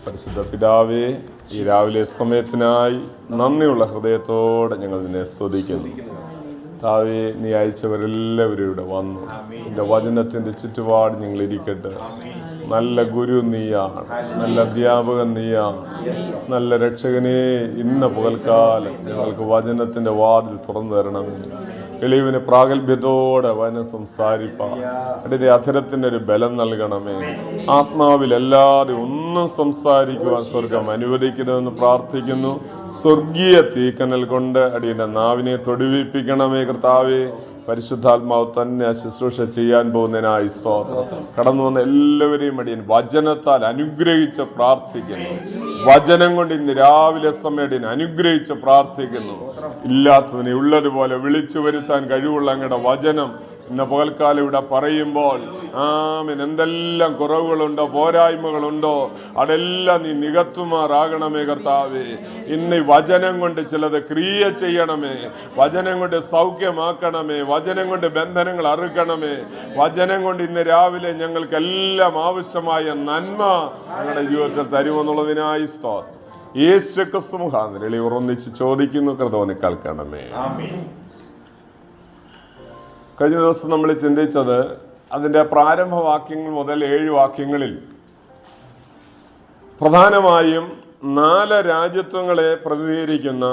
പരിശുദ്ധ പിതാവേ, ഈ രാവിലെ സമയത്തിനായി നന്ദിയുള്ള ഹൃദയത്തോടെ ഞങ്ങൾ നിന്നെ സ്തുതിക്കുന്നു. താവേ, നീ അയച്ചവരെല്ലാവരും ഇവിടെ വന്നു. നിന്റെ വചനത്തിന്റെ ചുറ്റുപാട് ഞങ്ങൾ ഇരിക്കട്ടെ. നല്ല ഗുരു നീയാണ്, നല്ല അധ്യാപകൻ നീയാണ്, നല്ല രക്ഷകനെ. ഇന്ന് പകൽക്കാലം ഞങ്ങൾക്ക് വചനത്തിന്റെ വാതിൽ തുറന്നു തരണമെന്ന് എളിയവന് പ്രാഗൽഭ്യത്തോടെ വചനം സംസാരിപ്പാൻ അതിന്റെ അധരത്തിന്റെ ഒരു ബലം നൽകണമേ. ആത്മാവിലല്ലാതെ ഒന്നും സംസാരിക്കുവാൻ സ്വർഗം അനുവദിക്കണമെന്ന് പ്രാർത്ഥിക്കുന്നു. സ്വർഗീയ തീക്കനൽ കൊണ്ട് അടിയന്റെ നാവിനെ തൊടുവിപ്പിക്കണമേ കർത്താവേ. പരിശുദ്ധാത്മാവ് തന്നെ ശുശ്രൂഷ ചെയ്യാൻ പോകുന്നതിനായി സ്തോത്രം. കടന്നു വന്ന എല്ലാവരെയും അടിയൻ വചനത്താൽ അനുഗ്രഹിച്ച് പ്രാർത്ഥിക്കുന്നു. വചനം കൊണ്ട് ഇന്ന് രാവിലെ സമയം അനുഗ്രഹിച്ച് പ്രാർത്ഥിക്കുന്നു. ഇല്ലാത്തതിനെ ഉള്ളതുപോലെ വിളിച്ചു വരുത്താൻ കഴിവുള്ള അങ്ങയുടെ വചനം ഇന്ന് പകൽക്കാലം ഇവിടെ പറയുമ്പോൾ ആമേൻ, എന്തെല്ലാം കുറവുകളുണ്ടോ, പോരായ്മകളുണ്ടോ, അതെല്ലാം നീ നികത്തുമാറാകണമേ കർത്താവേ. ഇന്ന് ഈ വചനം കൊണ്ട് ചിലത് ക്രിയ ചെയ്യണമേ. വചനം കൊണ്ട് സൗഖ്യമാക്കണമേ. വചനം കൊണ്ട് ബന്ധനങ്ങൾ അറുക്കണമേ. വചനം കൊണ്ട് ഇന്ന് രാവിലെ ഞങ്ങൾക്കെല്ലാം ആവശ്യമായ നന്മ ഞങ്ങളുടെ ജീവിതത്തിൽ തരുമെന്നുള്ളതിനായി സ്തോത്രം. യേശു ക്രിസ്തു മുഖാന്തരം ഒന്നിച്ച് ചോദിക്കുന്നു, കർത്താവിനെ കേൾക്കണമേ. കഴിഞ്ഞ ദിവസം നമ്മൾ ചിന്തിച്ചത് അതിന്റെ പ്രാരംഭ വാക്യങ്ങൾ മുതൽ 7 വാക്യങ്ങളിൽ പ്രധാനമായും 4 രാജ്യത്വങ്ങളെ പ്രതിനിധീകരിക്കുന്ന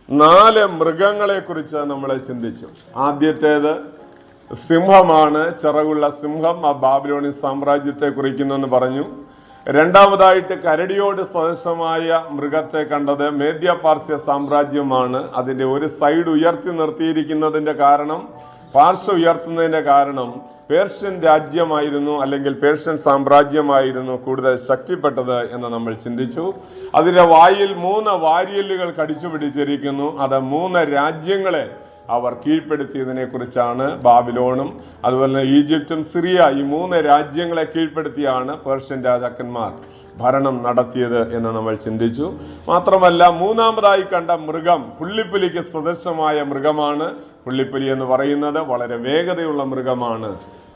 4 മൃഗങ്ങളെ കുറിച്ച് നമ്മൾ ചിന്തിച്ചു. ആദ്യത്തേത് സിംഹമാണ്. ചിറകുള്ള സിംഹം ആ ബാബിലോണിയൻ സാമ്രാജ്യത്തെ കുറിക്കുന്നെന്ന് പറഞ്ഞു. രണ്ടാമതായിട്ട് കരടിയോട് സദൃശമായ മൃഗത്തെ കണ്ടത് മേദ്യ പാർസ്യ സാമ്രാജ്യമാണ്. അതിന്റെ ഒരു സൈഡ് ഉയർത്തി നിർത്തിയിരിക്കുന്നതിന്റെ കാരണം, പാർശ്വം ഉയർത്തുന്നതിന്റെ കാരണം പേർഷ്യൻ രാജ്യമായിരുന്നു, അല്ലെങ്കിൽ പേർഷ്യൻ സാമ്രാജ്യമായിരുന്നു കൂടുതൽ ശക്തിപ്പെട്ടത് എന്ന് നമ്മൾ ചിന്തിച്ചു. അതിന്റെ വായിൽ 3 വാരിയല്ലുകൾ കടിച്ചു പിടിച്ചിരിക്കുന്നു. അത് 3 രാജ്യങ്ങളെ അവർ കീഴ്പ്പെടുത്തിയതിനെ കുറിച്ചാണ്. ബാബിലോണും അതുപോലെ തന്നെ ഈജിപ്തും സിറിയ, ഈ 3 രാജ്യങ്ങളെ കീഴ്പ്പെടുത്തിയാണ് പേർഷ്യൻ രാജാക്കന്മാർ ഭരണം നടത്തിയത് എന്ന് നമ്മൾ ചിന്തിച്ചു. മാത്രമല്ല, മൂന്നാമതായി കണ്ട മൃഗം പുള്ളിപ്പുലിക്ക് സദൃശമായ മൃഗമാണ്. പുള്ളിപ്പുലി എന്ന് പറയുന്നത് വളരെ വേഗതയുള്ള മൃഗമാണ്.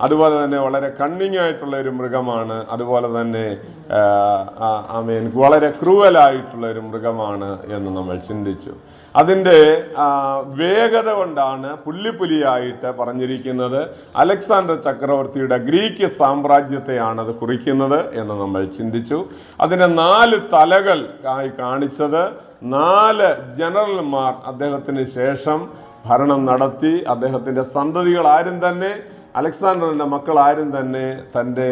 അതുപോലെ തന്നെ വളരെ കണ്ണിങ് ആയിട്ടുള്ള ഒരു മൃഗമാണ്. അതുപോലെ തന്നെ വളരെ ക്രൂവലായിട്ടുള്ള ഒരു മൃഗമാണ് എന്ന് നമ്മൾ ചിന്തിച്ചു. അതിന്റെ വേഗത കൊണ്ടാണ് പുള്ളിപ്പുലിയായിട്ട് പറഞ്ഞിരിക്കുന്നത്. അലക്സാണ്ടർ ചക്രവർത്തിയുടെ ഗ്രീക്ക് സാമ്രാജ്യത്തെയാണ് അത് കുറിക്കുന്നത് എന്ന് നമ്മൾ ചിന്തിച്ചു. അതിന്റെ 4 തലകൾ ആയി കാണിച്ചത് 4 ജനറൽമാർ അദ്ദേഹത്തിന് ശേഷം ഭരണം നടത്തി. അദ്ദേഹത്തിന്റെ സന്തതികൾ ആരും തന്നെ, അലക്സാണ്ടറിന്റെ മക്കൾ ആരും തന്നെ തന്റെ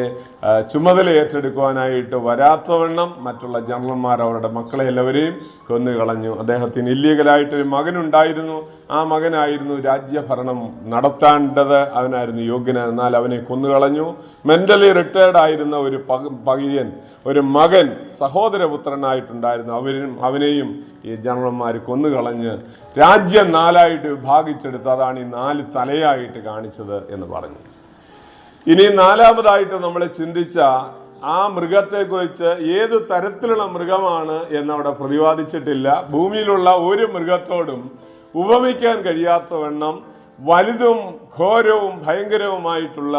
ചുമതല ഏറ്റെടുക്കുവാനായിട്ട് വരാത്തവണ്ണം മറ്റുള്ള ജനറൽമാർ അവരുടെ മക്കളെ എല്ലാവരെയും കൊന്നുകളഞ്ഞു. അദ്ദേഹത്തിന് ഇല്ലീഗലായിട്ടൊരു മകനുണ്ടായിരുന്നു. ആ മകനായിരുന്നു രാജ്യഭരണം നടത്തേണ്ടത്. അവനായിരുന്നു യോഗ്യൻ, എന്നാൽ അവനെ കൊന്നുകളഞ്ഞു. മെന്റലി റിട്ടയർഡ് ആയിരുന്ന ഒരു പയ്യൻ, ഒരു മകൻ, സഹോദരപുത്രനായിട്ടുണ്ടായിരുന്നു. അവനെയും ഈ ജനറൽമാർ കൊന്നുകളഞ്ഞ് രാജ്യം 4ആയിട്ട് വിഭാഗിച്ചെടുത്ത് അതാണ് ഈ 4 തലയായിട്ട് കാണിച്ചത് എന്ന് പറഞ്ഞു. ഇനി 4മതായിട്ട് നമ്മൾ ചിന്തിച്ച ആ മൃഗത്തെ കുറിച്ച് ഏത് തരത്തിലുള്ള മൃഗമാണ് എന്നവിടെ പ്രതിപാദിച്ചിട്ടില്ല. ഭൂമിയിലുള്ള ഒരു മൃഗത്തോടും ഉപമിക്കാൻ കഴിയാത്തവണ്ണം വലുതും ഘോരവും ഭയങ്കരവുമായിട്ടുള്ള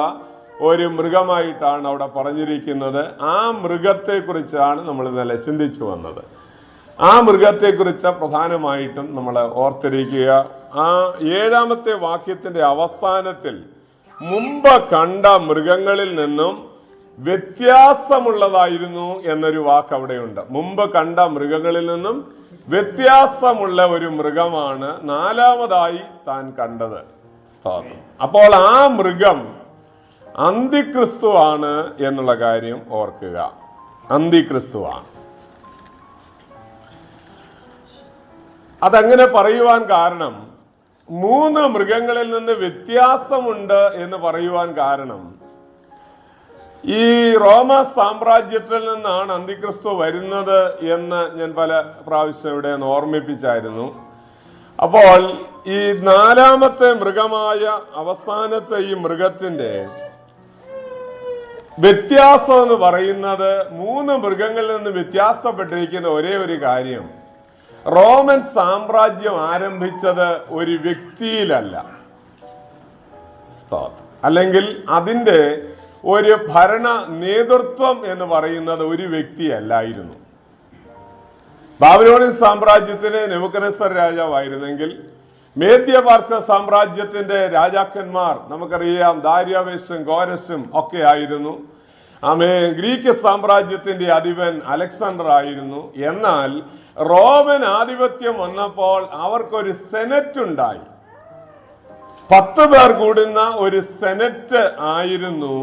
ഒരു മൃഗമായിട്ടാണ് അവിടെ പറഞ്ഞിരിക്കുന്നത്. ആ മൃഗത്തെ കുറിച്ചാണ് നമ്മൾ ഇന്നലെ ചിന്തിച്ചു വന്നത്. ആ മൃഗത്തെ കുറിച്ച് പ്രധാനമായിട്ടും നമ്മൾ ഓർത്തിരിക്കുക. ആ 7ാമത്തെ വാക്യത്തിന്റെ അവസാനത്തിൽ മുമ്പ് കണ്ട മൃഗങ്ങളിൽ നിന്നും വ്യത്യാസമുള്ളതായിരുന്നു എന്നൊരു വാക്ക് അവിടെയുണ്ട്. മുമ്പ് കണ്ട മൃഗങ്ങളിൽ നിന്നും വ്യത്യാസമുള്ള ഒരു മൃഗമാണ് 4മതായി താൻ കണ്ടത്. സ്തോത്രം. അപ്പോൾ ആ മൃഗം അന്തിക്രിസ്തുവാണ് എന്നുള്ള കാര്യം ഓർക്കുക. അന്തിക്രിസ്തുവാണ്. അതങ്ങനെ പറയുവാൻ കാരണം, 3 മൃഗങ്ങളിൽ നിന്ന് വ്യത്യാസമുണ്ട് എന്ന് പറയുവാൻ കാരണം, ഈ റോമ സാമ്രാജ്യത്തിൽ നിന്നാണ് അന്തിക്രിസ്തു വരുന്നത് എന്ന് ഞാൻ പല പ്രാവശ്യം ഇവിടെ ഓർമ്മിപ്പിച്ചായിരുന്നു. അപ്പോൾ ഈ 4മത്തെ മൃഗമായ അവസാനത്തെ ഈ മൃഗത്തിന്റെ വ്യത്യാസം എന്ന് പറയുന്നത്, 3 മൃഗങ്ങളിൽ നിന്ന് വ്യത്യാസപ്പെട്ടിരിക്കുന്ന ഒരേ ഒരു കാര്യം, റോമൻ സാമ്രാജ്യം ആരംഭിച്ചത് ഒരു വ്യക്തിയിലല്ല, അല്ലെങ്കിൽ അതിന്റെ ഒരു ഭരണ നേതൃത്വം എന്ന് പറയുന്നത് ഒരു വ്യക്തിയല്ലായിരുന്നു. ബാബിലോണിയൻ സാമ്രാജ്യത്തിന് നെബൂഖദ്നേസർ രാജാവായിരുന്നെങ്കിൽ മേദ്യപാർശ്വ സാമ്രാജ്യത്തിന്റെ രാജാക്കന്മാർ നമുക്കറിയാം ദാര്യാവേശും കോരസും ഒക്കെ ആയിരുന്നു. ഗ്രീക്ക് സാമ്രാജ്യത്തിന്റെ അധിപൻ അലക്സാണ്ടർ ആയിരുന്നു. എന്നാൽ റോമൻ ആധിപത്യം വന്നപ്പോൾ അവർക്കൊരു സെനറ്റ് ഉണ്ടായി. 10 പേർ കൂടുന്ന ഒരു സെനറ്റ് ആയിരുന്നു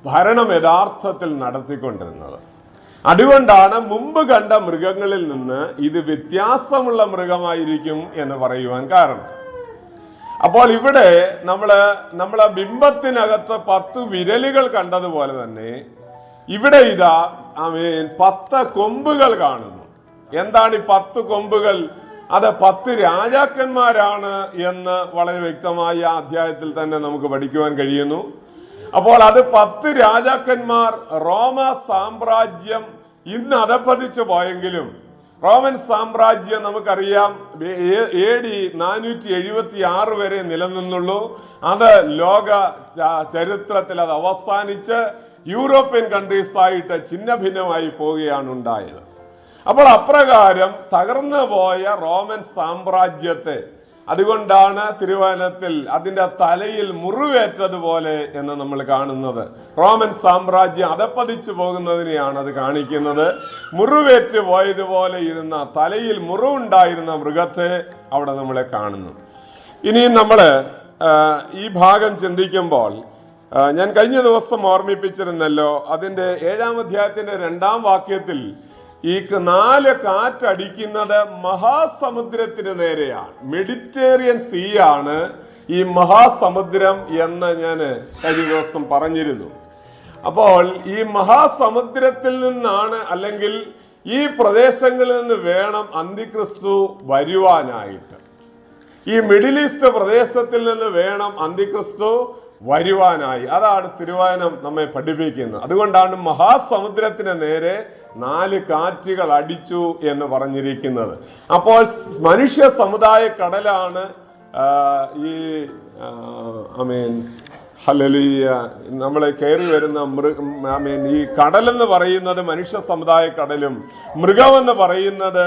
ഭരണം യഥാർത്ഥത്തിൽ നടത്തിക്കൊണ്ടിരുന്നത്. അതുകൊണ്ടാണ് മുമ്പ് കണ്ട മൃഗങ്ങളിൽ നിന്ന് ഇത് വ്യത്യാസമുള്ള മൃഗമായിരിക്കും എന്ന് പറയുവാൻ കാരണം. അപ്പോൾ ഇവിടെ നമ്മളെ ബിംബത്തിനകത്ത് 10 വിരലുകൾ കണ്ടതുപോലെ തന്നെ ഇവിടെ ഇതാ 10 കൊമ്പുകൾ കാണുന്നു. എന്താണ് ഈ 10 കൊമ്പുകൾ? അത് 10 രാജാക്കന്മാരാണ് എന്ന് വളരെ വ്യക്തമായി ആ അധ്യായത്തിൽ തന്നെ നമുക്ക് പഠിക്കുവാൻ കഴിയുന്നു. അപ്പോൾ അത് 10 രാജാക്കന്മാർ. റോമ സാമ്രാജ്യം ഇന്ന് അധപ്പതിച്ചു പോയെങ്കിലും റോമൻ സാമ്രാജ്യം നമുക്കറിയാം AD 476 വരെ നിലനിന്നുള്ളൂ. അത് ലോക ചരിത്രത്തിൽ അത് അവസാനിച്ച് യൂറോപ്യൻ കൺട്രീസ് ആയിട്ട് ഛിന്ന ഭിന്നമായി പോവുകയാണ് ഉണ്ടായത്. അപ്പോൾ അപ്രകാരം തകർന്നു പോയ റോമൻ സാമ്രാജ്യത്തെ, അതുകൊണ്ടാണ് തിരുവചനത്തിൽ അതിന്റെ തലയിൽ മുറിവേറ്റതുപോലെ എന്ന് നമ്മൾ കാണുന്നത്. റോമൻ സാമ്രാജ്യം അധപ്പതിച്ചു പോകുന്നതിനെയാണ് അത് കാണിക്കുന്നത്. മുറിവേറ്റ് പോയതുപോലെ ഇരുന്ന, തലയിൽ മുറിവുണ്ടായിരുന്ന മൃഗത്തെ അവിടെ നമ്മളെ കാണുന്നു. ഇനിയും നമ്മള് ഈ ഭാഗം ചിന്തിക്കുമ്പോൾ ഞാൻ കഴിഞ്ഞ ദിവസം ഓർമ്മിപ്പിച്ചിരുന്നല്ലോ, അതിന്റെ 7-ാം അധ്യായത്തിന്റെ 2-ാം വാക്യത്തിൽ ഈ 4 കാറ്റടിക്കുന്നത് മഹാസമുദ്രത്തിന് നേരെയാണ്. മെഡിറ്ററേനിയൻ സീ ആണ് ഈ മഹാസമുദ്രം എന്ന് ഞാൻ കഴിഞ്ഞ ദിവസം പറഞ്ഞിരുന്നു. അപ്പോൾ ഈ മഹാസമുദ്രത്തിൽ നിന്നാണ്, അല്ലെങ്കിൽ ഈ പ്രദേശങ്ങളിൽ നിന്ന് വേണം അന്തിക്രിസ്തു വരുവാനായിട്ട്. ഈ മിഡിൽ ഈസ്റ്റ് പ്രദേശത്തിൽ നിന്ന് വേണം അന്തിക്രിസ്തു വരുവാനായി. അതാണ് തിരുവചനം നമ്മെ പഠിപ്പിക്കുന്നത്. അതുകൊണ്ടാണ് മഹാസമുദ്രത്തിന് നേരെ 4 കാറ്റുകൾ അടിച്ചു എന്ന് പറഞ്ഞിരിക്കുന്നത്. അപ്പോൾ മനുഷ്യ സമുദായ കടലാണ് ഈ ഹല്ലേലൂയ നമ്മളെ കയറി വരുന്ന ഈ കടലെന്ന് പറയുന്നത് മനുഷ്യ സമുദായ കടലും മൃഗമെന്ന് പറയുന്നത്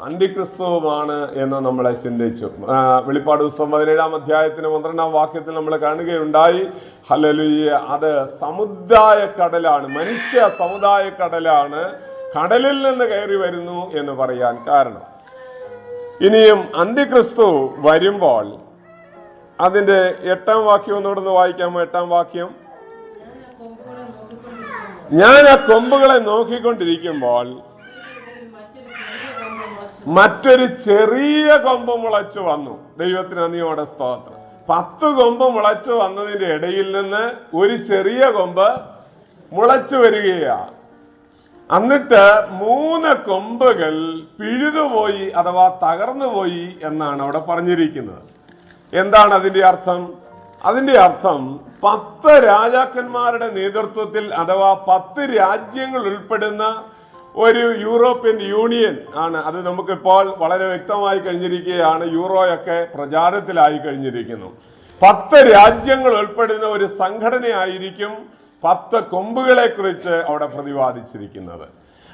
അന്തിക്രിസ്തുവുമാണ് എന്ന് നമ്മളെ ചിന്തിച്ചു. വെളിപ്പാട് പുസ്തകം 17-ാം അധ്യായത്തിന് 12-ാം വാക്യത്തിൽ നമ്മൾ കാണുകയുണ്ടായി. ഹല്ലേലൂയ, അത് സമുദായ കടലാണ്, മനുഷ്യ സമുദായ കടലാണ്. കടലിൽ നിന്ന് കയറി വരുന്നു എന്ന് പറയാൻ കാരണം. ഇനിയും അന്തിക്രിസ്തു വരുമ്പോൾ അതിന്റെ 8-ാം വാക്യം ഒന്നുകൂടെ വായിക്കാമോ? 8-ാം വാക്യം, ഞാൻ ആ കൊമ്പുകളെ നോക്കിക്കൊണ്ടിരിക്കുമ്പോൾ മറ്റൊരു ചെറിയ കൊമ്പ് മുളച്ചു വന്നു. ദൈവത്തിന് നന്ദിയോടെ സ്തോത്രം. 10 കൊമ്പ് മുളച്ചു വന്നതിന്റെ ഇടയിൽ നിന്ന് ഒരു ചെറിയ കൊമ്പ് മുളച്ചു വരികയാണ്. എന്നിട്ട് 3 കൊമ്പുകൾ പിഴുതുപോയി അഥവാ തകർന്നുപോയി എന്നാണ് അവിടെ പറഞ്ഞിരിക്കുന്നത്. എന്താണ് അതിന്റെ അർത്ഥം? അതിന്റെ അർത്ഥം 10 രാജാക്കന്മാരുടെ നേതൃത്വത്തിൽ അഥവാ 10 രാജ്യങ്ങൾ ഉൾപ്പെടുന്ന ഒരു യൂറോപ്യൻ യൂണിയൻ ആണ്. അത് നമുക്കിപ്പോൾ വളരെ വ്യക്തമായി കഴിഞ്ഞിരിക്കുകയാണ്. യൂറോയൊക്കെ പ്രചാരത്തിലായി കഴിഞ്ഞിരിക്കുന്നു. 10 രാജ്യങ്ങൾ ഉൾപ്പെടുന്ന ഒരു സംഘടനയായിരിക്കും 10 കൊമ്പുകളെ കുറിച്ച് അവിടെ പ്രതിപാദിച്ചിരിക്കുന്നത്.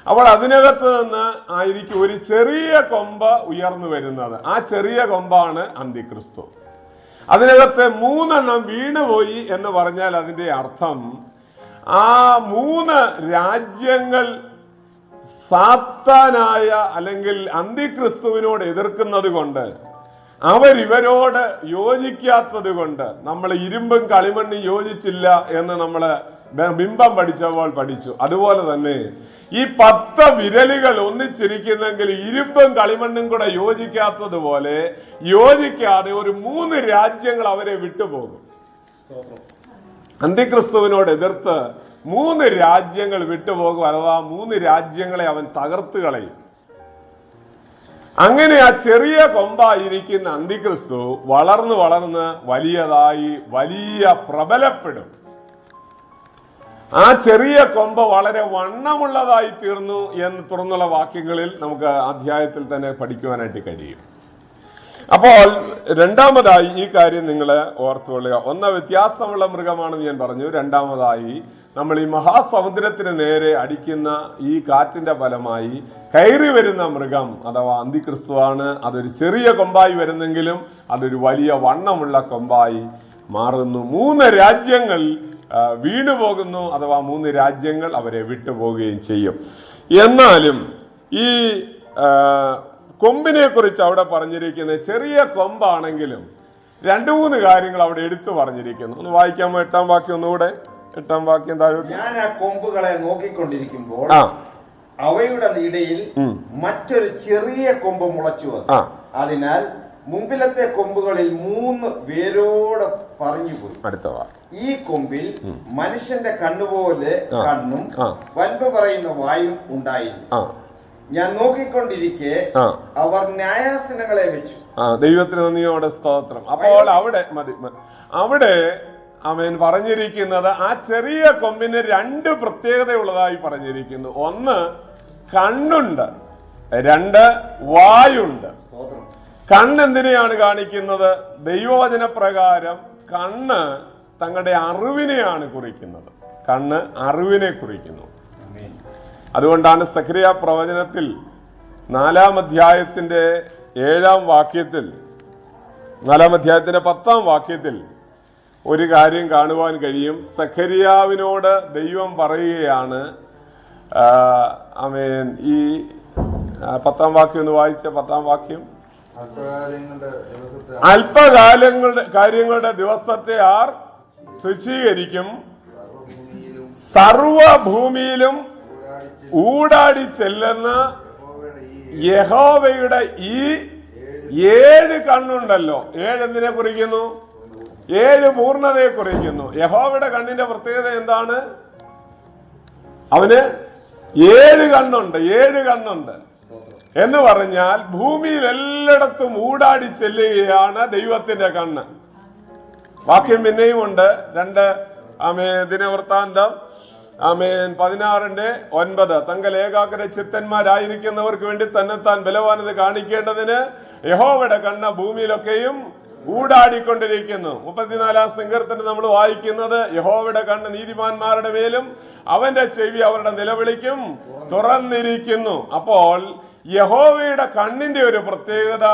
അപ്പോൾ അതിനകത്ത് നിന്ന് ആയിരിക്കും ഒരു ചെറിയ കൊമ്പ് ഉയർന്നു വരുന്നത്. ആ ചെറിയ കൊമ്പാണ് അന്തിക്രിസ്തു. അതിനകത്ത് 3 എണ്ണം വീണുപോയി എന്ന് പറഞ്ഞാൽ അതിന്റെ അർത്ഥം ആ 3 രാജ്യങ്ങൾ സാത്താനായ അല്ലെങ്കിൽ അന്തിക്രിസ്തുവിനോട് എതിർക്കുന്നത് കൊണ്ട്, അവരിവരോട് യോജിക്കാത്തത് കൊണ്ട്, നമ്മൾ ഇരുമ്പും കളിമണ്ണും യോജിച്ചില്ല എന്ന് നമ്മള് ബിംബം പഠിച്ചപ്പോൾ പഠിച്ചു. അതുപോലെ തന്നെ ഈ 10 വിരലുകൾ ഒന്നിച്ചിരിക്കുന്നെങ്കിൽ ഇരുമ്പും കളിമണ്ണും കൂടെ യോജിക്കാത്തതുപോലെ യോജിക്കാതെ ഒരു 3 രാജ്യങ്ങൾ അവരെ വിട്ടുപോകും. അന്തിക്രിസ്തുവിനോട് എതിർത്ത് 3 രാജ്യങ്ങൾ വിട്ടുപോകും, അഥവാ 3 രാജ്യങ്ങളെ അവൻ തകർത്ത് കളയും. അങ്ങനെ ആ ചെറിയ കൊമ്പായിരിക്കുന്ന അന്തിക്രിസ്തു വളർന്ന് വളർന്ന് വലിയതായി വലിയ പ്രബലപ്പെടും. ആ ചെറിയ കൊമ്പ് വളരെ വണ്ണമുള്ളതായി തീർന്നു എന്ന് തുറന്നുള്ള വാക്യങ്ങളിൽ നമുക്ക് അധ്യായത്തിൽ തന്നെ പഠിക്കുവാനായിട്ട് കഴിയും. അപ്പോൾ രണ്ടാമതായി ഈ കാര്യം നിങ്ങൾ ഓർത്തുകൊള്ളുക. ഒന്ന്, വ്യത്യാസമുള്ള മൃഗമാണെന്ന് ഞാൻ പറഞ്ഞു. രണ്ടാമതായി, നമ്മൾ ഈ മഹാസമുദ്രത്തിന് നേരെ അടിക്കുന്ന ഈ കാറ്റിന്റെ ഫലമായി കയറി വരുന്ന മൃഗം അഥവാ അന്തിക്രിസ്തുവാണ്. അതൊരു ചെറിയ കൊമ്പായി വരുന്നെങ്കിലും അതൊരു വലിയ വണ്ണമുള്ള കൊമ്പായി മാറുന്നു. 3 രാജ്യങ്ങൾ വീണുപോകുന്നു, അഥവാ 3 രാജ്യങ്ങൾ അവരെ വിട്ടുപോവുകയും ചെയ്യും. എന്നാലും ഈ കൊമ്പിനെ കുറിച്ച് അവിടെ പറഞ്ഞിരിക്കുന്നത് ചെറിയ കൊമ്പാണെങ്കിലും 2-3 കാര്യങ്ങൾ അവിടെ എടുത്തു പറഞ്ഞിരിക്കുന്നു. ഒന്ന് വായിക്കാമോ? 8-ാം വാക്യം ഒന്നുകൂടെ. 8-ാം വാക്യം താഴോട്ട്. ഞാൻ ആ കൊമ്പുകളെ നോക്കിക്കൊണ്ടിരിക്കുമ്പോൾ അവയുടെ ഇടയിൽ മറ്റൊരു ചെറിയ കൊമ്പ് മുളച്ചു വന്നു. അതിനാൽ മുമ്പിലത്തെ കൊമ്പുകളിൽ 3 വേരോടെ പറഞ്ഞുപോയി. അടുത്ത ഈ കൊമ്പിൽ മനുഷ്യന്റെ കണ്ണുപോലെ കണ്ണും വൻപ് പറയുന്ന വായും ഉണ്ടായിരുന്നു. ഞാൻ നോക്കിക്കൊണ്ടിരിക്കെ അവർ ന്യായാസനങ്ങളെ വെച്ചു. ദൈവത്തിന് നന്ദിയോടെ സ്തോത്രം. അപ്പോൾ അവിടെ അവൻ പറഞ്ഞിരിക്കുന്നത് ആ ചെറിയ കൊമ്പിന് 2 പ്രത്യേകതയുള്ളതായി പറഞ്ഞിരിക്കുന്നു. ഒന്ന്, കണ്ണുണ്ട്. 2, വായുണ്ട്. കണ്ണെന്തിനെയാണ് കാണിക്കുന്നത്? ദൈവവചന പ്രകാരം കണ്ണ് തങ്ങളുടെ അറിവിനെയാണ് കുറിക്കുന്നത്. കണ്ണ് അറിവിനെ കുറിക്കുന്നു. അതുകൊണ്ടാണ് സഖറിയ പ്രവചനത്തിൽ 4-ാം അധ്യായത്തിന്റെ 7-ാം വാക്യത്തിൽ, 4-ാം അധ്യായത്തിന്റെ 10-ാം വാക്യത്തിൽ ഒരു കാര്യം കാണുവാൻ കഴിയും. സഖറിയാവിനോട് ദൈവം പറയുകയാണ്, ആമേൻ, ഈ 10-ാം വാക്യം ഒന്ന് വായിച്ച. 10-ാം വാക്യം, കാര്യങ്ങളുടെ ദിവസത്തെ ആർ ശുചീകരിക്കും, സർവഭൂമിയിലും ഊടാടി ചെല്ലുന്ന യഹോവയുടെ ഈ 7 കണ്ണുണ്ടല്ലോ. 7 എന്തിനെ കുറിക്കുന്നു? 7 പൂർണ്ണതയെ കുറിക്കുന്നു. യഹോവയുടെ കണ്ണിന്റെ പ്രത്യേകത എന്താണ്? അവന് 7 കണ്ണുണ്ട്. 7 കണ്ണുണ്ട് എന്ന് പറഞ്ഞാൽ ഭൂമിയിൽ എല്ലായിടത്തും ഊടാടി ചെല്ലുകയാണ് ദൈവത്തിന്റെ കണ്ണ്. വാക്യം പിന്നെയും ഉണ്ട്. 2 ദിനവൃത്താന്തം 16:9 തങ്ങൾ ഏകാഗ്ര ചിത്തന്മാരായിരിക്കുന്നവർക്ക് വേണ്ടി തന്നെത്താൻ ബലവാനത കാണിക്കേണ്ടതിന് യഹോവയുടെ കണ്ണ് ഭൂമിയിലൊക്കെയും ഊടാടിക്കൊണ്ടിരിക്കുന്നു. 34-ാം സങ്കീർത്തനം നമ്മൾ വായിക്കുന്നത്, യഹോവയുടെ കണ്ണ് നീതിമാന്മാരുടെ മേലും അവന്റെ ചെവി അവരുടെ നിലവിളിക്കും തുറന്നിരിക്കുന്നു. അപ്പോൾ യഹോവയുടെ കണ്ണിന്റെ ഒരു പ്രത്യേകത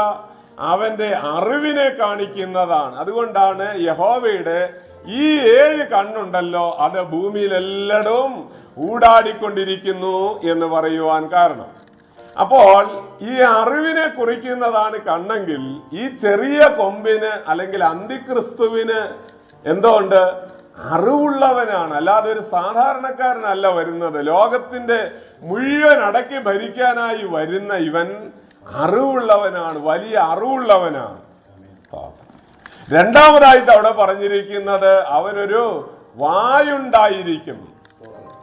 അവന്റെ അറിവിനെ കാണിക്കുന്നതാണ്. അതുകൊണ്ടാണ് യഹോവയുടെ ഈ 7 കണ്ണുണ്ടല്ലോ അത് ഭൂമിയിൽ എല്ലായിടവും ഊടാടിക്കൊണ്ടിരിക്കുന്നു എന്ന് പറയുവാൻ കാരണം. അപ്പോൾ ഈ അറിവിനെ കുറിക്കുന്നതാണ് കണ്ണെങ്കിൽ, ഈ ചെറിയ കൊമ്പിന് അല്ലെങ്കിൽ അന്തിക്രിസ്തുവിന് എന്തുകൊണ്ട്? അറിവുള്ളവനാണ്. അല്ലാതെ ഒരു സാധാരണക്കാരനല്ല വരുന്നത്. ലോകത്തിന്റെ മുഴുവൻ അടക്കി ഭരിക്കാനായി വരുന്ന ഇവൻ അറിവുള്ളവനാണ്, വലിയ അറിവുള്ളവനാണ്. രണ്ടാമതായിട്ട് അവിടെ പറഞ്ഞിരിക്കുന്നത് അവനൊരു വായുണ്ടായിരിക്കും.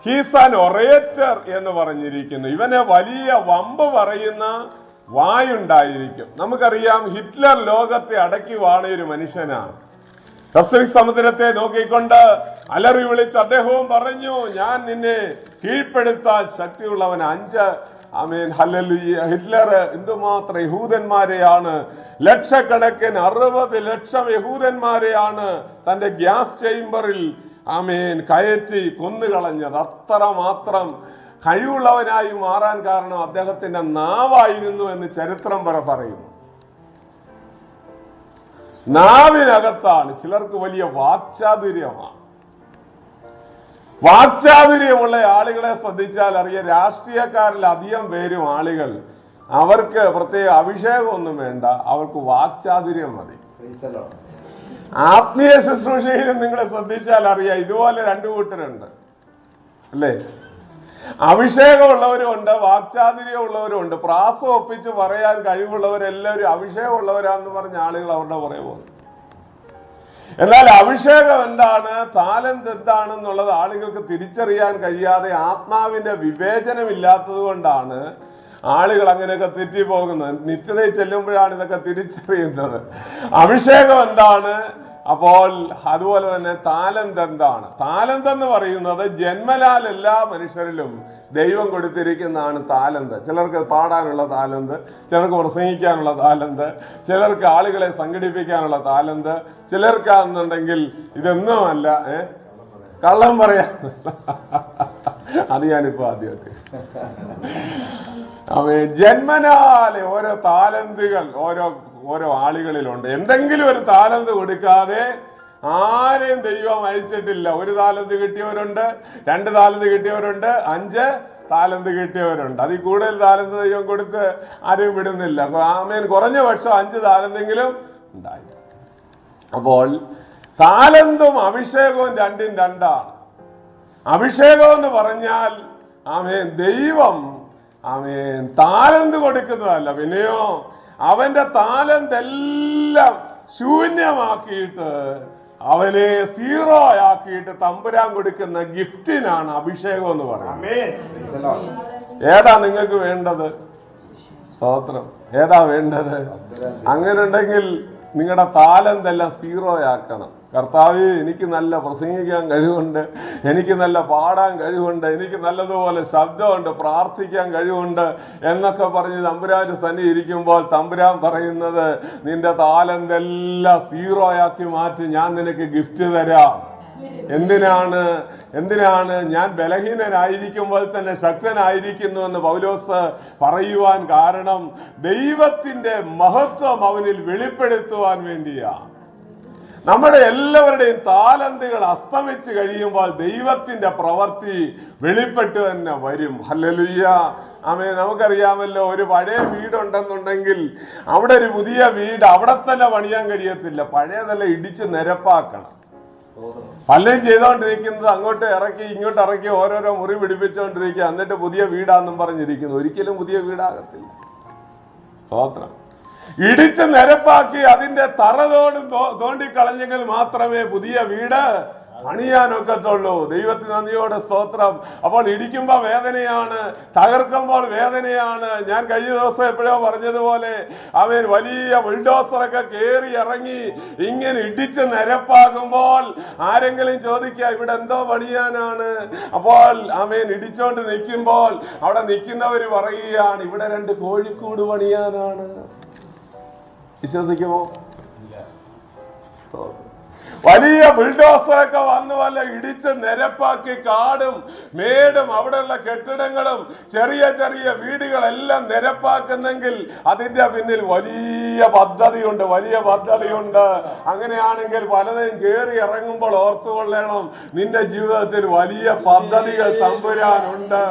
ഹീസ് ആൻ ഒറേറ്റർ എന്ന് പറഞ്ഞിരിക്കുന്നു. ഇവന് വലിയ വമ്പ് പറയുന്ന വായുണ്ടായിരിക്കും. നമുക്കറിയാം, ഹിറ്റ്ലർ ലോകത്തെ അടക്കി വാണ ഒരു മനുഷ്യനാണ്. പസഫിക് സമുദ്രത്തെ നോക്കിക്കൊണ്ട് അലറി വിളിച്ച് അദ്ദേഹവും പറഞ്ഞു, ഞാൻ നിന്നെ കീഴ്പ്പെടുത്താൻ ശക്തിയുള്ളവൻ. 5 ഹല്ലേലൂയ. ഹിറ്റ്ലർ എന്തുമാത്രം യഹൂദന്മാരെയാണ്, ലക്ഷക്കണക്കിന് 60 ലക്ഷം യഹൂദന്മാരെയാണ് തന്റെ ഗ്യാസ് ചേംബറിൽ കയറ്റി കൊന്നുകളഞ്ഞത്. അത്രമാത്രം കഴിവുള്ളവനായി മാറാൻ കാരണം അദ്ദേഹത്തിന്റെ നാവായിരുന്നു എന്ന് ചരിത്രം പറയുന്നു. നാവിനകത്താണ്. ചിലർക്ക് വലിയ വാക്ചാതുര്യമാണ്. വാക്ചാതുര്യമുള്ള ആളുകളെ ശ്രദ്ധിച്ചാൽ അറിയാം, രാഷ്ട്രീയക്കാരിൽ അധികം പേരും ആളുകൾ അവർക്ക് പ്രത്യേക അഭിഷേകമൊന്നും വേണ്ട, അവർക്ക് വാക്ചാതുര്യം മതി. ആത്മീയ ശുശ്രൂഷയിലും നിങ്ങളെ ശ്രദ്ധിച്ചാൽ അറിയാം, ഇതുപോലെ 2 കൂട്ടരുണ്ട് അല്ലേ? അഭിഷേകമുള്ളവരും ഉണ്ട്, വാക്ചാതുര്യമുള്ളവരും ഉണ്ട്. പ്രാസം ഒപ്പിച്ച് പറയാൻ കഴിവുള്ളവരെല്ലാവരും അഭിഷേകമുള്ളവരാന്ന് പറഞ്ഞ ആളുകൾ അവരുടെ പുറകെ പോകും. എന്നാൽ അഭിഷേകം എന്താണ്, താലന്ത് എന്താണെന്നുള്ളത് ആളുകൾക്ക് തിരിച്ചറിയാൻ കഴിയാതെ ആത്മാവിന്റെ വിവേചനമില്ലാത്തത് കൊണ്ടാണ് ആളുകൾ അങ്ങനെയൊക്കെ തെറ്റിപ്പോകുന്നത്. നിത്യതയിൽ ചെല്ലുമ്പോഴാണ് ഇതൊക്കെ തിരിച്ചറിയുന്നത്. അഭിഷേകം എന്താണ്, അപ്പോൾ അതുപോലെ തന്നെ താലന്ത് എന്താണ്? താലന്ത് എന്ന് പറയുന്നത് ജന്മനാൽ എല്ലാ മനുഷ്യരിലും ദൈവം കൊടുത്തിരിക്കുന്നതാണ് താലന്ത്. ചിലർക്ക് പാടാനുള്ള താലന്ത്, ചിലർക്ക് പ്രസംഗിക്കാനുള്ള താലന്ത്, ചിലർക്ക് ആളുകളെ സംഘടിപ്പിക്കാനുള്ള താലന്ത്, ചിലർക്കാണെന്നുണ്ടെങ്കിൽ ഇതൊന്നുമല്ല കള്ളം പറയാൻ. അത് ഞാനിപ്പോ ആദ്യമൊക്കെ ജന്മനാലെ ഓരോ താലന്തുകൾ ഓരോ ആളുകളിലുണ്ട്. എന്തെങ്കിലും ഒരു താലന്ത് കൊടുക്കാതെ ആരെയും ദൈവം അയച്ചിട്ടില്ല. 1 താലന്ത് കിട്ടിയവരുണ്ട്, 2 താലന്ത് കിട്ടിയവരുണ്ട്, 5 താലന്ത് കിട്ടിയവരുണ്ട്. അതിൽ കൂടുതൽ താലന്ത് ദൈവം കൊടുത്ത് ആരെയും വിടുന്നില്ല. ആമേൻ, കുറഞ്ഞ പക്ഷം 5 താലന്തെങ്കിലും ഉണ്ടായി. അപ്പോൾ താലന്തും അഭിഷേകവും രണ്ടും രണ്ടാണ്. അഭിഷേകം എന്ന് പറഞ്ഞാൽ ആമേൻ ദൈവം ആമേൻ താലന്ത് കൊടുക്കുന്നതല്ല, പിന്നെയോ അവന്റെ താലന്തെല്ലാം ശൂന്യമാക്കിയിട്ട് അവനെ 0 ആക്കിയിട്ട് തമ്പുരാൻ കൊടുക്കുന്ന ഗിഫ്റ്റിനാണ് അഭിഷേകം എന്ന് പറയുന്നത്. ഏതാ നിങ്ങൾക്ക് വേണ്ടത്? സ്തോത്രം. ഏതാ വേണ്ടത്? അങ്ങനെ ഉണ്ടെങ്കിൽ നിങ്ങളുടെ താലന്തെല്ലാം 0 ആക്കണം. കർത്താവേ, എനിക്ക് നല്ല പ്രസംഗിക്കാൻ കഴിവുണ്ട്, എനിക്ക് നല്ല പാടാൻ കഴിവുണ്ട്, എനിക്ക് നല്ലതുപോലെ ശബ്ദമുണ്ട്, പ്രാർത്ഥിക്കാൻ കഴിവുണ്ട് എന്നൊക്കെ പറഞ്ഞ് തമ്പുരാന്റെ സന്നിധി ഇരിക്കുമ്പോൾ തമ്പുരാൻ പറയുന്നത് നിന്റെ താലന്തെല്ലാം 0 ആക്കി മാറ്റി, ഞാൻ നിനക്ക് ഗിഫ്റ്റ് തരാം. എന്തിനാണ് ഞാൻ ബലഹീനനായിരിക്കുമ്പോൾ തന്നെ ശക്തനായിരിക്കുന്നു എന്ന് പൗലോസ് പറയുവാൻ കാരണം ദൈവത്തിന്റെ മഹത്വം അവനിൽ വെളിപ്പെടുത്തുവാൻ വേണ്ടിയാണ്. നമ്മുടെ എല്ലാവരുടെയും താലന്തുകൾ അസ്തമിച്ച് കഴിയുമ്പോൾ ദൈവത്തിന്റെ പ്രവൃത്തി വെളിപ്പെട്ട് തന്നെ വരും. ഹല്ലേലൂയ. ആമേൻ. നമുക്കറിയാമല്ലോ, ഒരു പഴയ വീടുണ്ടെന്നുണ്ടെങ്കിൽ അവിടെ ഒരു പുതിയ വീട് അവിടെ തന്നെ പണിയാൻ കഴിയത്തില്ല. പഴയതെല്ലാം ഇടിച്ച് നിരപ്പാക്കണം. പലരും ചെയ്തോണ്ടിരിക്കുന്നത് അങ്ങോട്ട് ഇറക്കി ഇങ്ങോട്ട് ഇറക്കി ഓരോരോ മുറി പിടിപ്പിച്ചുകൊണ്ടിരിക്കുക, എന്നിട്ട് പുതിയ വീടാന്നും പറഞ്ഞിരിക്കുന്നു. ഒരിക്കലും പുതിയ വീടാകത്തില്ല. സ്തോത്രം. ഇടിച്ച് നിരപ്പാക്കി അതിന്റെ തറ തോണ്ടിക്കളഞ്ഞെങ്കിൽ മാത്രമേ പുതിയ വീട് പണിയാനൊക്കത്തുള്ളൂ. ദൈവത്തിന് നന്ദിയോടെ സ്തോത്രം. അപ്പോൾ ഇടിക്കുമ്പോ വേദനയാണ്, തകർക്കുമ്പോൾ വേദനയാണ്. ഞാൻ കഴിഞ്ഞ ദിവസം എപ്പോഴോ പറഞ്ഞതുപോലെ അവൻ വലിയ ബുൾഡോസറൊക്കെ കയറി ഇറങ്ങി ഇങ്ങനെ ഇടിച്ച് നിരപ്പാകുമ്പോൾ ആരെങ്കിലും ചോദിക്കുക ഇവിടെ എന്തോ പണിയാനാണ്? അപ്പോൾ അവൻ ഇടിച്ചോണ്ട് നിൽക്കുമ്പോൾ അവിടെ നിൽക്കുന്നവര് പറയുകയാണ് ഇവിടെ 2 കോഴിക്കൂട് പണിയാനാണ്. വിശ്വസിക്കുമോ? വലിയ ബുൾഡോസറൊക്കെ വന്ന് വല്ല ഇടിച്ച് നിരപ്പാക്കി കാടും മേടും അവിടെയുള്ള കെട്ടിടങ്ങളും ചെറിയ ചെറിയ വീടുകളെല്ലാം നിരപ്പാക്കുന്നെങ്കിൽ അതിന്റെ പിന്നിൽ വലിയ പദ്ധതിയുണ്ട്. അങ്ങനെയാണെങ്കിൽ പലതും കയറി ഇറങ്ങുമ്പോൾ ഓർത്തുകൊള്ളണം, നിന്റെ ജീവിതത്തിൽ വലിയ പദ്ധതികൾ തമ്പുരാനുണ്ട്.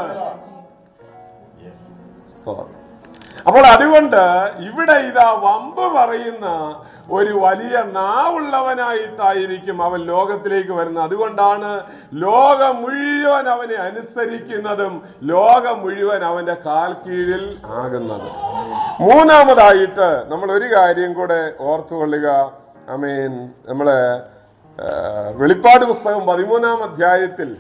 അപ്പോൾ അതുകൊണ്ട് ഇവിടെ ഇതാ വമ്പ് പറയുന്ന ഒരു വലിയ നാവുള്ളവനായിട്ടായിരിക്കും അവൻ ലോകത്തിലേക്ക് വരുന്നത്. അതുകൊണ്ടാണ് ലോകം മുഴുവൻ അവനെ അനുസരിക്കുന്നതും ലോകം മുഴുവൻ അവന്റെ കാൽ കീഴിൽ ആകുന്നത്. മൂന്നാമതായിട്ട് നമ്മൾ ഒരു കാര്യം കൂടെ ഓർത്തുകൊള്ളുക. ആമേൻ. നമ്മള് വെളിപ്പാട് പുസ്തകം 13-ാം അധ്യായത്തിൽ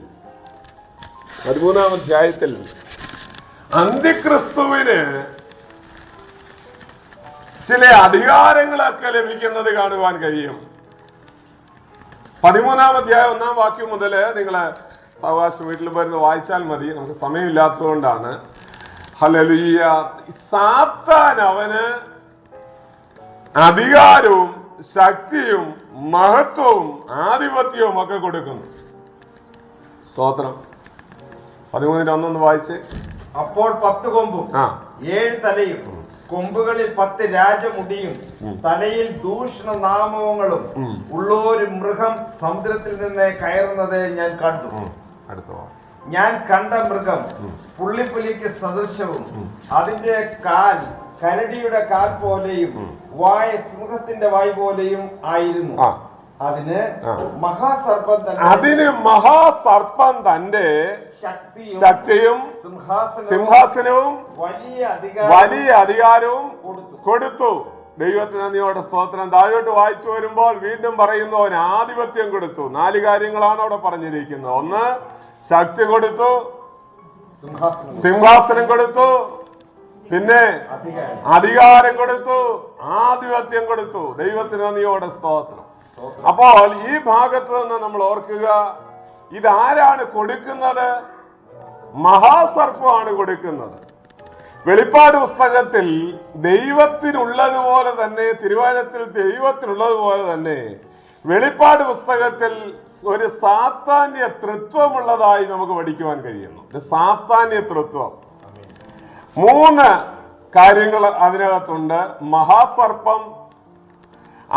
അന്തിക്രിസ്തുവിന് ചില അധികാരങ്ങളൊക്കെ ലഭിക്കുന്നത് കാണുവാൻ കഴിയും. 13-ാം അധ്യായം 1-ാം വാക്യം മുതൽ നിങ്ങള് സാവകാശം വീട്ടിൽ പോയിരുന്ന് വായിച്ചാൽ മതി, നമുക്ക് സമയമില്ലാത്തതുകൊണ്ടാണ്. ഹല്ലേലൂയ. സാത്താൻ അവന് അധികാരവും ശക്തിയും മഹത്വവും ആധിപത്യവും ഒക്കെ കൊടുക്കുന്നു. സ്തോത്രം. 13-1 വായിച്ചേ. അപ്പോൾ 10 കൊമ്പും 7 തലയും കൊമ്പുകളിൽ 10 രാജമുടിയും തലയിൽ ദൂഷണനാമങ്ങളും ഉള്ളൊരു മൃഗം സമുദ്രത്തിൽ നിന്ന് കയറുന്നത് ഞാൻ കണ്ടു. ഞാൻ കണ്ട മൃഗം പുള്ളിപ്പുലിക്ക് സദൃശവും അതിന്റെ കാൽ കരടിയുടെ കാൽ പോലെയും വായ സിംഹത്തിന്റെ വായ് പോലെയും ആയിരുന്നു. അതിന് മഹാസർപ്പം തന്റെ ശക്തിയും സിംഹാസനവും വലിയ അധികാരവും കൊടുത്തു. ദൈവത്തിന് നന്ദിയോടെ സ്തോത്രം. താഴോട്ട് വായിച്ചു വരുമ്പോൾ വീണ്ടും പറയുന്നു അവന് ആധിപത്യം കൊടുത്തു. 4 കാര്യങ്ങളാണ് അവിടെ പറഞ്ഞിരിക്കുന്നത്. 1, ശക്തി കൊടുത്തു, സിംഹാസനം കൊടുത്തു, പിന്നെ അധികാരം കൊടുത്തു, ആധിപത്യം കൊടുത്തു. ദൈവത്തിന് നന്ദിയോടെ സ്തോത്രം. അപ്പോൾ ഈ ഭാഗത്ത് നിന്ന് നമ്മൾ ഓർക്കുക, ഇതാരാണ് കൊടുക്കുന്നത്? മഹാസർപ്പമാണ് കൊടുക്കുന്നത്. വെളിപ്പാട് പുസ്തകത്തിൽ ദൈവത്തിനുള്ളതുപോലെ തന്നെ, തിരുവചനത്തിൽ ദൈവത്തിനുള്ളതുപോലെ തന്നെ വെളിപ്പാട് പുസ്തകത്തിൽ ഒരു സാത്താന്യ തൃത്വമുള്ളതായി നമുക്ക് പഠിക്കുവാൻ കഴിയുന്നു. ഒരു സാത്താന്യ തൃത്വം. 3 കാര്യങ്ങൾ അതിനകത്തുണ്ട്. മഹാസർപ്പം,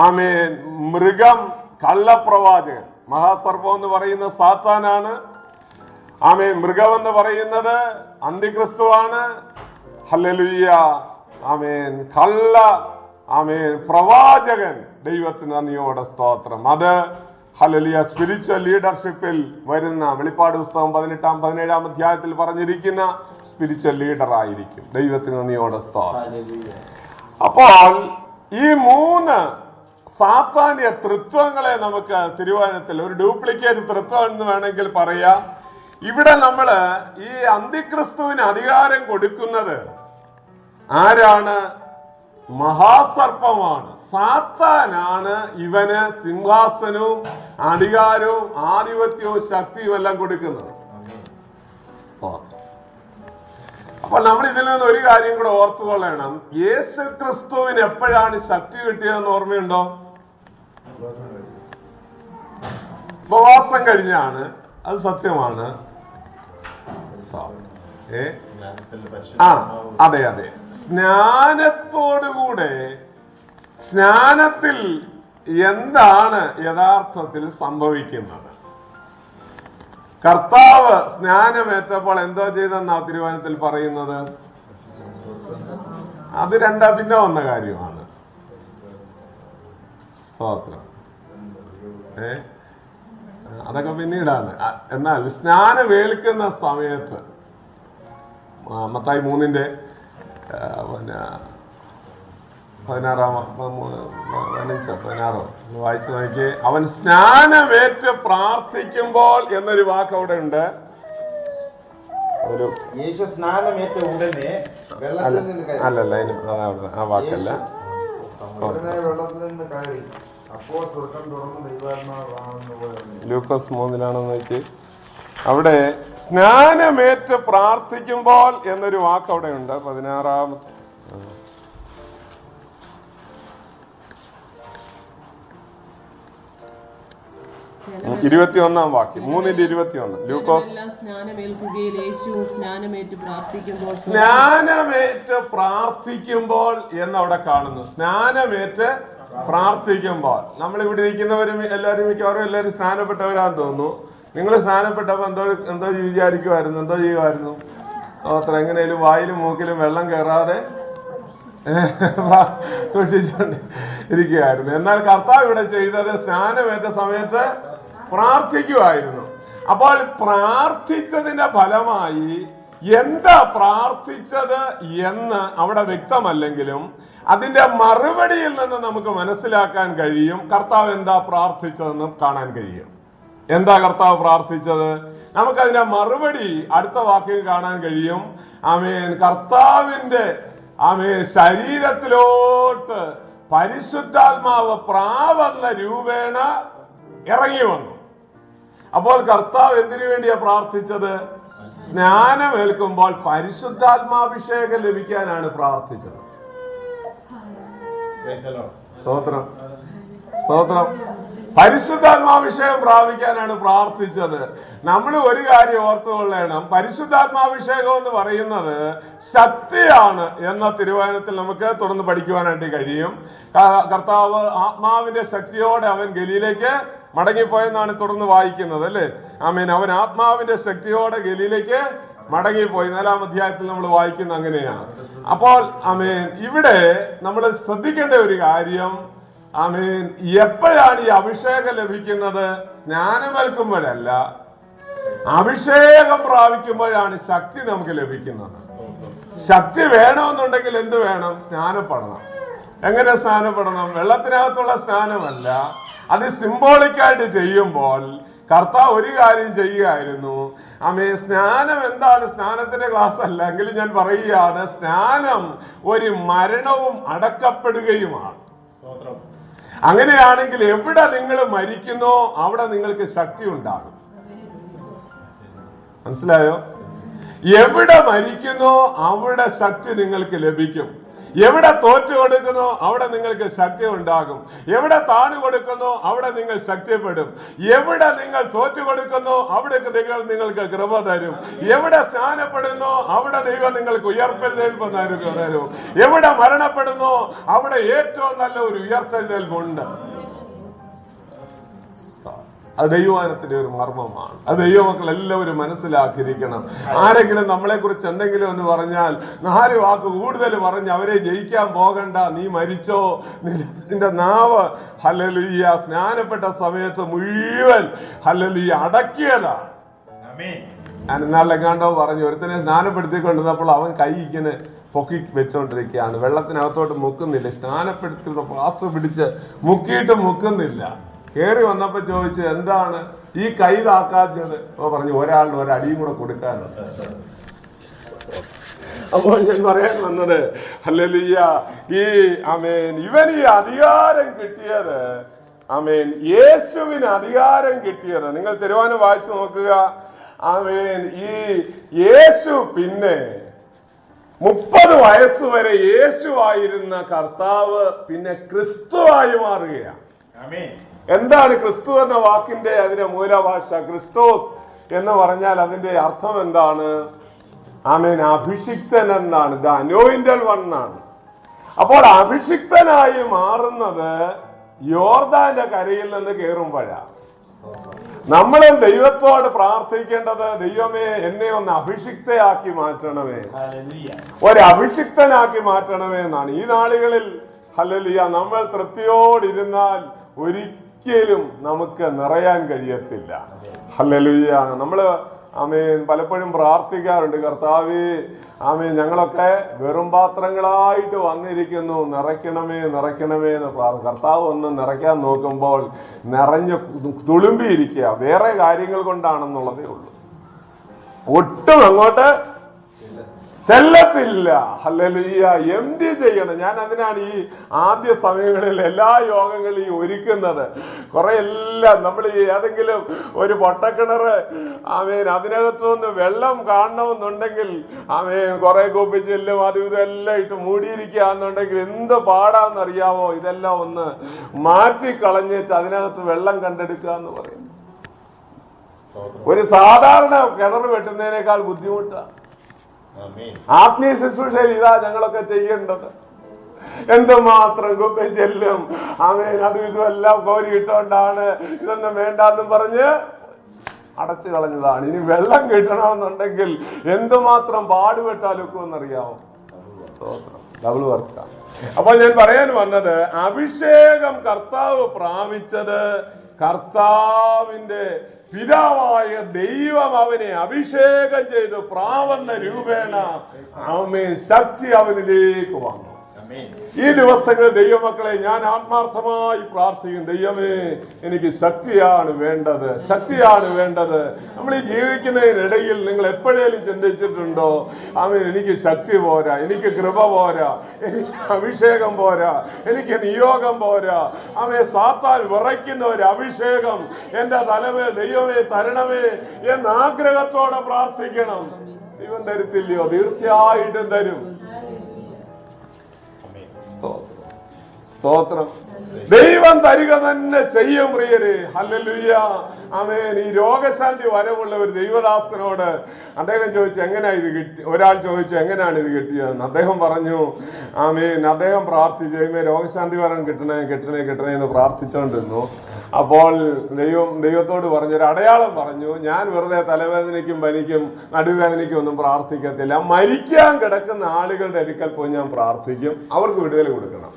ആമേൻ, മൃഗം, കള്ളപ്രവാചകൻ. മഹാസർപ്പം എന്ന് പറയുന്നത് സാത്താനാണ്. ആമേൻ. മൃഗം എന്ന് പറയുന്നത് അന്തിക്രിസ്തുവാണ്. ഹല്ലേലൂയ. ആമേൻ. ആമേൻ, പ്രവാചകൻ. ദൈവത്തിന് നന്ദിയോടെ സ്തോത്രം. അത് ഹല്ലേലൂയ സ്പിരിച്വൽ ലീഡർഷിപ്പിൽ വരുന്ന, വെളിപ്പാട് പുസ്തകം 18-17 അധ്യായത്തിൽ പറഞ്ഞിരിക്കുന്ന സ്പിരിച്വൽ ലീഡർ ആയിരിക്കും. ദൈവത്തിന് നന്ദിയോടെ സ്തോത്രം. അപ്പോൾ ഈ 3 സാത്താന്യ തൃത്വങ്ങളെ നമുക്ക് തിരുവചനത്തിൽ ഒരു ഡ്യൂപ്ലിക്കേറ്റ് തൃത്വം എന്ന് വേണമെങ്കിൽ പറയാം. ഇവിടെ നമ്മള് ഈ അന്തിക്രിസ്തുവിന് അധികാരം കൊടുക്കുന്നത് ആരാണ്? മഹാസർപ്പമാണ്. സാത്താനാണ് ഇവന് സിംഹാസനവും അധികാരവും ആധിപത്യവും ശക്തിയും എല്ലാം കൊടുക്കുന്നത്. അപ്പോൾ നമ്മൾ ഇതിൽ നിന്ന് ഒരു കാര്യം കൂടെ ഓർത്തുകൊള്ളണം. യേശു ക്രിസ്തുവിന് എപ്പോഴാണ് ശക്തി കിട്ടിയതെന്ന് ഓർമ്മയുണ്ടോ? ഉപവാസം കഴിഞ്ഞാണ്. അത് സത്യമാണ്. അതെ അതെ. സ്നാനത്തോടുകൂടെ, സ്നാനത്തിൽ എന്താണ് യഥാർത്ഥത്തിൽ സംഭവിക്കുന്നത്? കർത്താവ് സ്നാനമേറ്റപ്പോൾ എന്തോ ചെയ്തെന്നാ തിരുവചനത്തിൽ പറയുന്നത്? അത് പിന്നെ വന്ന കാര്യമാണ്. സ്തോത്രം. അതൊക്കെ പിന്നീടാണ്. എന്നാൽ സ്നാനം ഏൽക്കുന്ന സമയത്ത് മത്തായി 3-ന്റെ 16 വായിച്ചു നോക്കിയേ. അവൻ സ്നാനമേറ്റ് പ്രാർത്ഥിക്കുമ്പോൾ എന്നൊരു വാക്ക് അവിടെ ഉണ്ട്. ഒരു യേശു സ്നാനമേറ്റ ഉടനെ വെള്ളത്തിൽ നിന്ന് അല്ലല്ല, ആ വാക്കല്ല. വെള്ളത്തിൽ നിന്ന് കയറി അപ്പോൾ സ്വർഗ്ഗം തുറന്ന് ദൈവാത്മാവാണെന്ന് പോലെ. ലൂക്കോസ് 3-ലാണെന്ന് നോക്കി. അവിടെ സ്നാനമേറ്റ് പ്രാർത്ഥിക്കുമ്പോൾ എന്നൊരു വാക്ക് അവിടെ ഉണ്ട്. 16 21 വാക്യം. 3:21 ലൂക്കോസ്. സ്നാനമേറ്റ് പ്രാർത്ഥിക്കുമ്പോൾ എന്നവിടെ കാണുന്നു. സ്നാനമേറ്റ് പ്രാർത്ഥിക്കുമ്പോൾ. നമ്മൾ ഇവിടെ ഇരിക്കുന്നവരും എല്ലാവരും മിക്കവാറും എല്ലാവരും സ്നാനപ്പെട്ടവരാന്ന് തോന്നുന്നു. നിങ്ങൾ സ്നാനപ്പെട്ടപ്പോ എന്തോ വിചാരിക്കുമായിരുന്നു? എന്തോ ചെയ്യുമായിരുന്നു? സ്തോത്രം. എങ്ങനെയാലും വായിലും മൂക്കിലും വെള്ളം കയറാതെ സൂക്ഷിച്ചുകൊണ്ട് ഇരിക്കുകയായിരുന്നു. എന്നാൽ കർത്താവ് ഇവിടെ ചെയ്തത് സ്നാനമേറ്റ സമയത്ത് പ്രാർത്ഥിക്കുമായിരുന്നു. അപ്പോൾ പ്രാർത്ഥിച്ചതിന്റെ ഫലമായി എന്താ പ്രാർത്ഥിച്ചത് എന്ന് അവിടെ വ്യക്തമല്ലെങ്കിലും അതിന്റെ മറുപടിയിൽ നിന്ന് നമുക്ക് മനസ്സിലാക്കാൻ കഴിയും കർത്താവ് എന്താ പ്രാർത്ഥിച്ചതെന്ന് കാണാൻ കഴിയും. എന്താ കർത്താവ് പ്രാർത്ഥിച്ചത്? നമുക്കതിന്റെ മറുപടി അടുത്ത വാക്കിൽ കാണാൻ കഴിയും. ആമേൻ. കർത്താവിന്റെ ശരീരത്തിലോട്ട് പരിശുദ്ധാത്മാവ് പ്രാവെന്ന രൂപേണ ഇറങ്ങി വന്നു. അപ്പോൾ കർത്താവ് എന്തിനു വേണ്ടിയാ പ്രാർത്ഥിച്ചത്? സ്നാനമേൽക്കുമ്പോൾ പരിശുദ്ധാത്മാഭിഷേകം ലഭിക്കാനാണ് പ്രാർത്ഥിച്ചത്. സ്തോത്രം, സ്തോത്രം. പരിശുദ്ധാത്മാഭിഷേകം പ്രാപിക്കാനാണ് പ്രാർത്ഥിച്ചത്. നമ്മൾ ഒരു കാര്യം ഓർത്തുകൊള്ളണം. പരിശുദ്ധാത്മാഭിഷേകം എന്ന് പറയുന്നത് ശക്തിയാണ് എന്ന തിരുവചനത്തിൽ നമുക്ക് തുടർന്ന് പഠിക്കുവാനായിട്ട് കഴിയും. കർത്താവ് ആത്മാവിന്റെ ശക്തിയോടെ അവൻ ഗലീലേക്ക് മടങ്ങിപ്പോയെന്നാണ് തുടർന്ന് വായിക്കുന്നത്, അല്ലേ? ആമേൻ. അവൻ ആത്മാവിന്റെ ശക്തിയോടെ ഗലീലേക്ക് മടങ്ങിപ്പോയി. 4-ാം അധ്യായത്തിൽ നമ്മൾ വായിക്കുന്ന അങ്ങനെയാണ്. അപ്പോൾ ആമേൻ, ഇവിടെ നമ്മൾ ശ്രദ്ധിക്കേണ്ട ഒരു കാര്യം, ആമേൻ, എപ്പോഴാണ് ഈ അഭിഷേകം ലഭിക്കുന്നത്? സ്നാനമേൽക്കുമ്പോഴല്ല, അഭിഷേകം പ്രാപിക്കുമ്പോഴാണ് ശക്തി നമുക്ക് ലഭിക്കുന്നത്. ശക്തി വേണമെന്നുണ്ടെങ്കിൽ എന്ത് വേണം? സ്നാനപ്പെടണം. എങ്ങനെ സ്നാനപ്പെടണം? വെള്ളത്തിനകത്തുള്ള സ്നാനമല്ല, അത് സിംബോളിക്കായിട്ട് ചെയ്യുമ്പോൾ കർത്താവ് ഒരു കാര്യം ചെയ്യുകയായിരുന്നു. സ്നാനം എന്താണ്? സ്നാനത്തിന്റെ ക്ലാസ് അല്ല എങ്കിലും ഞാൻ പറയുകയാണ്, സ്നാനം ഒരു മരണവും അടക്കപ്പെടുകയുമാണ്. അങ്ങനെയാണെങ്കിൽ എവിടെ നിങ്ങൾ മരിക്കുന്നോ അവിടെ നിങ്ങൾക്ക് ശക്തി ഉണ്ടാകും. മനസ്സിലായോ? എവിടെ മരിക്കുന്നോ അവിടെ ശക്തി നിങ്ങൾക്ക് ലഭിക്കും. എവിടെ തോറ്റു കൊടുക്കുന്നോ അവിടെ നിങ്ങൾക്ക് ശക്തി ഉണ്ടാകും. എവിടെ താണു കൊടുക്കുന്നോ അവിടെ നിങ്ങൾ ശക്തിപ്പെടും. എവിടെ നിങ്ങൾ തോറ്റു കൊടുക്കുന്നോ അവിടെ ദൈവം നിങ്ങൾക്ക് കൃപ തരും. എവിടെ സ്നാനപ്പെടുന്നോ അവിടെ ദൈവം നിങ്ങൾക്ക് ഉയർപ്പെഴുന്നേൽപ്പ് തരും. എവിടെ മരണപ്പെടുന്നോ അവിടെ ഏറ്റവും നല്ല ഒരു ഉയർത്തെഴുന്നേൽപ്പുണ്ട്. അത് ദൈവവചനത്തിന്റെ ഒരു മർമ്മമാണ്. അത് ദൈവമക്കൾ എല്ലാവരും മനസ്സിലാക്കിയിരിക്കണം. ആരെങ്കിലും നമ്മളെ കുറിച്ച് എന്തെങ്കിലും എന്ന് പറഞ്ഞാൽ 4 വാക്ക് കൂടുതൽ പറഞ്ഞ് അവരെ ജയിക്കാൻ പോകണ്ട. നീ മരിച്ചോ, നിന്റെ നാവ് ഹല്ലേലൂയ സ്നാനപ്പെട്ട സമയത്ത് മുഴുവൻ ഹല്ലേലൂയ അടക്കിയതാ. ഞാൻ ഇന്നാളെങ്ങാണ്ടോ പറഞ്ഞു, ഒരുത്തനെ സ്നാനപ്പെടുത്തിക്കൊണ്ടിരുന്നപ്പോൾ അവൻ കൈ ഇങ്ങനെ പൊക്കി വെച്ചോണ്ടിരിക്കുകയാണ്, വെള്ളത്തിനകത്തോട്ട് മുക്കുന്നില്ല. സ്നാനപ്പെടുത്തി പാസ്റ്റർ പിടിച്ച് മുക്കിയിട്ട് മുക്കുന്നില്ല. കേറി വന്നപ്പോ ചോദിച്ചു, എന്താണ് ഈ കൈ താക്കാത്തത്? അപ്പൊ പറഞ്ഞു, ഒരാളിന് ഒരടിയും കൂടെ കൊടുക്കാനുണ്ട്. അപ്പോൾ ഞാൻ പറയാൻ വന്നത് ഹല്ലേലൂയ, ഈ ആമേൻ ഇവൻ ഈ അധികാരം കിട്ടിയത്, ആമേൻ യേശുവിന് അധികാരം കിട്ടിയത്. നിങ്ങൾ തിരുവചനം വായിച്ചു നോക്കുക. ആമേൻ ഈ യേശു പിന്നെ 30 വയസ്സ് വരെ യേശുവായിരുന്ന കർത്താവ് പിന്നെ ക്രിസ്തുവായി മാറുകയാണ്. എന്താണ് ക്രിസ്തു എന്ന വാക്കിന്റെ അതിന്റെ മൂലഭാഷ? ക്രിസ്തോസ് എന്ന് പറഞ്ഞാൽ അതിന്റെ അർത്ഥം എന്താണ്? ആമേൻ അഭിഷിക്തൻ എന്നാണ്. ദ അനോയിന്റഡ് വൺ ആണ്. അപ്പോൾ അഭിഷിക്തനായി മാറുന്നത് യോർദാന്റെ കരയിൽ നിന്ന് കയറുമ്പോഴാണ്. നമ്മളും ദൈവത്തോട് പ്രാർത്ഥിക്കേണ്ടത്, ദൈവമേ എന്നെ ഒന്ന് അഭിഷിക്തയാക്കി മാറ്റണമേ, ഒരഭിഷിക്തനാക്കി മാറ്റണമേ എന്നാണ്. ഈ നാളുകളിൽ ഹല്ലേലൂയ നമ്മൾ തൃപ്തിയോടിരുന്നാൽ ഒരിക്കലും നമുക്ക് നിറയാൻ കഴിയത്തില്ല. ഹല്ലേലൂയ. നമ്മള് ആമേൻ പലപ്പോഴും പ്രാർത്ഥിക്കാറുണ്ട്, കർത്താവേ ആമേൻ ഞങ്ങളൊക്കെ വെറും പാത്രങ്ങളായിട്ട് വന്നിരിക്കുന്നു, നിറയ്ക്കണമേ നിറയ്ക്കണമേ എന്ന് കർത്താവ് ഒന്ന് നിറയ്ക്കാൻ നോക്കുമ്പോൾ നിറഞ്ഞ് തുളുമ്പിയിരിക്കുക. വേറെ കാര്യങ്ങൾ കൊണ്ടാണെന്നുള്ളതേ ഉള്ളൂ, ഒട്ടും അങ്ങോട്ട് ചെല്ലത്തില്ല. ഹല്ലേലൂയ. എംപ്റ്റി ചെയ്യണം. ഞാൻ അതിനാണ് ഈ ആദ്യ സമയങ്ങളിൽ എല്ലാ യോഗങ്ങളും ഒരുക്കുന്നത്. കുറെ എല്ലാം നമ്മൾ ഏതെങ്കിലും ഒരു പൊട്ടക്കിണറ് ആമേൻ അതിനകത്തുനിന്ന് വെള്ളം കാണണമെന്നുണ്ടെങ്കിൽ ആമേൻ കുറെ കുപ്പിച്ചില്ലും അതും ഇതെല്ലാം ഇട്ട് മൂടിയിരിക്കുകയെന്നുണ്ടെങ്കിൽ എന്ത് പാടാന്നറിയാമോ? ഇതെല്ലാം ഒന്ന് മാറ്റിക്കളഞ്ഞേച്ച് അതിനകത്ത് വെള്ളം കണ്ടെടുക്കുക എന്ന് പറയും. ഒരു സാധാരണ കിണർ വെട്ടുന്നതിനേക്കാൾ ബുദ്ധിമുട്ടാണ്. ആത്മീയ ശുശ്രൂഷയിൽ ഇതാ ഞങ്ങളൊക്കെ ചെയ്യേണ്ടത്. എന്തുമാത്രം കുപ്പി ചെല്ലും ആമേൻ അതും ഇതും എല്ലാം കോരിയിട്ടോണ്ടാണ് ഇതൊന്നും വേണ്ടെന്നും പറഞ്ഞ് അടച്ചു കളഞ്ഞതാണ്. ഇനി വെള്ളം കിട്ടണമെന്നുണ്ടെങ്കിൽ എന്തുമാത്രം പാടുപെട്ടാലൊക്കെ എന്നറിയാമോ? ഡബിൾ വർക്കാണ്. അപ്പോൾ ഞാൻ പറയാൻ വന്നത്, അഭിഷേകം കർത്താവ് പ്രാപിച്ചത് കർത്താവിന്റെ പിതാവായ ദൈവം അവനെ അഭിഷേകം ചെയ്തു. പ്രാവണ്ണ രൂപേണ ആമേൻ ശക്തി അവനിലേക്ക് വന്നു. ഈ ദിവസങ്ങളിൽ ദൈവമക്കളെ ഞാൻ ആത്മാർത്ഥമായി പ്രാർത്ഥിക്കും, ദൈവമേ എനിക്ക് ശക്തിയാണ് വേണ്ടത്, ശക്തിയാണ് വേണ്ടത്. നമ്മൾ ഈ ജീവിക്കുന്നതിനിടയിൽ നിങ്ങൾ എപ്പോഴേലും ചിന്തിച്ചിട്ടുണ്ടോ, ആമേൻ എനിക്ക് ശക്തി പോരാ, എനിക്ക് കൃപ പോരാ, എനിക്ക് അഭിഷേകം പോരാ, എനിക്ക് നിയോഗം പോരാ, ആമേൻ സാത്താൻ വിറയ്ക്കുന്ന ഒരു അഭിഷേകം എന്റെ തലമേൽ ദൈവമേ തരണമേ എന്ന് ആഗ്രഹത്തോടെ പ്രാർത്ഥിക്കണം. ദൈവം തരത്തില്ലയോ? തീർച്ചയായിട്ടും തരും. സ്തോത്രം. ദൈവം തരിക തന്നെ ചെയ്യും പ്രിയരെ. ഹല്ലേലൂയ. ആമേൻ. ഈ രോഗശാന്തി വരവുള്ള ഒരു ദൈവദാസനോട് അദ്ദേഹം ചോദിച്ചു, എങ്ങനെയാ ഇത് കിട്ടി? ഒരാൾ ചോദിച്ചു, എങ്ങനെയാണ് ഇത് കിട്ടിയതെന്ന്. അദ്ദേഹം പറഞ്ഞു, ആമേൻ അദ്ദേഹം പ്രാർത്ഥിച്ചു, രോഗശാന്തി വരം കിട്ടണേ കിട്ടണേ കിട്ടണേ എന്ന് പ്രാർത്ഥിച്ചുകൊണ്ടിരുന്നു. അപ്പോൾ ദൈവത്തോട് പറഞ്ഞു, ഒരു അടയാളം പറഞ്ഞു, ഞാൻ വെറുതെ തലവേദനയ്ക്കും പനിക്കും നടുവേദനയ്ക്കും ഒന്നും പ്രാർത്ഥിക്കത്തില്ല, മരിക്കാൻ കിടക്കുന്ന ആളുകളുടെ അടുക്കൽ പോയി ഞാൻ പ്രാർത്ഥിക്കും, അവർക്ക് വിടുതൽ കൊടുക്കണം.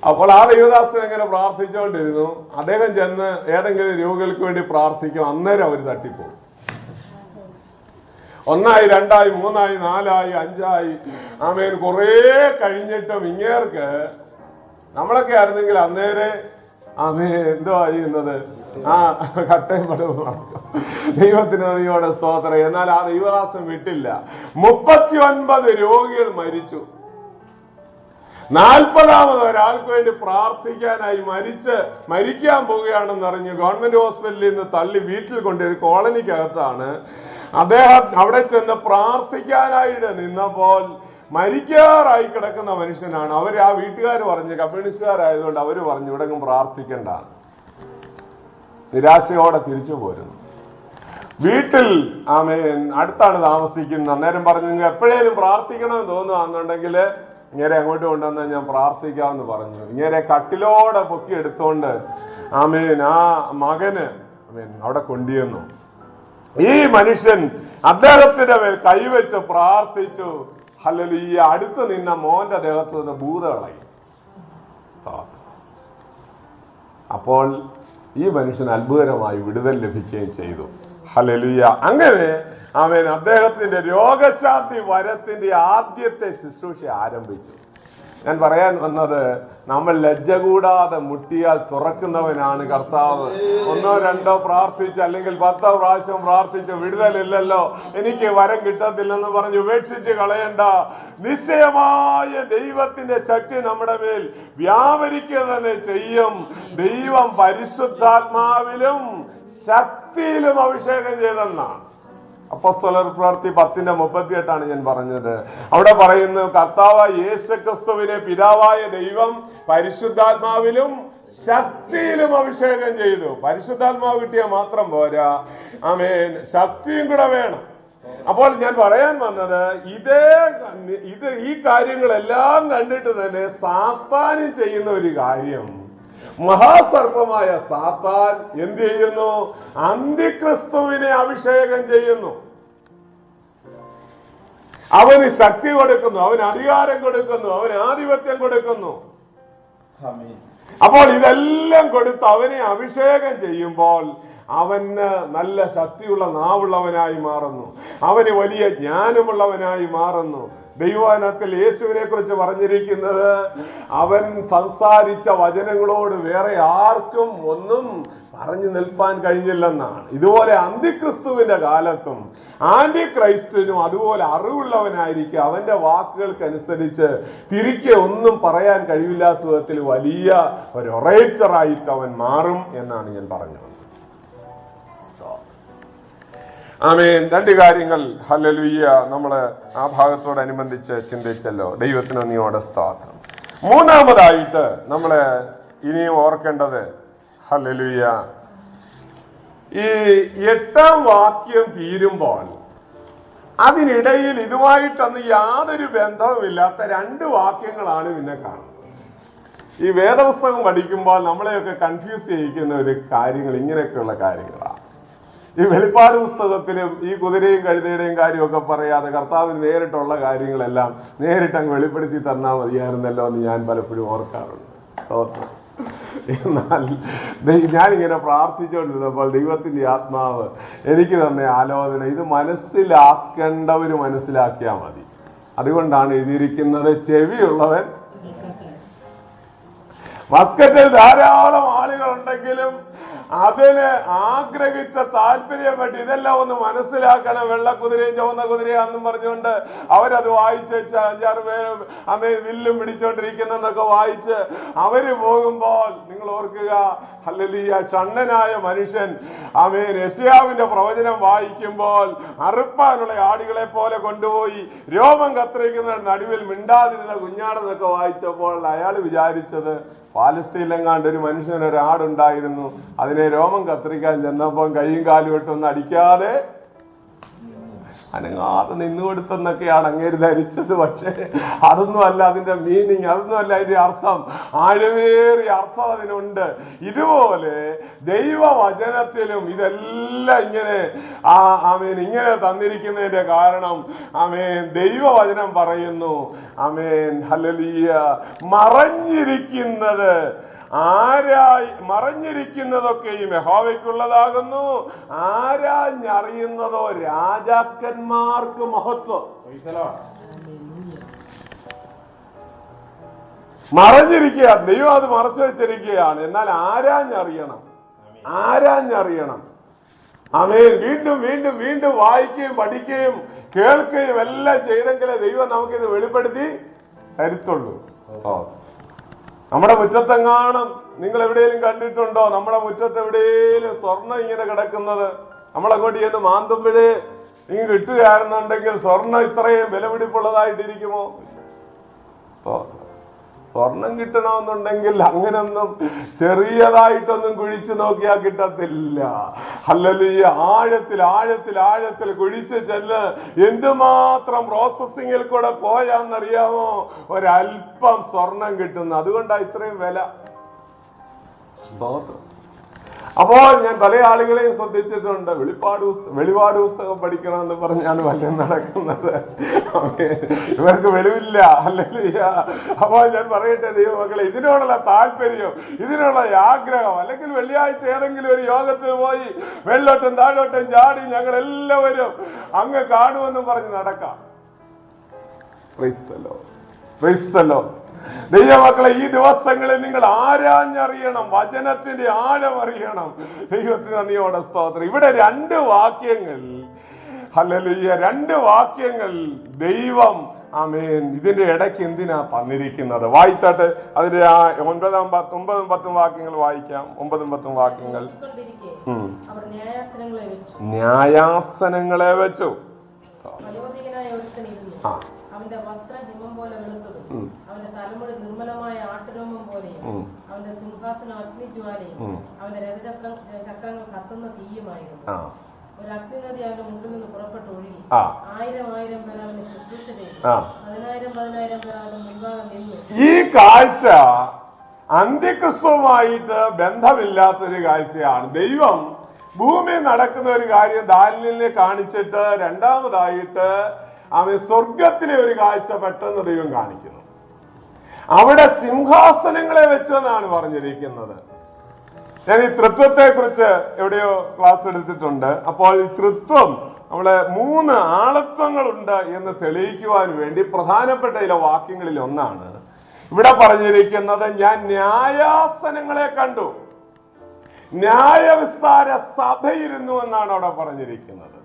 അപ്പോൾ ആ ദൈവദാസൻ എങ്ങനെ പ്രാർത്ഥിച്ചുകൊണ്ടിരുന്നു. അദ്ദേഹം ചെന്ന് ഏതെങ്കിലും രോഗികൾക്ക് വേണ്ടി പ്രാർത്ഥിക്കും, അന്നേരം അവർ തട്ടിപ്പോകും. 1 ആയി 2 ആയി 3 ആയി 4 ആയി 5 ആയി ആമേൻ കുറെ കഴിഞ്ഞിട്ടും ഇങ്ങേർക്ക് നമ്മളൊക്കെ ആയിരുന്നെങ്കിൽ അന്നേരെ ആമേൻ എന്തോ ചെയ്യുന്നത് കട്ടയും പടവും നടക്കും. ദൈവത്തിന് നന്ദിയോടെ സ്തോത്രം. എന്നാൽ ആ ദൈവദാസൻ വിട്ടില്ല. 39 രോഗികൾ മരിച്ചു. 40ാമത് ഒരാൾക്ക് വേണ്ടി പ്രാർത്ഥിക്കാനായി മരിക്കാൻ പോവുകയാണെന്ന് അറിഞ്ഞ് ഗവൺമെന്റ് ഹോസ്പിറ്റലിൽ നിന്ന് തള്ളി വീട്ടിൽ കൊണ്ട് ഒരു കോളനിക്കകത്താണ് അദ്ദേഹം അവിടെ ചെന്ന് പ്രാർത്ഥിക്കാനായിട്ട് നിന്നപ്പോൾ മരിക്കാറായി കിടക്കുന്ന മനുഷ്യനാണ്. ആ വീട്ടുകാർ പറഞ്ഞ്, കമ്മ്യൂണിസ്റ്റുകാരായതുകൊണ്ട് അവര് പറഞ്ഞു ഇവിടെങ്ങും പ്രാർത്ഥിക്കണ്ട, നിരാശയോടെ തിരിച്ചു പോരുന്നു. വീട്ടിൽ അടുത്താണ് താമസിക്കുന്നത്. അന്നേരം പറഞ്ഞു നിങ്ങൾ എപ്പോഴേലും പ്രാർത്ഥിക്കണമെന്ന് തോന്നുകയാണെന്നുണ്ടെങ്കിൽ ഇങ്ങനെ അങ്ങോട്ട് കൊണ്ടുവന്നാൽ ഞാൻ പ്രാർത്ഥിക്കാമെന്ന് പറഞ്ഞു. ഇങ്ങനെ കട്ടിലോടെ പൊക്കി എടുത്തോണ്ട് ആ മകന് അവിടെ കൊണ്ടുവന്നു. ഈ മനുഷ്യൻ അദ്ദേഹത്തിന്റെ മേൽ കൈവച്ച് പ്രാർത്ഥിച്ചു. ഹല്ലേലൂയ. അടുത്ത് നിന്ന മോന്റെ ദേഹത്ത് നിന്ന് ഭൂതകളായി. അപ്പോൾ ഈ മനുഷ്യൻ അത്ഭുതകരമായി വിടുതൽ ലഭിക്കുകയും ചെയ്തു. ഹല്ലേലൂയ. അങ്ങനെ അദ്ദേഹത്തിന്റെ രോഗശാന്തി വരത്തിന്റെ ആദ്യത്തെ ശുശ്രൂഷ ആരംഭിച്ചു. ഞാൻ പറയാൻ വന്നത്, നമ്മൾ ലജ്ജ കൂടാതെ മുട്ടിയാൽ തുറക്കുന്നവനാണ് കർത്താവ്. 1 2 പ്രാർത്ഥിച്ച് അല്ലെങ്കിൽ 10 പ്രാവശ്യം പ്രാർത്ഥിച്ച് വിടുതലില്ലല്ലോ, എനിക്ക് വരം കിട്ടത്തില്ലെന്ന് പറഞ്ഞ് ഉപേക്ഷിച്ച് കളയണ്ട. നിശ്ചയമായ ദൈവത്തിന്റെ ശക്തി നമ്മുടെ മേൽ വ്യാപരിക്കുക തന്നെ ചെയ്യും. ദൈവം പരിശുദ്ധാത്മാവിലും ശക്തിയിലും അഭിഷേകം ചെയ്തെന്നാണ് അപ്പോസ്തലർ പ്രവൃത്തി 10:38 ഞാൻ പറഞ്ഞത്. അവിടെ പറയുന്നു, കർത്താവായ യേശുക്രിസ്തുവിനെ പിതാവായ ദൈവം പരിശുദ്ധാത്മാവിലും ശക്തിയിലും അഭിഷേകം ചെയ്തു. പരിശുദ്ധാത്മാവ് കിട്ടിയാൽ മാത്രം പോരാ, ശക്തിയും കൂടെ വേണം. അപ്പോൾ ഞാൻ പറയാൻ വന്നത്, ഈ കാര്യങ്ങളെല്ലാം കണ്ടിട്ട് തന്നെ സാത്താനും ചെയ്യുന്ന ഒരു കാര്യം, മഹാസർപ്പമായ സാത്താൻ എന്ത് ചെയ്യുന്നു? അന്തിക്രിസ്തുവിനെ അഭിഷേകം ചെയ്യുന്നു. അവന് ശക്തി കൊടുക്കുന്നു, അവന് അധികാരം കൊടുക്കുന്നു, അവന് ആധിപത്യം കൊടുക്കുന്നു. അപ്പോൾ ഇതെല്ലാം കൊടുത്ത് അവനെ അഭിഷേകം ചെയ്യുമ്പോൾ അവന് നല്ല ശക്തിയുള്ള നാവുള്ളവനായി മാറുന്നു, അവന് വലിയ ജ്ഞാനമുള്ളവനായി മാറുന്നു. ദൈവവചനത്തിൽ യേശുവിനെ കുറിച്ച് പറഞ്ഞിരിക്കുന്നത്, അവൻ സംസാരിച്ച വചനങ്ങളോട് വേറെ ആർക്കും ഒന്നും പറഞ്ഞു നിൽപ്പാൻ കഴിഞ്ഞില്ലെന്നാണ്. ഇതുപോലെ അന്തിക്രിസ്തുവിന്റെ കാലത്തും ആന്റി ക്രൈസ്റ്റിനും അതുപോലെ അറിവുള്ളവനായിരിക്കും. അവന്റെ വാക്കുകൾക്കനുസരിച്ച് തിരികെ ഒന്നും പറയാൻ കഴിവില്ലാത്ത വിധത്തിൽ വലിയ ഒരു ഒറേറ്ററായിട്ട് അവൻ മാറും എന്നാണ് ഞാൻ പറഞ്ഞത്. ആമേൻ. 2 കാര്യങ്ങൾ ഹല്ലേലൂയ നമ്മള് ആ ഭാഗത്തോടനുബന്ധിച്ച് ചിന്തിച്ചല്ലോ. ദൈവത്തിന് നന്ദിയോടെ സ്തോത്രം. 3ാമതായിട്ട് നമ്മള് ഇനിയും ഓർക്കേണ്ടത്, ഹല്ലേലൂയ, ഈ 8ാം വാക്യം തീരുമ്പോൾ അതിനിടയിൽ ഇതുമായിട്ടൊന്നും യാതൊരു ബന്ധവുമില്ലാത്ത 2 വാക്യങ്ങളാണ് പിന്നെ കാണുന്നത്. ഈ വേദപുസ്തകം പഠിക്കുമ്പോൾ നമ്മളെയൊക്കെ കൺഫ്യൂസ് ചെയ്യിക്കുന്ന ഒരു കാര്യങ്ങൾ ഇങ്ങനെയൊക്കെയുള്ള കാര്യങ്ങളാണ്. ഈ വെളിപ്പാട് പുസ്തകത്തിലും ഈ കുതിരയും കഴുതയുടെയും കാര്യമൊക്കെ പറയാതെ കർത്താവിന് നേരിട്ടുള്ള കാര്യങ്ങളെല്ലാം നേരിട്ടങ്ങ് വെളിപ്പെടുത്തി തന്നാൽ മതിയായിരുന്നല്ലോ എന്ന് ഞാൻ പലപ്പോഴും ഓർക്കാറുണ്ട്. എന്നാൽ ഞാനിങ്ങനെ പ്രാർത്ഥിച്ചുകൊണ്ടിരുന്നപ്പോൾ ദൈവത്തിന്റെ ആത്മാവ് എനിക്ക് തന്നെ ആലോചന, ഇത് മനസ്സിലാക്കേണ്ടവര് മനസ്സിലാക്കിയാൽ മതി. അതുകൊണ്ടാണ് എഴുതിയിരിക്കുന്നത്, ചെവിയുള്ളവൻ. മസ്കറ്റിൽ ധാരാളം ആളുകളുണ്ടെങ്കിലും അതിന് ആഗ്രഹിച്ച താല്പര്യപ്പെട്ട് ഇതെല്ലാം ഒന്ന് മനസ്സിലാക്കണം, വെള്ളക്കുതിരയും ചുവന്ന കുതിരയാണെന്നും പറഞ്ഞുകൊണ്ട് അവരത് വായിച്ച് 5-6 പേര് വില്ലും പിടിച്ചോണ്ടിരിക്കുന്നതൊക്കെ വായിച്ച് അവര് പോകുമ്പോൾ നിങ്ങൾ ഓർക്കുക, ഹല്ലേലൂയ, ഷണ്ണനായ മനുഷ്യൻ യെശയ്യാവിന്റെ പ്രവചനം വായിക്കുമ്പോൾ അറുപ്പാനുള്ള ആടുകളെ പോലെ കൊണ്ടുപോയി രോമം കത്തിരിക്കുന്ന നടുവിൽ മിണ്ടാതിരുന്ന കുഞ്ഞാടെന്നൊക്കെ വായിച്ചപ്പോൾ അയാൾ വിചാരിച്ചത് പാലസ്തീനിലെങ്ങാണ്ട് ഒരു മനുഷ്യൻ ഒരാടുണ്ടായിരുന്നു, അതിനെ രോമം കത്തിരിക്കാൻ ചെന്നപ്പോൾ കൈയും കാലും ഇട്ടൊന്നും അടിക്കാതെ അനങ്ങാതെ നിന്നുകൊടുത്തെന്നൊക്കെയാണ് അങ്ങേര് ധരിച്ചത്. പക്ഷേ അതൊന്നും അല്ല അതിന്റെ മീനിങ്, അതൊന്നും അല്ല അതിന്റെ അർത്ഥം. ആഴമേറിയ അർത്ഥം അതിനുണ്ട്. ഇതുപോലെ ദൈവവചനത്തിലും ഇതെല്ലാം ഇങ്ങനെ തന്നിരിക്കുന്നതിന്റെ കാരണം ദൈവവചനം പറയുന്നു, ഹല്ലേലൂയ, മറഞ്ഞിരിക്കുന്നതൊക്കെയും യഹോവയ്ക്കുള്ളതാകുന്നു, ആരാഞ്ഞറിയുന്നതോ രാജാക്കന്മാർക്ക് മഹത്വം. മറഞ്ഞിരിക്കുക, ദൈവം അത് മറച്ചു വെച്ചിരിക്കുകയാണ്. എന്നാൽ ആരാഞ്ഞറിയണം. വീണ്ടും വീണ്ടും വീണ്ടും വായിക്കുകയും പഠിക്കുകയും കേൾക്കുകയും എല്ലാം ചെയ്തെങ്കിലേ ദൈവം നമുക്കിത് വെളിപ്പെടുത്തി കരുത്തുള്ളൂ. നമ്മുടെ മുറ്റത്തെങ്ങാനും നിങ്ങൾ എവിടെയെങ്കിലും കണ്ടിട്ടുണ്ടോ നമ്മുടെ മുറ്റത്ത് എവിടെയെങ്കിലും സ്വർണ്ണം ഇങ്ങനെ കിടക്കുന്നത്? നമ്മളങ്ങോട്ട് ചെന്ന് മാന്തുമ്പോഴേ ഇങ്ങ് കിട്ടുകയാണെന്നുണ്ടെങ്കിൽ സ്വർണ്ണം ഇത്രയും വിലപിടിപ്പുള്ളതായിട്ടിരിക്കുമോ? സ്വർണം കിട്ടണമെന്നുണ്ടെങ്കിൽ അങ്ങനൊന്നും ചെറിയതായിട്ടൊന്നും കുഴിച്ചു നോക്കിയാൽ കിട്ടത്തില്ല. ഹല്ലേലൂയ. ആഴത്തിൽ ആഴത്തിൽ ആഴത്തിൽ കുഴിച്ച് ചെല്ല്. എന്തുമാത്രം പ്രോസസ്സിങ്ങിൽ കൂടെ പോയാന്നറിയാമോ ഒരല്പം സ്വർണം കിട്ടുന്നു. അതുകൊണ്ടാണ് ഇത്രയും വില. അപ്പോൾ ഞാൻ പല ആളുകളെയും ശ്രദ്ധിച്ചിട്ടുണ്ട്, വെളിപാട് പുസ്തകം പഠിക്കണമെന്ന് പറഞ്ഞാണ് വല്ലതും നടക്കുന്നത്. ഇവർക്ക് വെളിവില്ല. ഹല്ലേലൂയ. അപ്പോൾ ഞാൻ പറയട്ടെ ദൈവമക്കളെ, ഇതിനോടുള്ള താല്പര്യം, ഇതിനുള്ള ആഗ്രഹം, അല്ലെങ്കിൽ വെള്ളിയാഴ്ച ഏതെങ്കിലും ഒരു യോഗത്തിൽ പോയി വെള്ളോട്ടും താഴോട്ടും ചാടി ഞങ്ങൾ എല്ലാവരും അങ്ങ് കാണുമെന്നും പറഞ്ഞ് നടക്കാം. ക്രൈസ്തലോ ദൈവമക്കളെ, ഈ ദിവസങ്ങളിൽ നിങ്ങൾ ആരാഞ്ഞറിയണം, വചനത്തിന്റെ ആഴം അറിയണം. ദൈവത്തിന് നന്ദിയോടെ സ്തോത്രം. ഇവിടെ 2 വാക്യങ്ങൾ, ഹല്ലേലൂയ, 2 വാക്യങ്ങൾ ദൈവം ആമേൻ ഇതിന്റെ ഇടയ്ക്ക് എന്തിനാ തന്നിരിക്കുന്നത്? വായിച്ചാട്ടെ. അതിന്റെ ആ 9, 10 വാക്യങ്ങൾ വായിക്കാം. 9, 10 വാക്യങ്ങൾ. ന്യായാസനങ്ങളെ വെച്ചു. അവന്റെ വസ്ത്രം ഹിമം പോലെ വെളുത്തതും അവന്റെ തലമുടി നിർമ്മലമായ ആട്ടുരോമം പോലെയും അവന്റെ സിംഹാസനം അഗ്നിജ്വാലയും അവന്റെ രഥചക്രങ്ങൾ കത്തുന്ന തീയുമായിരുന്നു. ഒരു അഗ്നിനദി അവന്റെ മുമ്പിൽ നിന്ന് പുറപ്പെട്ട് ഒഴുകി 1000 പേർ അവനെ ശുശ്രൂഷ ചെയ്തു. 10,000 പേർ അവന്റെ മുൻഭാഗം നിന്നു. ഈ കാഴ്ച അന്ത്യക്രിസ്തുവുമായിട്ട് ബന്ധമില്ലാത്തൊരു കാഴ്ചയാണ്. ദൈവം ഭൂമി നടക്കുന്ന ഒരു കാര്യം ദാനിയേലിനെ കാണിച്ചിട്ട് രണ്ടാമതായിട്ട് അവൻ സ്വർഗത്തിലെ ഒരു കാഴ്ച പെട്ടെന്ന് ദൈവം കാണിക്കുന്നു. അവിടെ സിംഹാസനങ്ങളെ വെച്ചെന്നാണ് പറഞ്ഞിരിക്കുന്നത്. ഞാൻ ഈ തൃത്വത്തെ കുറിച്ച് എവിടെയോ ക്ലാസ് എടുത്തിട്ടുണ്ട്. അപ്പോൾ ഈ തൃത്വം നമ്മളെ 3 ആളത്വങ്ങളുണ്ട് എന്ന് തെളിയിക്കുവാൻ വേണ്ടി പ്രധാനപ്പെട്ട ചില വാക്യങ്ങളിൽ ഒന്നാണ് ഇവിടെ പറഞ്ഞിരിക്കുന്നത്. ഞാൻ ന്യായാസനങ്ങളെ കണ്ടു, ന്യായവിസ്താര സഭയിരുന്നു എന്നാണ് അവിടെ പറഞ്ഞിരിക്കുന്നത്.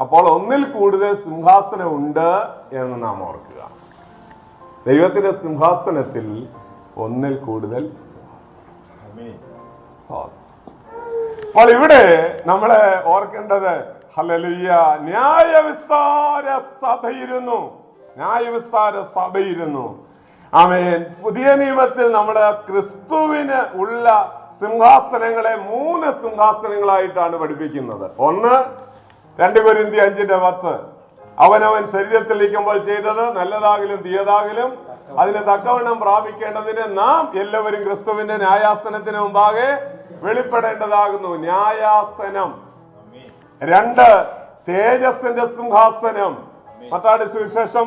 അപ്പോൾ ഒന്നിൽ കൂടുതൽ സിംഹാസനം ഉണ്ട് എന്ന് നാം ഓർക്കുക. ദൈവത്തിന്റെ സിംഹാസനത്തിൽ ഒന്നിൽ കൂടുതൽ. അപ്പോൾ ഇവിടെ നമ്മളെ ഓർക്കേണ്ടത്, ഹല്ലേലൂയ, ന്യായവിസ്താര സഭയിരുന്നു. ആമേൻ. പുതിയ നിയമത്തിൽ നമ്മുടെ ക്രിസ്തുവിന് ഉള്ള സിംഹാസനങ്ങളെ 3 സിംഹാസനങ്ങളായിട്ടാണ് പഠിപ്പിക്കുന്നത്. ഒന്ന് 2 കൊരിന്ത്യർ 5:10, അവനവൻ ശരീരത്തിലിരിക്കുമ്പോൾ ചെയ്തത് നല്ലതാകിലും തീയതാകിലും അതിന് തക്കവണ്ണം പ്രാപിക്കേണ്ടതിന് നാം എല്ലാവരും ക്രിസ്തുവിന്റെ ന്യായാസനത്തിന് മുമ്പാകെ വെളിപ്പെടേണ്ടതാകുന്നു. ന്യായാസനം. 2 തേജസ്സിന്റെ സിംഹാസനം. മത്തായി സുവിശേഷം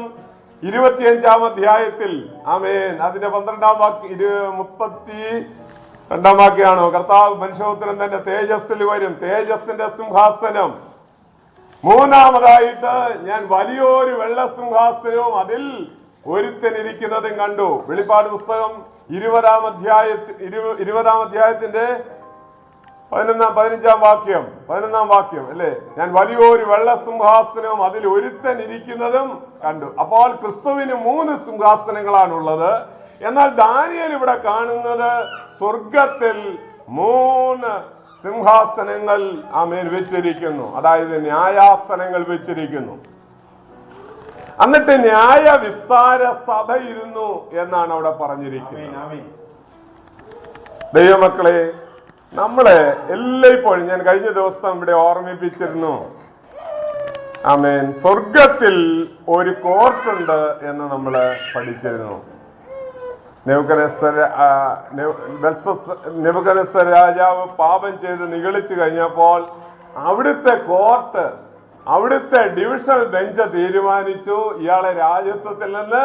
25-ാം അധ്യായത്തിൽ ആമേൻ അതിന്റെ 12-ാം വാക്യം 32-ാം വാക്യമാണോ? കർത്താവ് മനുഷ്യപുത്രൻ തന്റെ തേജസ്സിൽ വരും, തേജസ്സിന്റെ സിംഹാസനം. 3-ാമതായിട്ട് ഞാൻ വലിയൊരു വെള്ള സിംഹാസനവും അതിൽ ഒരുത്തൻ ഇരിക്കുന്നതും കണ്ടു. വെളിപ്പാട് പുസ്തകം 20-ാം അധ്യായത്തിന്റെ 15-ാം വാക്യം അല്ലെ? ഞാൻ വലിയൊരു വെള്ള സിംഹാസനവും അതിൽ ഒരുത്തൻ ഇരിക്കുന്നതും കണ്ടു. അപ്പോൾ ക്രിസ്തുവിന് 3 സിംഹാസനങ്ങളാണുള്ളത്. എന്നാൽ ദാനിയേൽ ഇവിടെ കാണുന്നത് സ്വർഗത്തിൽ 3 സിംഹാസനങ്ങൾ ആമേൻ വെച്ചിരിക്കുന്നു. അതായത് ന്യായാസനങ്ങൾ വെച്ചിരിക്കുന്നു. എന്നിട്ട് ന്യായ വിസ്താര സഭ ഇരുന്നു എന്നാണ് അവിടെ പറഞ്ഞിരിക്കുന്നത്. ദൈവമക്കളെ, നമ്മളെ എല്ലായ്പ്പോഴും ഞാൻ കഴിഞ്ഞ ദിവസം ഇവിടെ ഓർമ്മിപ്പിച്ചിരുന്നു. ആമേൻ. സ്വർഗത്തിൽ ഒരു കോർട്ടുണ്ട് എന്ന് നമ്മൾ പഠിച്ചിരുന്നു. നെബൂഖദ്നേസർ രാജാവ് പാപം ചെയ്ത് നിഗളിച്ചു കഴിഞ്ഞപ്പോൾ അവിടുത്തെ കോർട്ട്, അവിടുത്തെ ഡിവിഷണൽ ബെഞ്ച് തീരുമാനിച്ചു ഇയാളെ രാജ്യത്വത്തിൽ നിന്ന്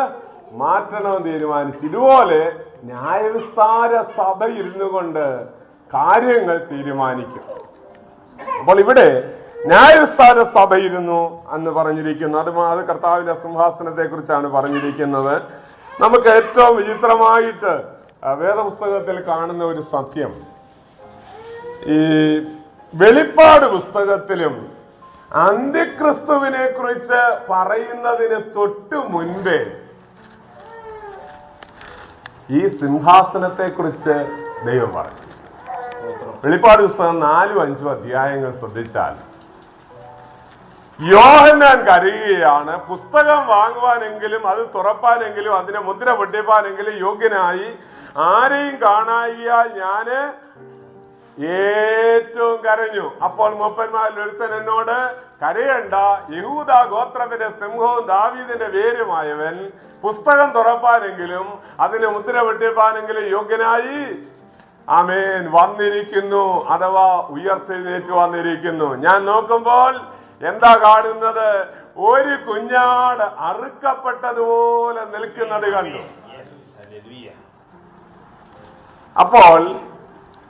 മാറ്റണമെന്ന് തീരുമാനിച്ചു. ഇതുപോലെ ന്യായവിസ്താര സഭ ഇരുന്നു കൊണ്ട് കാര്യങ്ങൾ തീരുമാനിക്കും. അപ്പോൾ ഇവിടെ ന്യായവിസ്താര സഭ ഇരുന്നു എന്ന് പറഞ്ഞിരിക്കുന്നു. അത് കർത്താവിന്റെ സിംഹാസനത്തെ കുറിച്ചാണ് പറഞ്ഞിരിക്കുന്നത്. നമുക്ക് ഏറ്റവും വിചിത്രമായിട്ട് വേദപുസ്തകത്തിൽ കാണുന്ന ഒരു സത്യം, ഈ വെളിപ്പാട് പുസ്തകത്തിലും അന്ത്യക്രിസ്തുവിനെ കുറിച്ച് പറയുന്നതിന് തൊട്ടു മുൻപേ ഈ സിംഹാസനത്തെ കുറിച്ച് ദൈവം പറഞ്ഞു. വെളിപ്പാട് പുസ്തകം 4-5 അധ്യായങ്ങൾ ശ്രദ്ധിച്ചാൽ യോഹന്നാൻ കരയുകയാണ്, പുസ്തകം വാങ്ങുവാനെങ്കിലും അത് തുറപ്പാനെങ്കിലും അതിനെ മുദ്ര പൊട്ടിപ്പാനെങ്കിലും യോഗ്യനായി ആരെയും കാണായിയാൽ ഞാന് ഏറ്റവും കരഞ്ഞു. അപ്പോൾ മൂപ്പന്മാരിൽ ഒരുത്തൻ എന്നോട്, കരയണ്ട, യഹൂദ ഗോത്രത്തിന്റെ സിംഹവും ദാവീദിന്റെ വേരുമായവൻ പുസ്തകം തുറപ്പാനെങ്കിലും അതിനെ മുദ്ര പൊട്ടിപ്പാനെങ്കിലും യോഗ്യനായി ആമേൻ വന്നിരിക്കുന്നു, അഥവാ ഉയർത്തെഴുന്നേറ്റ് വന്നിരിക്കുന്നു. ഞാൻ നോക്കുമ്പോൾ എന്താ കാണുന്നത്? ഒരു കുഞ്ഞാട് അറുക്കപ്പെട്ടതുപോലെ നിൽക്കുന്നത് കണ്ടു. അപ്പോൾ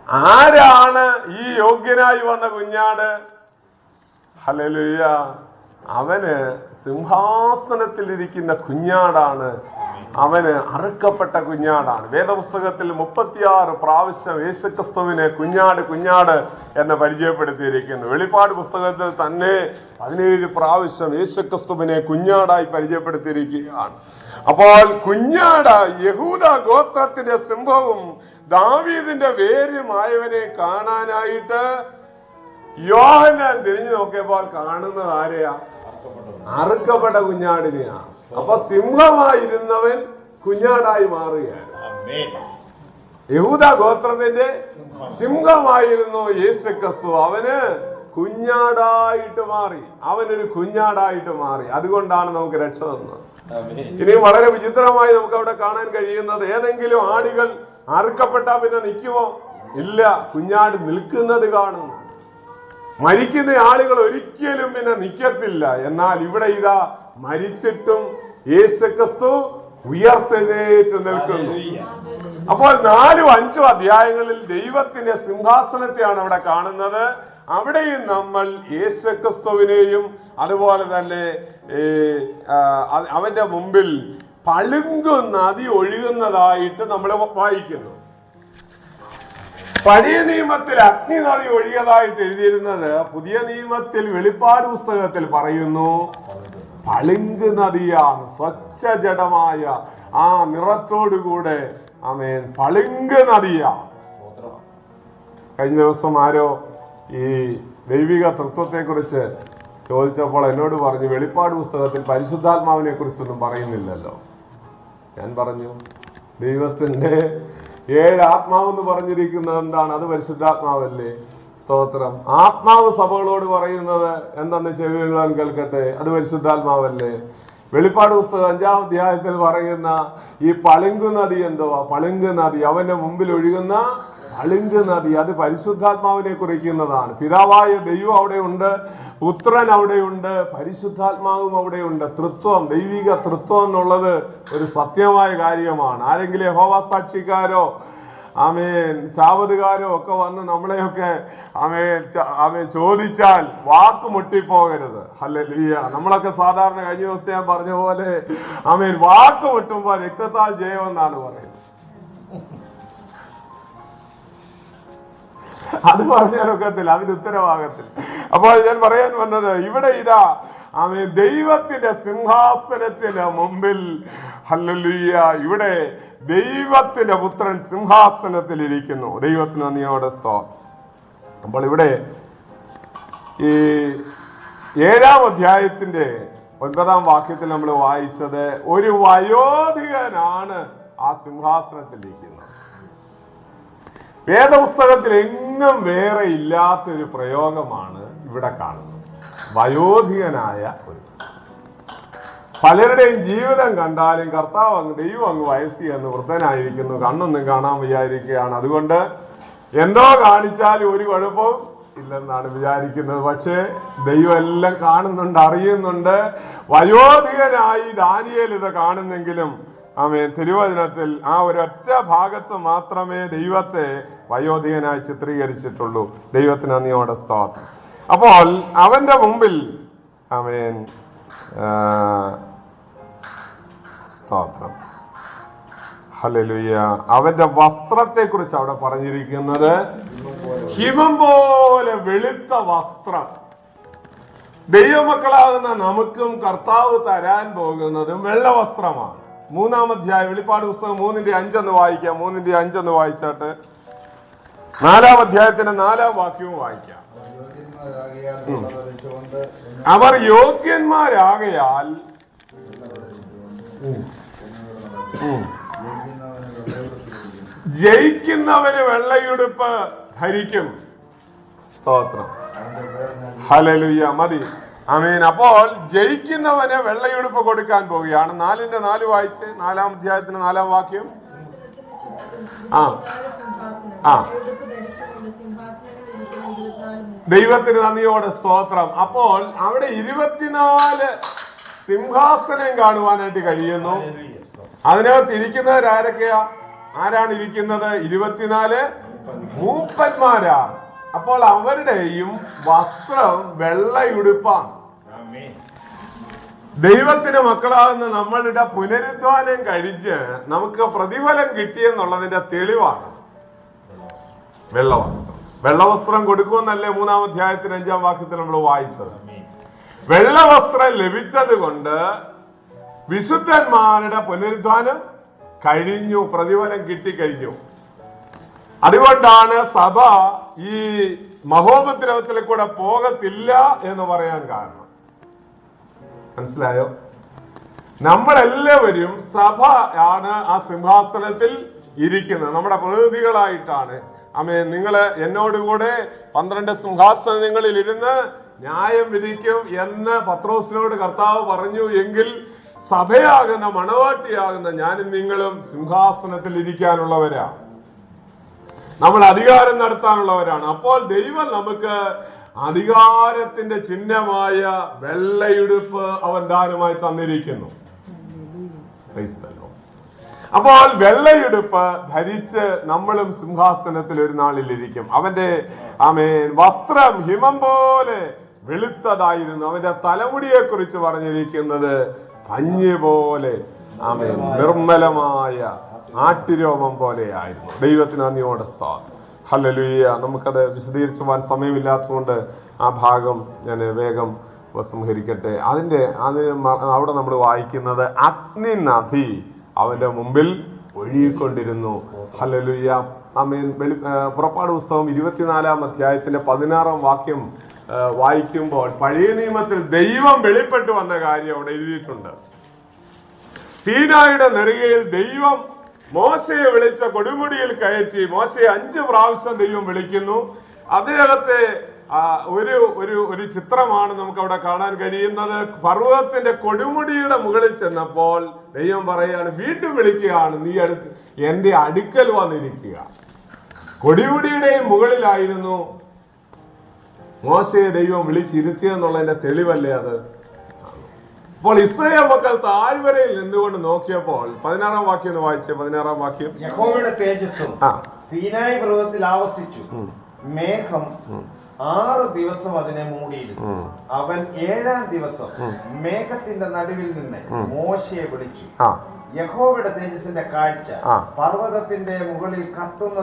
ആരാണ് ഈ യോഗ്യനായി വന്ന കുഞ്ഞാട്? ഹല്ലേലൂയ! അവന് സിംഹാസനത്തിലിരിക്കുന്ന കുഞ്ഞാടാണ്, അവന് അറുക്കപ്പെട്ട കുഞ്ഞാടാണ്. വേദപുസ്തകത്തിൽ 36 പ്രാവശ്യം യേശുക്രിസ്തുവിനെ കുഞ്ഞാട് കുഞ്ഞാട് എന്ന് പരിചയപ്പെടുത്തിയിരിക്കുന്നു. വെളിപ്പാട് പുസ്തകത്തിൽ തന്നെ 17 പ്രാവശ്യം യേശുക്രിസ്തുവിനെ കുഞ്ഞാടായി പരിചയപ്പെടുത്തിയിരിക്കുകയാണ്. അപ്പോൾ കുഞ്ഞാട് യഹൂദ ഗോത്രത്തിന്റെ സിംഹവും ദാവീദിന്റെ വേരുമായവനെ കാണാനായിട്ട് യോഹന്നാൻ തിരിഞ്ഞു നോക്കിയപ്പോൾ കാണുന്നത് ആരെയാ? അറുക്കപ്പെട്ട കുഞ്ഞാടിനെയാണ്. അപ്പൊ സിംഹമായിരുന്നവൻ കുഞ്ഞാടായി മാറുകയാണ്. യഹൂദ ഗോത്രത്തിന്റെ സിംഹമായിരുന്നു യേശുക്രിസ്തു, അവന് കുഞ്ഞാടായിട്ട് മാറി, അവനൊരു കുഞ്ഞാടായിട്ട് മാറി. അതുകൊണ്ടാണ് നമുക്ക് രക്ഷ തന്നത്. ഇനിയും വളരെ വിചിത്രമായി നമുക്ക് അവിടെ കാണാൻ കഴിയുന്നത്, ഏതെങ്കിലും ആടുകൾ അറുക്കപ്പെട്ടാ പിന്നെ നിൽക്കുമോ? ഇല്ല, കുഞ്ഞാട് നിൽക്കുന്നത് കാണുന്നു. മരിക്കുന്ന ആളുകൾ ഒരിക്കലും പിന്നെ നിൽക്കത്തില്ല. എന്നാൽ ഇവിടെ ഇതാ മരിച്ചിട്ടും യേശുക്രിസ്തു ഉയർത്തെഴുന്നേറ്റ് നിൽക്കുന്നു. അപ്പോൾ 4-5 അധ്യായങ്ങളിൽ ദൈവത്തിന്റെ സിംഹാസനത്തെയാണ് അവിടെ കാണുന്നത്. അവിടെയും നമ്മൾ യേശുക്രിസ്തുവിനെയും അതുപോലെ തന്നെ അവന്റെ മുമ്പിൽ പളുങ്കു നദി ഒഴുകുന്നതായിട്ട് നമ്മൾ വായിക്കുന്നു. പഴയ നിയമത്തിൽ അഗ്നി നദി ഒഴുകിയതായിട്ട് എഴുതിയിരുന്നത് പുതിയ നിയമത്തിൽ വെളിപ്പാട് പുസ്തകത്തിൽ പറയുന്നു പളുങ്ക് നദിയാണ്. സ്വച്ഛജടമായ ആ നിറത്തോടുകൂടെ ആമേൻ പളുങ്ക് നദിയാണ്. കഴിഞ്ഞ ദിവസം ആരോ ഈ ദൈവിക തൃത്വത്തെ കുറിച്ച് ചോദിച്ചപ്പോൾ എന്നോട് പറഞ്ഞു, വെളിപ്പാട് പുസ്തകത്തിൽ പരിശുദ്ധാത്മാവിനെ കുറിച്ചൊന്നും പറയുന്നില്ലല്ലോ. ഞാൻ പറഞ്ഞു, ദൈവത്തിന്റെ 7 ആത്മാവെന്ന് പറഞ്ഞിരിക്കുന്നത് എന്താണ്? അത് പരിശുദ്ധാത്മാവല്ലേ? സ്തോത്രം. ആത്മാവ് സഭകളോട് പറയുന്നത് എന്തെന്ന് ചെവിയുള്ളവൻ കേൾക്കട്ടെ, അത് പരിശുദ്ധാത്മാവല്ലേ? വെളിപ്പാട് പുസ്തകം 5-ാം അധ്യായത്തിൽ പറയുന്ന ഈ പളുങ്ക് നദി എന്തുവാ? പളുങ്ക് നദി, അവന്റെ മുമ്പിൽ ഒഴുകുന്ന പളുങ്ക് നദി, അത് പരിശുദ്ധാത്മാവിനെ കുറിക്കുന്നതാണ്. പിതാവായ ദൈവം അവിടെ ഉണ്ട്, പുത്രൻ അവിടെയുണ്ട്, പരിശുദ്ധാത്മാവും അവിടെയുണ്ട്. തൃത്വം, ദൈവിക തൃത്വം എന്നുള്ളത് ഒരു സത്യമായ കാര്യമാണ്. ആരെങ്കിലും യഹോവ സാക്ഷിക്കാരോ ആമേൻ ചാവതുകാരോ ഒക്കെ വന്ന് നമ്മളെയൊക്കെ ആമേൻ ചോദിച്ചാൽ വാക്ക് മുട്ടിപ്പോകരുത്. ഹല്ലേലൂയ. നമ്മളൊക്കെ സാധാരണ കഴിഞ്ഞ ദിവസം ഞാൻ പറഞ്ഞ പോലെ ആമേൻ വാക്ക് മുട്ടുമ്പോ രക്തത്താൽ ജയമെന്നാണ് പറയുന്നത്. അത് പറഞ്ഞാലൊക്കത്തില്ല, അതിന് ഉത്തരവാകത്തില്ല. അപ്പോൾ ഞാൻ പറയാൻ വന്നത്, ഇവിടെ ഇതാ ആമേൻ ദൈവത്തിന്റെ സിംഹാസനത്തിന് മുമ്പിൽ ഹല്ലേലൂയ, ഇവിടെ ദൈവത്തിന്റെ പുത്രൻ സിംഹാസനത്തിൽ ഇരിക്കുന്നു. ദൈവത്തിന് നന്ദിയോടെ സ്തോത്രം. അപ്പോൾ ഇവിടെ ഈ 7-ാം അധ്യായത്തിന്റെ 9-ാം വാക്യത്തിൽ നമ്മൾ വായിച്ചത്, ഒരു വയോധികനാണ് ആ സിംഹാസനത്തിൽ ഇരിക്കുന്നത്. വേദപുസ്തകത്തിൽ എങ്ങും വേറെ ഇല്ലാത്തൊരു പ്രയോഗമാണ് ഇവിടെ കാണുന്നത്. വയോധികനായ ഒരു, പലരുടെയും ജീവിതം കണ്ടാലും കർത്താവ് ദൈവം അങ്ങ് വയസ്സി എന്ന് വൃദ്ധനായിരിക്കുന്നു, കണ്ണൊന്നും കാണാൻ വിചാരിക്കുകയാണ്. അതുകൊണ്ട് എന്തോ കാണിച്ചാലും ഒരു കുഴപ്പവും ഇല്ലെന്നാണ് വിചാരിക്കുന്നത്. പക്ഷേ ദൈവം എല്ലാം കാണുന്നുണ്ട്, അറിയുന്നുണ്ട്. വയോധികനായി ദാനിയേൽ ഇത് കാണുന്നെങ്കിലും ആമേൻ തിരുവചനത്തിൽ ആ ഒരൊറ്റ ഭാഗത്ത് മാത്രമേ ദൈവത്തെ വയോധികനായി ചിത്രീകരിച്ചിട്ടുള്ളൂ. ദൈവത്തിന് നന്ദിയോടെ സ്തോത്രം. അപ്പോൾ അവന്റെ മുമ്പിൽ ആമേൻ സ്തോത്രം ഹല്ലേലൂയ, അവന്റെ വസ്ത്രത്തെ കുറിച്ച് അവിടെ പറഞ്ഞിരിക്കുന്നത് ഹിമം പോലെ വെളുത്ത വസ്ത്രം. ദൈവമക്കളാകുന്ന നമുക്കും കർത്താവ് തരാൻ പോകുന്നതും വെള്ള വസ്ത്രമാണ്. 3-ാം അധ്യായം, വെളിപ്പാട് പുസ്തകം 3:5 വായിക്കാം. 3:5 വായിച്ചാട്ട് 4-ാം അധ്യായത്തിന്റെ 4-ാം വാക്യവും വായിക്കാം. അവർ യോഗ്യന്മാരാകയാൽ ജയിക്കുന്നവന് വെള്ളയുടുപ്പ് ധരിക്കും. സ്തോത്രം, ഹല്ലേലൂയ. മതി, ആമേൻ. അപ്പോൾ ജയിക്കുന്നവന് വെള്ളയുടുപ്പ് കൊടുക്കാൻ പോവുകയാണ്. 4:4 വായിച്ച് 4-ാം അധ്യായത്തിന് 4-ാം വാക്യം. ദൈവത്തിന് നന്ദിയോടെ സ്തോത്രം. അപ്പോൾ അവിടെ 24 സിംഹാസനം കാണുവാനായിട്ട് കഴിയുന്നു. അതിനകത്ത് ഇരിക്കുന്നവരാരൊക്കെയാ? ആരാണ് ഇരിക്കുന്നത്? 24 മൂപ്പന്മാരാണ്. അപ്പോൾ അവരുടെയും വസ്ത്രം വെള്ളയുടുപ്പാണ്. ദൈവത്തിന് മക്കളാകുന്ന നമ്മളുടെ പുനരുദ്ധാനം കഴിച്ച് നമുക്ക് പ്രതിഫലം കിട്ടിയെന്നുള്ളതിന്റെ തെളിവാണ് വെള്ളവസ്ത്രം. വെള്ളവസ്ത്രം കൊടുക്കുമെന്നല്ലേ 3-ാം അധ്യായത്തിന് 5-ാം വാക്യത്തിൽ നമ്മൾ വായിച്ചത്. വെള്ളവസ്ത്രം ലഭിച്ചത് കൊണ്ട് വിശുദ്ധന്മാരുടെ പുനരുദ്ധാനം കഴിഞ്ഞു, പ്രതിഫലം കിട്ടിക്കഴിഞ്ഞു. അതുകൊണ്ടാണ് സഭ ഈ മഹോപദ്രവത്തിൽ കൂടെ പോകത്തില്ല എന്ന് പറയാൻ കാരണം. മനസ്സിലായോ? നമ്മളെല്ലാവരും സഭ ആണ് ആ സിംഹാസനത്തിൽ ഇരിക്കുന്നത്, നമ്മുടെ പ്രതിനിധികളായിട്ടാണ്. ആമേൻ. നിങ്ങള് എന്നോടുകൂടെ 12 സിംഹാസനങ്ങളിൽ ഇരുന്ന് ന്യായം വിധിക്കും എന്ന് പത്രോസിനോട് കർത്താവ് പറഞ്ഞു എങ്കിൽ സഭയാകുന്ന മണവാട്ടിയാകുന്ന ഞാനും നിങ്ങളും സിംഹാസനത്തിൽ ഇരിക്കാനുള്ളവരാ. നമ്മൾ അധികാരം നടത്താനുള്ളവരാണ്. അപ്പോൾ ദൈവം നമുക്ക് അധികാരത്തിന്റെ ചിഹ്നമായ വെള്ളയുടുപ്പ് അവൻ ദാനമായി തന്നിരിക്കുന്നു. അപ്പോൾ വെള്ളയുടുപ്പ് ധരിച്ച് നമ്മളും സിംഹാസനത്തിൽ ഒരു നാളിൽ ഇരിക്കും. അവന്റെ ആമേൻ വസ്ത്രം ഹിമം പോലെ വെളുത്തതായിരുന്നു. അവന്റെ തലമുടിയെ കുറിച്ച് പറഞ്ഞിരിക്കുന്നത് പഞ്ഞി പോലെ ആമേൻ നിർമ്മലമായ ആട്ടുരോമം പോലെയായിരുന്നു. ദൈവത്തിന് നന്ദിയോടെ സ്തോത്രം. ഹല്ലേലൂയ. നമുക്കത് വിശദീകരിച്ചു പോകാൻ സമയമില്ലാത്തതുകൊണ്ട് ആ ഭാഗം ഞാൻ വേഗം ഉപസംഹരിക്കട്ടെ. അവിടെ നമ്മൾ വായിക്കുന്നത് അഗ്നി നദി അവന്റെ മുമ്പിൽ ഒഴുകിക്കൊണ്ടിരുന്നു. ഹല്ലേലൂയ. ആമേൻ. പുറപ്പാട് പുസ്തകം 24-ാം അധ്യായത്തിന്റെ 16-ാം വാക്യം വായിക്കുമ്പോൾ പഴയ നിയമത്തിൽ ദൈവം വെളിപ്പെട്ടു വന്ന കാര്യം അവിടെ എഴുതിയിട്ടുണ്ട്. സീനായുടെ നെറുകയിൽ ദൈവം മോശയെ വിളിച്ച കൊടുമുടിയിൽ കയറ്റി. മോശയെ 5 പ്രാവശ്യം ദൈവം വിളിക്കുന്നു. അതിനകത്തെ ഒരു ചിത്രമാണ് നമുക്ക് അവിടെ കാണാൻ കഴിയുന്നത്. പർവ്വതത്തിന്റെ കൊടുമുടിയുടെ മുകളിൽ ചെന്നപ്പോൾ ദൈവം പറയാണ്, വീണ്ടും വിളിക്കുകയാണ്, നീ എന്റെ അടുക്കൽ വന്നിരിക്കുക. കൊടുമുടിയുടെയും മുകളിലായിരുന്നു മോശയെ ദൈവം വിളിച്ചിരുത്തിയെന്നുള്ളതിന്റെ തെളിവല്ലേ അത്? അപ്പോൾ ഇസ്രായേൽ മക്കൾ താഴ്വരയിൽ നിന്നുകൊണ്ട് നോക്കിയപ്പോൾ 16-ാം വാക്യം ഒന്ന് വായിച്ചേ. 16-ാം വാക്യം. യഹോവയുടെ തേജസ്സും സീനായി പർവ്വതത്തിൽ ആവസിച്ചു. മേഘം 6 ദിവസം അതിനെ മൂടിയിരുന്നു. അവൻ 7-ാം ദിവസം മേഘത്തിന്റെ നടുവിൽ നിന്ന് മോശയെ വിളിച്ചു. യഹോവയുടെ തേജസ്സിന്റെ കാഴ്ച പർവ്വതത്തിന്റെ മുകളിൽ കത്തുന്ന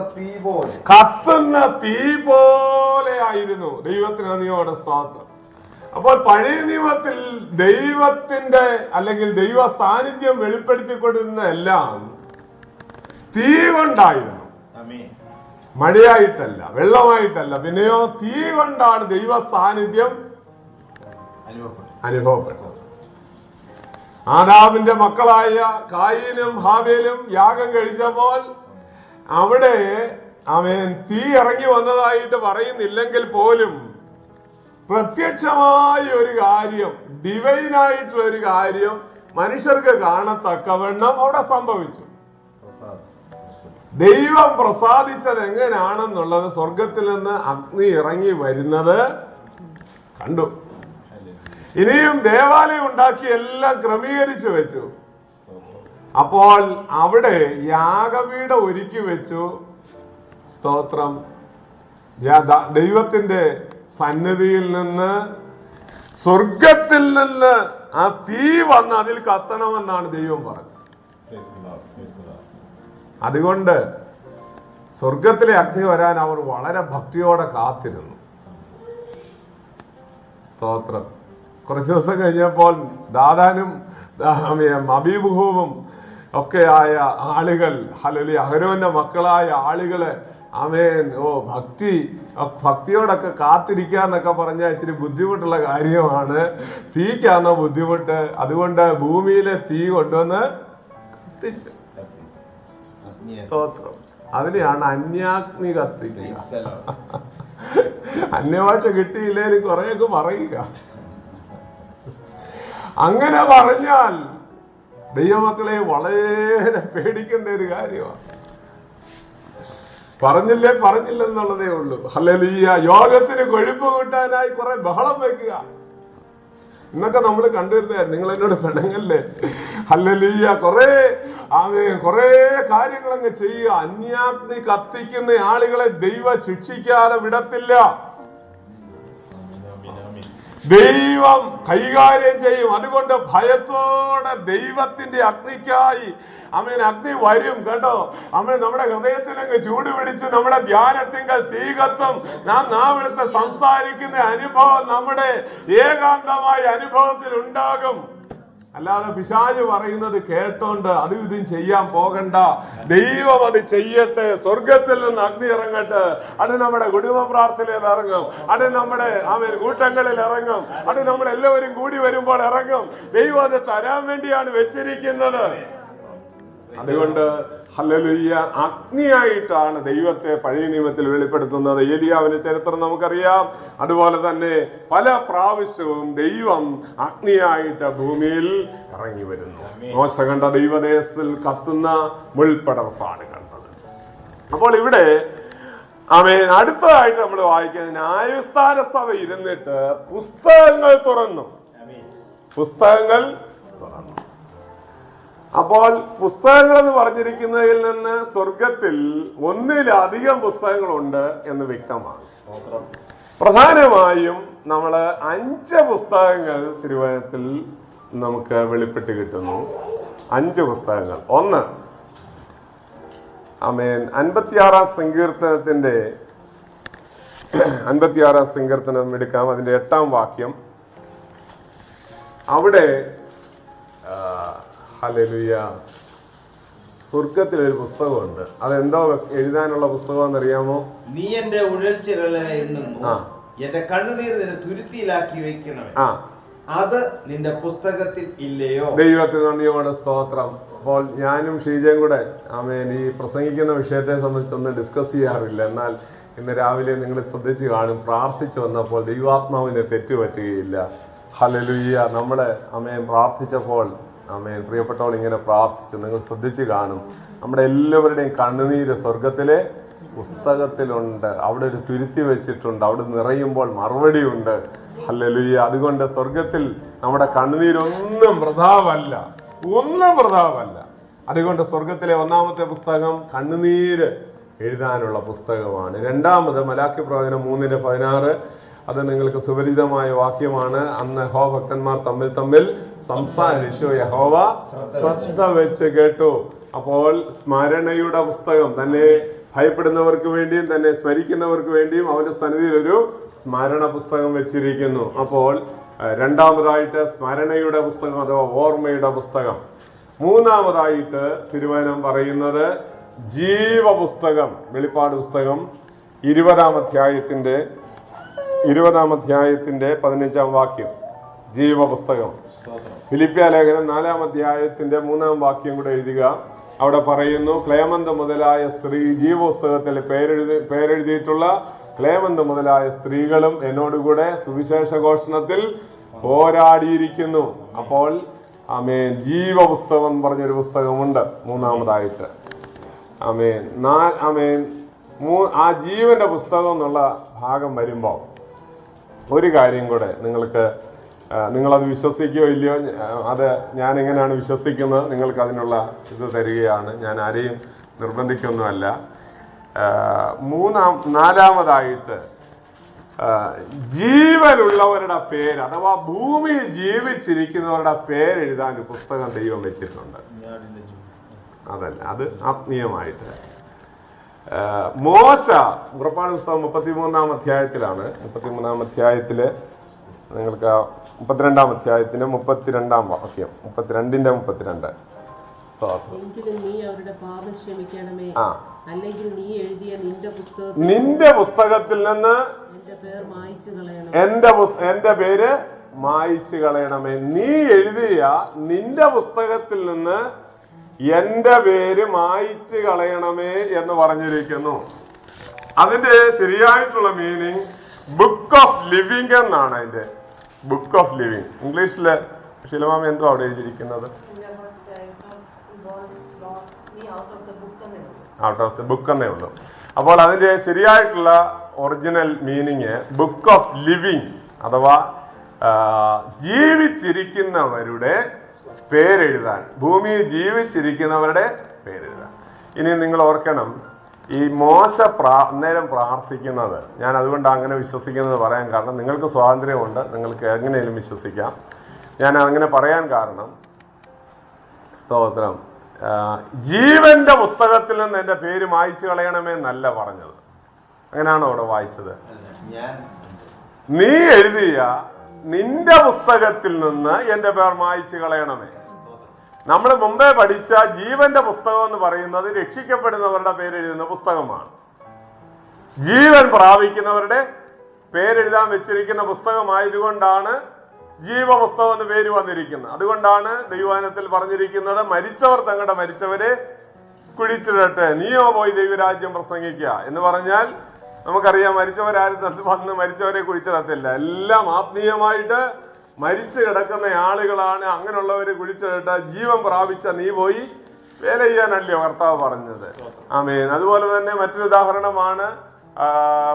തീ പോലെ ആയിരുന്നു. ദൈവത്തിന് നന്ദിയോടെ സ്തോത്രം. അപ്പോൾ പഴയ നിയമത്തിൽ ദൈവത്തിന്റെ അല്ലെങ്കിൽ ദൈവ സാന്നിധ്യം വെളിപ്പെടുത്തിക്കൊണ്ടിരുന്ന എല്ലാം തീ കൊണ്ടായിരുന്നു. മഴയായിട്ടല്ല, വെള്ളമായിട്ടല്ല, പിന്നെയോ തീ കൊണ്ടാണ് ദൈവ സാന്നിധ്യം അനുഭവപ്പെട്ടത്. ആദാമിന്റെ മക്കളായ കായീനും ഹാബേലും യാഗം കഴിച്ചപ്പോൾ അവിടെ അവൻ തീ ഇറങ്ങി വന്നതായിട്ട് പറയുന്നില്ലെങ്കിൽ പോലും പ്രത്യക്ഷമായ ഒരു കാര്യം, ഡിവൈനായിട്ടുള്ള ഒരു കാര്യം മനുഷ്യർക്ക് കാണത്തക്കവണ്ണം അവിടെ സംഭവിച്ചു. ദൈവം പ്രസാദിച്ചത് എങ്ങനെയാണെന്നുള്ളത് സ്വർഗത്തിൽ നിന്ന് അഗ്നി ഇറങ്ങി വരുന്നത് കണ്ടു. ഇനിയും ദേവാലയം ഉണ്ടാക്കി എല്ലാം ക്രമീകരിച്ചു വെച്ചു. അപ്പോൾ അവിടെ യാഗപീഠം ഒരുക്കി വെച്ചു. സ്തോത്രം. ദൈവത്തിന്റെ സന്നിധിയിൽ നിന്ന് സ്വർഗത്തിൽ നിന്ന് ആ തീ വന്ന് അതിൽ കത്തണമെന്നാണ് ദൈവം പറഞ്ഞത്. അതുകൊണ്ട് സ്വർഗത്തിലെ അഗ്നി വരാൻ അവർ വളരെ ഭക്തിയോടെ കാത്തിരുന്നു. സ്തോത്രം. കുറച്ചു ദിവസം കഴിഞ്ഞപ്പോൾ ദാദാനും അബീബുഹുവും ഒക്കെ ആയ ആളുകൾ, ഹല്ലേലൂയ, അഹരോന്റെ മക്കളായ ആളുകള്, ആമേൻ, ഭക്തിയോടൊക്കെ കാത്തിരിക്കാന്നൊക്കെ പറഞ്ഞാൽ ഇച്ചിരി ബുദ്ധിമുട്ടുള്ള കാര്യമാണ്. തീക്കാണോ ബുദ്ധിമുട്ട്? അതുകൊണ്ട് ഭൂമിയിലെ തീ കൊണ്ടുവന്ന് കത്തിച്ചു. സ്തോത്രം. അതിനെയാണ് അന്യാഗ്നി കത്തിക്കുക. അന്യഭാഷ കിട്ടിയില്ലേലും കുറെയൊക്കെ പറയുക. അങ്ങനെ പറഞ്ഞാൽ ദൈവമക്കളെ വളരെ പേടിക്കേണ്ട ഒരു കാര്യമാണ്. പറഞ്ഞില്ലെന്നുള്ളതേ ഉള്ളൂ. ഹല്ലേലൂയ. യോഗത്തിന് കൊഴുപ്പ് കൂട്ടാനായി കുറെ ബഹളം വെക്കുക. ഇന്നൊക്കെ നമ്മൾ കണ്ടുവരുന്നതായിരുന്നു. നിങ്ങൾ എന്നോട് പെണങ്ങല്ലേ? ഹല്ലേലൂയ. കുറെ കാര്യങ്ങളങ്ങ് ചെയ്യുക. അന്യാഗ്നി കത്തിക്കുന്ന ആളുകളെ ദൈവം ശിക്ഷിക്കാതെ വിടത്തില്ല. ദൈവം കൈകാര്യം ചെയ്യും. അതുകൊണ്ട് ഭയത്തോടെ ദൈവത്തിന്റെ അഗ്നിക്കായി അഗ്നി വരും കേട്ടോ. നമ്മുടെ ഹൃദയത്തിനങ്ങ് ചൂട് പിടിച്ച് നമ്മുടെ ധ്യാനത്തിങ്കൽ തീ കത്തും. നാവിടുത്തെ സംസാരിക്കുന്ന അനുഭവം നമ്മുടെ ഏകാന്തമായ അനുഭവത്തിൽ ഉണ്ടാകും. അല്ലാതെ പിശാച് പറയുന്നത് കേട്ടോണ്ട് അതും ഇതും ചെയ്യാൻ പോകണ്ട. ദൈവം അത് ചെയ്യട്ടെ. സ്വർഗത്തിൽ നിന്ന് അഗ്നി ഇറങ്ങട്ടെ. അത് നമ്മുടെ കുടുംബ പ്രാർത്ഥനയിൽ ഇറങ്ങും. അത് നമ്മുടെ കൂട്ടങ്ങളിൽ ഇറങ്ങും. അത് നമ്മൾ എല്ലാവരും കൂടി വരുമ്പോൾ ഇറങ്ങും. ദൈവം അത് തരാൻ വേണ്ടിയാണ് വെച്ചിരിക്കുന്നത്. അതുകൊണ്ട് ഹല്ലേലൂയ, അഗ്നിയായിട്ടാണ് ദൈവത്തെ പഴയ നിയമത്തിൽ വെളിപ്പെടുത്തുന്നത്. ഏലിയാവിന്റെ ചരിത്രം നമുക്കറിയാം. അതുപോലെ തന്നെ പല പ്രാവശ്യവും ദൈവം അഗ്നിയായിട്ട് ഭൂമിയിൽ ഇറങ്ങി വരുന്നു. മോശ കണ്ട ദൈവദേശത്തിൽ കത്തുന്ന മുൾപടർപ്പാണ് കണ്ടത്. അപ്പോൾ ഇവിടെ അടുത്തതായിട്ട് നമ്മൾ വായിക്കുന്നത്, ന്യായവിസ്താര സഭ ഇരുന്നിട്ട് പുസ്തകങ്ങൾ തുറന്നു. അപ്പോൾ പുസ്തകങ്ങൾ എന്ന് പറഞ്ഞിരിക്കുന്നതിൽ നിന്ന് സ്വർഗത്തിൽ ഒന്നിലധികം പുസ്തകങ്ങളുണ്ട് എന്ന് വ്യക്തമാണ്. പ്രധാനമായും നമ്മൾ 5 പുസ്തകങ്ങൾ തിരുവചനത്തിൽ നമുക്ക് വെളിപ്പെട്ട് കിട്ടുന്നു. 5 പുസ്തകങ്ങൾ. ഒന്ന്, 56 സങ്കീർത്തനം എടുക്കാം. അതിന്റെ 8-ാം വാക്യം. അവിടെ ഹല്ലേലൂയ, സ്വർഗത്തിലൊരു പുസ്തകമുണ്ട്. അതെന്തോ എഴുതാനുള്ള പുസ്തകം എന്നറിയാമോ? നീ എന്റെ ഉഴൽച്ചകളെ എണ്ണുന്നു, എന്റെ കണ്ണുനീർ നിന്റെ തുരുത്തിയിലാക്കി വെക്കണം, അത് നിന്റെ പുസ്തകത്തിൽ ഇല്ലയോ? ദൈവത്തിന് നന്ദിയോടെ സ്തോത്രം. അപ്പോൾ ഞാനും ഷീജയും കൂടെ ഈ പ്രസംഗിക്കുന്ന വിഷയത്തെ സംബന്ധിച്ചൊന്നും ഡിസ്കസ് ചെയ്യാറില്ല. എന്നാൽ ഇന്ന് രാവിലെ നിങ്ങൾ ശ്രദ്ധിച്ചു കാണും, പ്രാർത്ഥിച്ചു വന്നപ്പോൾ ദൈവാത്മാവിനെ തെറ്റുപറ്റുകയില്ല. ഹല്ലേലൂയ. നമ്മള് പ്രാർത്ഥിച്ചപ്പോൾ പ്രിയപ്പെട്ടവൾ ഇങ്ങനെ പ്രാർത്ഥിച്ചു. നിങ്ങൾ ശ്രദ്ധിച്ചു കാണും, നമ്മുടെ എല്ലാവരുടെയും കണ്ണുനീര് സ്വർഗത്തിലെ പുസ്തകത്തിലുണ്ട്. അവിടെ ഒരു തുരുത്തി വെച്ചിട്ടുണ്ട്. അവിടെ നിറയുമ്പോൾ മറുപടി ഉണ്ട്. ഹല്ലേലൂയ. അതുകൊണ്ട് സ്വർഗത്തിൽ നമ്മുടെ കണ്ണുനീരൊന്നും വൃഥാവല്ല. അതുകൊണ്ട് സ്വർഗത്തിലെ 1-ാമത്തെ പുസ്തകം കണ്ണുനീര് എഴുതാനുള്ള പുസ്തകമാണ്. 2-ാമത് മലാക്കി പ്രവചനം 3:16. അത് നിങ്ങൾക്ക് സുപരിചിതമായ വാക്യമാണ്. അന്ന് യഹോവ ഭക്തന്മാർ തമ്മിൽ സംസാരിച്ചു, യഹോവ ശ്രദ്ധ വെച്ച് കേട്ടു. അപ്പോൾ സ്മരണയുടെ പുസ്തകം, തന്നെ ഭയപ്പെടുന്നവർക്ക് വേണ്ടിയും തന്നെ സ്മരിക്കുന്നവർക്ക് വേണ്ടിയും അവന്റെ സന്നിധിയിൽ ഒരു സ്മരണ പുസ്തകം വെച്ചിരിക്കുന്നു. അപ്പോൾ 2-ാമതായിട്ട് സ്മരണയുടെ പുസ്തകം അഥവാ ഓർമ്മയുടെ പുസ്തകം. 3-ാമതായിട്ട് തിരുവചനം പറയുന്നത് ജീവപുസ്തകം. വെളിപ്പാട് പുസ്തകം 20-ാം അധ്യായത്തിന്റെ 15-ാം വാക്യം. ജീവപുസ്തകം. ഫിലിപ്പിയ ലേഖനം 4-ാം അധ്യായത്തിന്റെ 3-ാം വാക്യം കൂടെ എഴുതുക. അവിടെ പറയുന്നു, ക്ലേമന്ത് മുതലായ സ്ത്രീ ജീവപുസ്തകത്തിൽ പേരെഴുതിയിട്ടുള്ള ക്ലേമന്ത് മുതലായ സ്ത്രീകളും എന്നോടുകൂടെ സുവിശേഷ ഘോഷണത്തിൽ പോരാടിയിരിക്കുന്നു. അപ്പോൾ ജീവപുസ്തകം എന്ന് പറഞ്ഞൊരു പുസ്തകമുണ്ട് 3-ാമതായിട്ട്. ആ ജീവന്റെ പുസ്തകം എന്നുള്ള ഭാഗം വരുമ്പോൾ ഒരു കാര്യം കൂടെ നിങ്ങളത് വിശ്വസിക്കുകയോ ഇല്ലയോ, അത് ഞാൻ എങ്ങനെയാണ് വിശ്വസിക്കുന്നത്, നിങ്ങൾക്ക് അതിനുള്ള ഇത് തരികയാണ്. ഞാൻ ആരെയും നിർബന്ധിക്കൊന്നുമല്ല. 4-ാമതായിട്ട് ജീവനുള്ളവരുടെ പേര് അഥവാ ഭൂമിയിൽ ജീവിച്ചിരിക്കുന്നവരുടെ പേരെഴുതാൻ ഒരു പുസ്തകം ദൈവം വെച്ചിട്ടുണ്ട്. അതല്ല, അത് ആത്മീയമായിട്ട്. മോശ, പുറപ്പാട് പുസ്തകം 33-ാം അധ്യായത്തിലാണ്. 33-ാം അധ്യായത്തില് നിങ്ങൾക്ക് 32-ാം അധ്യായത്തിന്റെ 32-ാം വാക്യം, 32-ന്റെ 32. സ്തോത്രം. എങ്കിലും നീ അവരുടെ പാപം ക്ഷമിക്കണമേ, ആ, അല്ലെങ്കിൽ നീ എഴുതിയ നിന്റെ നിന്റെ പുസ്തകത്തിൽ നിന്ന് എന്റെ പേർ മായ്ച്ചു കളയണം. എന്റെ പേര് മായ്ച്ചു കളയണമേ. നീ എഴുതിയ നിന്റെ പുസ്തകത്തിൽ നിന്ന് എന്റെ പേര് മായ്ച്ചു കളയണമേ എന്ന് പറഞ്ഞിരിക്കുന്നു. അതിന്റെ ശരിയായിട്ടുള്ള മീനിങ് ബുക്ക് ഓഫ് ലിവിംഗ് എന്നാണ്. അതിന്റെ ബുക്ക് ഓഫ് ലിവിംഗ് ഇംഗ്ലീഷില് ശിലമാമ എന്തോ അവിടെ എഴുതിയിരിക്കുന്നത്? ഔട്ട് ഓഫ് ദ ബുക്ക് എന്നേ ഉള്ളൂ. അപ്പോൾ അതിന്റെ ശരിയായിട്ടുള്ള original meaning book of living അഥവാ ജീവിച്ചിരിക്കുന്നവരുടെ പേരെഴുതാൻ, ഭൂമിയിൽ ജീവിച്ചിരിക്കുന്നവരുടെ പേരെഴുതാൻ. ഇനി നിങ്ങൾ ഓർക്കണം, ഈ മോശ അന്നേരം പ്രാർത്ഥിക്കുന്നത്, ഞാൻ അതുകൊണ്ട് അങ്ങനെ വിശ്വസിക്കുന്നത് പറയാൻ കാരണം, നിങ്ങൾക്ക് സ്വാതന്ത്ര്യമുണ്ട്, നിങ്ങൾക്ക് എങ്ങനെയും വിശ്വസിക്കാം. ഞാൻ അങ്ങനെ പറയാൻ കാരണം, സ്തോത്രം, ജീവന്റെ പുസ്തകത്തിൽ നിന്ന് എന്റെ പേര് മായ്ച്ചു കളയണമെന്നല്ല പറഞ്ഞത്. അങ്ങനെയാണോ അവിടെ വായിച്ചത്? നീ എഴുതിയ നിന്റെ പുസ്തകത്തിൽ നിന്ന് എന്റെ പേർ മായ്ച്ചു കളയണമേ. നമ്മൾ മുമ്പേ പഠിച്ച ജീവന്റെ പുസ്തകം എന്ന് പറയുന്നത് രക്ഷിക്കപ്പെടുന്നവരുടെ പേരെഴുതുന്ന പുസ്തകമാണ്. ജീവൻ പ്രാപിക്കുന്നവരുടെ പേരെഴുതാൻ വെച്ചിരിക്കുന്ന പുസ്തകമായതുകൊണ്ടാണ് ജീവപുസ്തകം എന്ന് പേര് വന്നിരിക്കുന്നത്. അതുകൊണ്ടാണ് ദൈവവചനത്തിൽ പറഞ്ഞിരിക്കുന്നത്, മരിച്ചവർ തങ്ങളുടെ മരിച്ചവരെ കുഴിച്ചിടട്ടെ, നീയോ പോയി ദൈവരാജ്യം പ്രസംഗിക്കുക എന്ന് പറഞ്ഞാൽ നമുക്കറിയാം, മരിച്ചവരാരും വന്ന് മരിച്ചവരെ കുഴിച്ചിടത്തില്ല. എല്ലാം ആത്മീയമായിട്ട് മരിച്ചു കിടക്കുന്ന ആളുകളാണ്. അങ്ങനെയുള്ളവരെ കുഴിച്ചിടട്ടെ, ജീവൻ പ്രാപിച്ച നീ പോയി വേല ചെയ്യാനല്ലയോ കർത്താവ് പറഞ്ഞത്. ആമേൻ. അതുപോലെ തന്നെ മറ്റൊരു ഉദാഹരണമാണ്,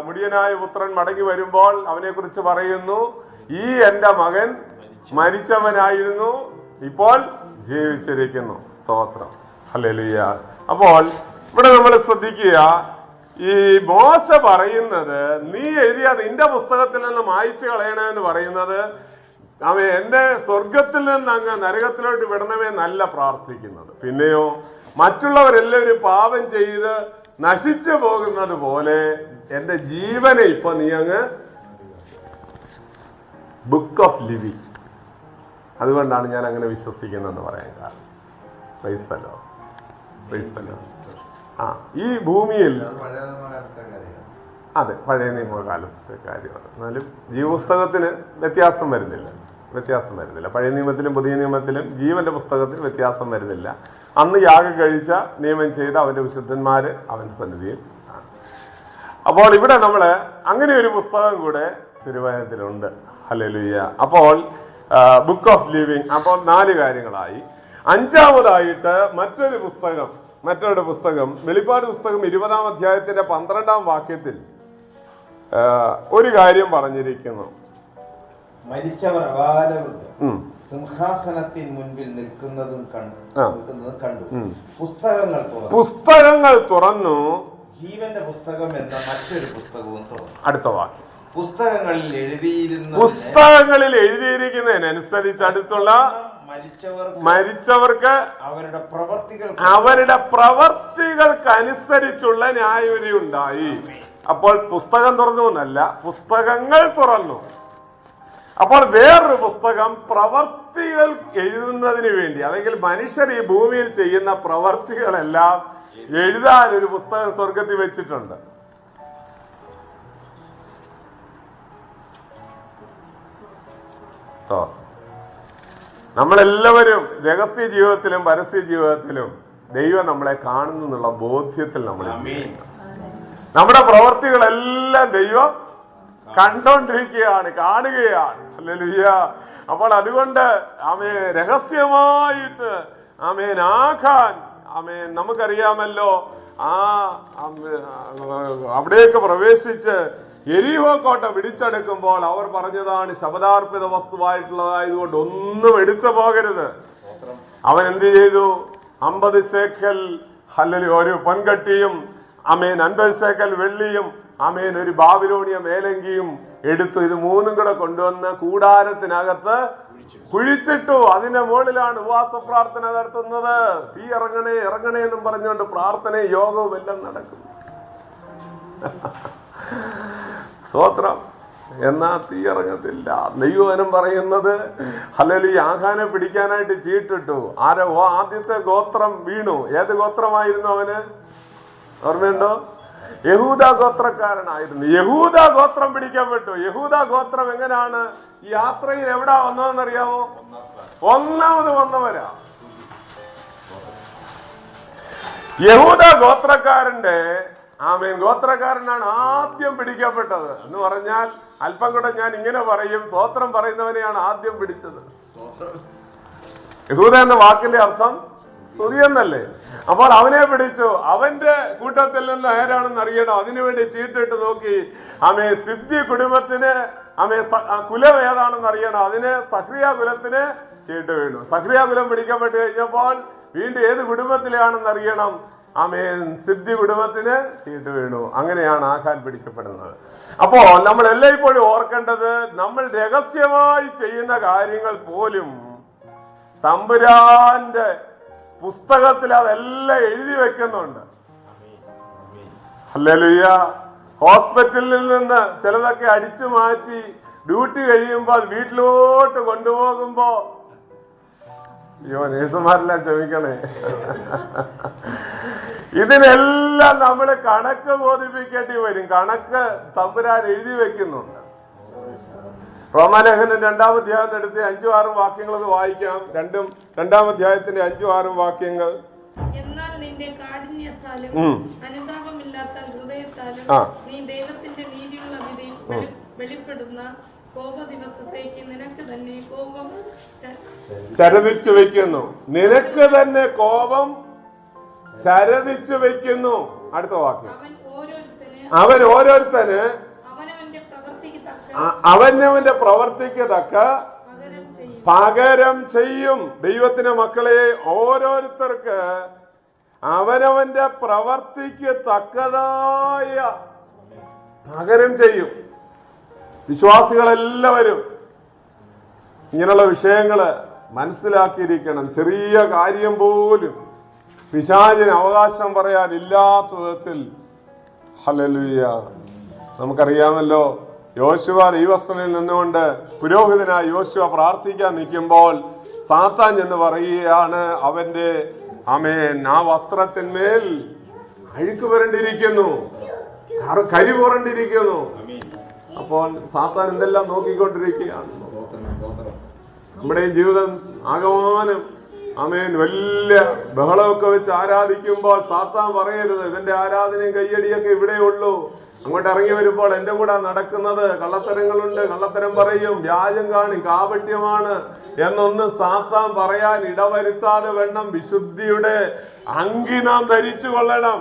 മുടിയനായ പുത്രൻ മടങ്ങി വരുമ്പോൾ അവനെ കുറിച്ച് പറയുന്നു, ഈ എന്റെ മകൻ മരിച്ചവനായിരുന്നു, ഇപ്പോൾ ജീവിച്ചിരിക്കുന്നു. സ്തോത്രം, ഹല്ലേലൂയ. അപ്പോൾ ഇവിടെ നമ്മൾ ശ്രദ്ധിക്കുക, ഈ മോശ പറയുന്നത് നീ എഴുതിയ നിന്റെ പുസ്തകത്തിൽ നിന്ന് മായ്ച്ചു കളയണമെന്ന് പറയുന്നത്, അവൻ എന്റെ സ്വർഗത്തിൽ നിന്ന് അങ്ങ് നരകത്തിലോട്ട് വിടണമേ നല്ല പ്രാർത്ഥിക്കുന്നത്. പിന്നെയോ മറ്റുള്ളവരെല്ലാവരും പാപം ചെയ്ത് നശിച്ചു പോകുന്നത് പോലെ എന്റെ ജീവനെ ഇപ്പൊ നീ അങ്ങ് ബുക്ക് ഓഫ് ലിവിംഗ്. അതുകൊണ്ടാണ് ഞാൻ അങ്ങനെ വിശ്വസിക്കുന്നതെന്ന് പറയാൻ കാരണം. Praise the Lord, praise the Lord. ഈ ഭൂമിയിൽ അതെ, പഴയ നിയമകാലത്തെ കാര്യമാണ്. എന്നാലും ജീവപുസ്തകത്തിന് വ്യത്യാസം വരുന്നില്ല. പഴയ നിയമത്തിലും പുതിയ നിയമത്തിലും ജീവന്റെ പുസ്തകത്തിൽ വ്യത്യാസം വരുന്നില്ല. അന്ന് യാഗം കഴിച്ച നിയമം ചെയ്ത അവന്റെ വിശുദ്ധന്മാര് അവന്റെ സന്നിധിയിൽ ആണ്. അപ്പോൾ ഇവിടെ നമ്മള് അങ്ങനെ ഒരു പുസ്തകം കൂടെ തിരുവചനത്തിലുണ്ട്. ഹല്ലേലൂയ. അപ്പോൾ ബുക്ക് ഓഫ് ലിവിംഗ്. അപ്പോൾ 4 കാര്യങ്ങളായി. 5ാമതായിട്ട് മറ്റൊരു പുസ്തകം വെളിപ്പാട് പുസ്തകം 20-ാം അധ്യായത്തിന്റെ 12-ാം വാക്യത്തിൽ ഒരു കാര്യം പറഞ്ഞിരിക്കുന്നു. മരിച്ചവർ അകാലവൃദ്ധർ സിംഹാസനത്തിന് മുൻപിൽ നിൽക്കുന്നതും കണ്ടു. പുസ്തകങ്ങൾ തുറന്നു, ജീവന്റെ പുസ്തകം എന്ന മറ്റൊരു പുസ്തകവും തുറന്നു. അടുത്ത വാക്യം, പുസ്തകങ്ങളിൽ എഴുതിയിരിക്കുന്നതിനനുസരിച്ച് അടുത്തുള്ള മരിച്ചവർക്ക് അവരുടെ പ്രവർത്തികൾക്കനുസരിച്ചുള്ള ന്യായവിധി ഉണ്ടായി. അപ്പോൾ പുസ്തകം തുറന്നു എന്നല്ല, പുസ്തകങ്ങൾ തുറന്നു. അപ്പോൾ വേറൊരു പുസ്തകം പ്രവർത്തികൾ എഴുതുന്നതിന് വേണ്ടി, അല്ലെങ്കിൽ മനുഷ്യർ ഈ ഭൂമിയിൽ ചെയ്യുന്ന പ്രവർത്തികളെല്ലാം എഴുതാൻ ഒരു പുസ്തകം സ്വർഗത്തിൽ വെച്ചിട്ടുണ്ട്. നമ്മളെല്ലാവരും രഹസ്യ ജീവിതത്തിലും പരസ്യ ജീവിതത്തിലും ദൈവം നമ്മളെ കാണുന്നു എന്നുള്ള ബോധ്യത്തിൽ നമ്മൾ നമ്മുടെ പ്രവർത്തികളെല്ലാം ദൈവം കണ്ടോണ്ടിരിക്കുകയാണ്, കാണുകയാണ്. ഹല്ലേലൂയ. അപ്പോൾ അതുകൊണ്ട് ആമേൻ രഹസ്യമായിട്ട് ആകാൻ നമുക്കറിയാമല്ലോ. അവിടേക്ക് പ്രവേശിച്ച് എരിഹോ കോട്ട പിടിച്ചെടുക്കുമ്പോൾ അവർ പറഞ്ഞതാണ്, ശപഥാർപ്പിത വസ്തുവായിട്ടുള്ളതായതുകൊണ്ട് ഒന്നും എടുത്തു പോകരുത്. അവൻ എന്ത് ചെയ്തു? 50 ശേക്കൽ ഒരു പൊൻകട്ടിയും 50 ശേക്കൽ വെള്ളിയും ഒരു ബാബിലോണിയ മേലങ്കിയും എടുത്തു. ഇത് 3ഉം കൂടെ കൊണ്ടുവന്ന് കൂടാരത്തിനകത്ത് കുഴിച്ചിട്ടു. അതിന്റെ മുകളിലാണ് ഉപവാസ പ്രാർത്ഥന നടത്തുന്നത്. തീ ഇറങ്ങണേ ഇറങ്ങണേ എന്നും പറഞ്ഞുകൊണ്ട് പ്രാർത്ഥനയും യോഗവും എല്ലാം നടക്കും. സ്തോത്രം. എന്നാ തീ ഇറങ്ങത്തില്ല. ദൈവവചനം പറയുന്നത് ഹല്ലേലൂയ, ആഹാനെ പിടിക്കാനായിട്ട് ചീട്ടിട്ടു. ആദ്യത്തെ ഗോത്രം വീണു. ഏത് ഗോത്രമായിരുന്നു അവന്? ഓർമ്മയുണ്ടോ? യഹൂദ ഗോത്രക്കാരനായിരുന്നു. യഹൂദ ഗോത്രം പിടിക്കപ്പെട്ടു. യഹൂദ ഗോത്രം എങ്ങനെയാണ് ഈ യാത്രയിൽ എവിടാ വന്നതെന്നറിയാമോ? ഒന്നാമത് വന്നവരാ. യഹൂദ ഗോത്രക്കാരന്റെ ഗോത്രക്കാരനാണ് ആദ്യം പിടിക്കപ്പെട്ടത് എന്ന് പറഞ്ഞാൽ, അല്പം കൂടെ ഞാൻ ഇങ്ങനെ പറയും, സ്വോത്രം പറയുന്നവനെയാണ് ആദ്യം പിടിച്ചത്. യഹൂദ എന്ന വാക്കിന്റെ അർത്ഥം സ്തുതി എന്നല്ലേ? അപ്പോൾ അവനെ പിടിച്ചു. അവന്റെ കൂട്ടത്തിൽ നിന്ന് ആരാണെന്ന് അറിയണം. അതിനുവേണ്ടി ചീട്ടിട്ട് നോക്കി. സിബ്ദി കുടുംബത്തിന് കുലം ഏതാണെന്ന് അറിയണം. അതിന് സഖ്രിയ കുലത്തിന് ചീട്ട് വീണു. സഖ്രിയ കുലം പിടിക്കപ്പെട്ട് കഴിഞ്ഞപ്പോൾ വീണ്ടും ഏത് കുടുംബത്തിലാണെന്ന് അറിയണം. സിബ്ദി കുടുംബത്തിന് ചീട്ട് വീണു. അങ്ങനെയാണ് ആഖാൻ പിടിക്കപ്പെടുന്നത്. അപ്പോൾ നമ്മൾ എല്ലായ്പ്പോഴും ഓർക്കേണ്ടത്, നമ്മൾ രഹസ്യമായി ചെയ്യുന്ന കാര്യങ്ങൾ പോലും തമ്പുരാന്റെ പുസ്തകത്തിൽ അതെല്ലാം എഴുതി വെക്കുന്നുണ്ട്. ഹല്ലേലൂയ. ഹോസ്പിറ്റലിൽ നിന്ന് ചിലതൊക്കെ അടിച്ചു മാറ്റി ഡ്യൂട്ടി കഴിയുമ്പോൾ വീട്ടിലോട്ട് കൊണ്ടുപോകുമ്പോ, നേഴ്സുമാരെല്ലാം ക്ഷമിക്കണേ, ഇതിനെല്ലാം നമ്മൾ കണക്ക് ബോധിപ്പിക്കേണ്ടി വരും. കണക്ക് തമ്പുരാൻ എഴുതി വെക്കുന്നുണ്ട്. റോമാലേഖനം 2-ാം അധ്യായം എടുത്ത് 5-6 വാക്യങ്ങൾ വായിക്കാം. 2-ാം അധ്യായത്തിന്റെ 5-6 വാക്യങ്ങൾ. എന്നാൽ നിന്റെ കാഠിന്യത്താലും അനുതാപമില്ലാത്ത ഹൃദയത്താലും നീ ദൈവത്തിന്റെ നീതിയുള്ള വിധി വെളിപ്പെടുന്ന കോപ ദിവസത്തേക്ക് നിനക്ക് തന്നെ കോപം ചരതിച്ചു വെക്കുന്നു. നിനക്ക് തന്നെ കോപം ചരതിച്ചു വെക്കുന്നു. അടുത്ത വാക്യം. അവൻ ഓരോരുത്തന് അവനവന്റെ പ്രവർത്തിക്ക് തക്ക പകരം ചെയ്യും. ദൈവത്തിന്റെ മക്കളെ, ഓരോരുത്തർക്ക് അവനവന്റെ പ്രവർത്തിക്ക് തക്കതായ പകരം ചെയ്യും. വിശ്വാസികളെല്ലാവരും ഇങ്ങനെയുള്ള വിഷയങ്ങള് മനസ്സിലാക്കിയിരിക്കണം. ചെറിയ കാര്യം പോലും പിശാചിന് അവകാശം പറയാൻ ഇല്ലാത്ത വിധത്തിൽ. ഹല്ലേലൂയ. നമുക്കറിയാമല്ലോ, യോശുവ ദൈവസ്ഥനിൽ നിന്നുകൊണ്ട് പുരോഹിതനായ യോശുവ പ്രാർത്ഥിക്കാൻ നിൽക്കുമ്പോൾ സാത്താൻ എന്ന് പറയുകയാണ്, അവന്റെ ആ വസ്ത്രത്തിന്മേൽ അഴുക്ക് പുരണ്ടിരിക്കുന്നു, കരി പുരണ്ടിരിക്കുന്നു. അപ്പോൾ സാത്താൻ എന്തെല്ലാം നോക്കിക്കൊണ്ടിരിക്കുകയാണ്. നമ്മുടെ ഈ ജീവിതം ആകമാനം വലിയ ബഹളമൊക്കെ വെച്ച് ആരാധിക്കുമ്പോൾ സാത്താൻ പറയരുത്, ഇവന്റെ ആരാധനയും കയ്യടിയൊക്കെ ഇവിടെയുള്ളൂ. അങ്ങോട്ട് ഇറങ്ങി വരുമ്പോൾ എന്റെ കൂടെ നടക്കുന്നത് കള്ളത്തരങ്ങളുണ്ട്, കള്ളത്തരം പറയും, വ്യാജം കാണും, കാപട്യമാണ് എന്നൊന്ന് സാത്താൻ പറയാൻ ഇടവരുത്താതെ വേണം വിശുദ്ധിയുടെ അങ്കി നാം ധരിച്ചു കൊള്ളണം.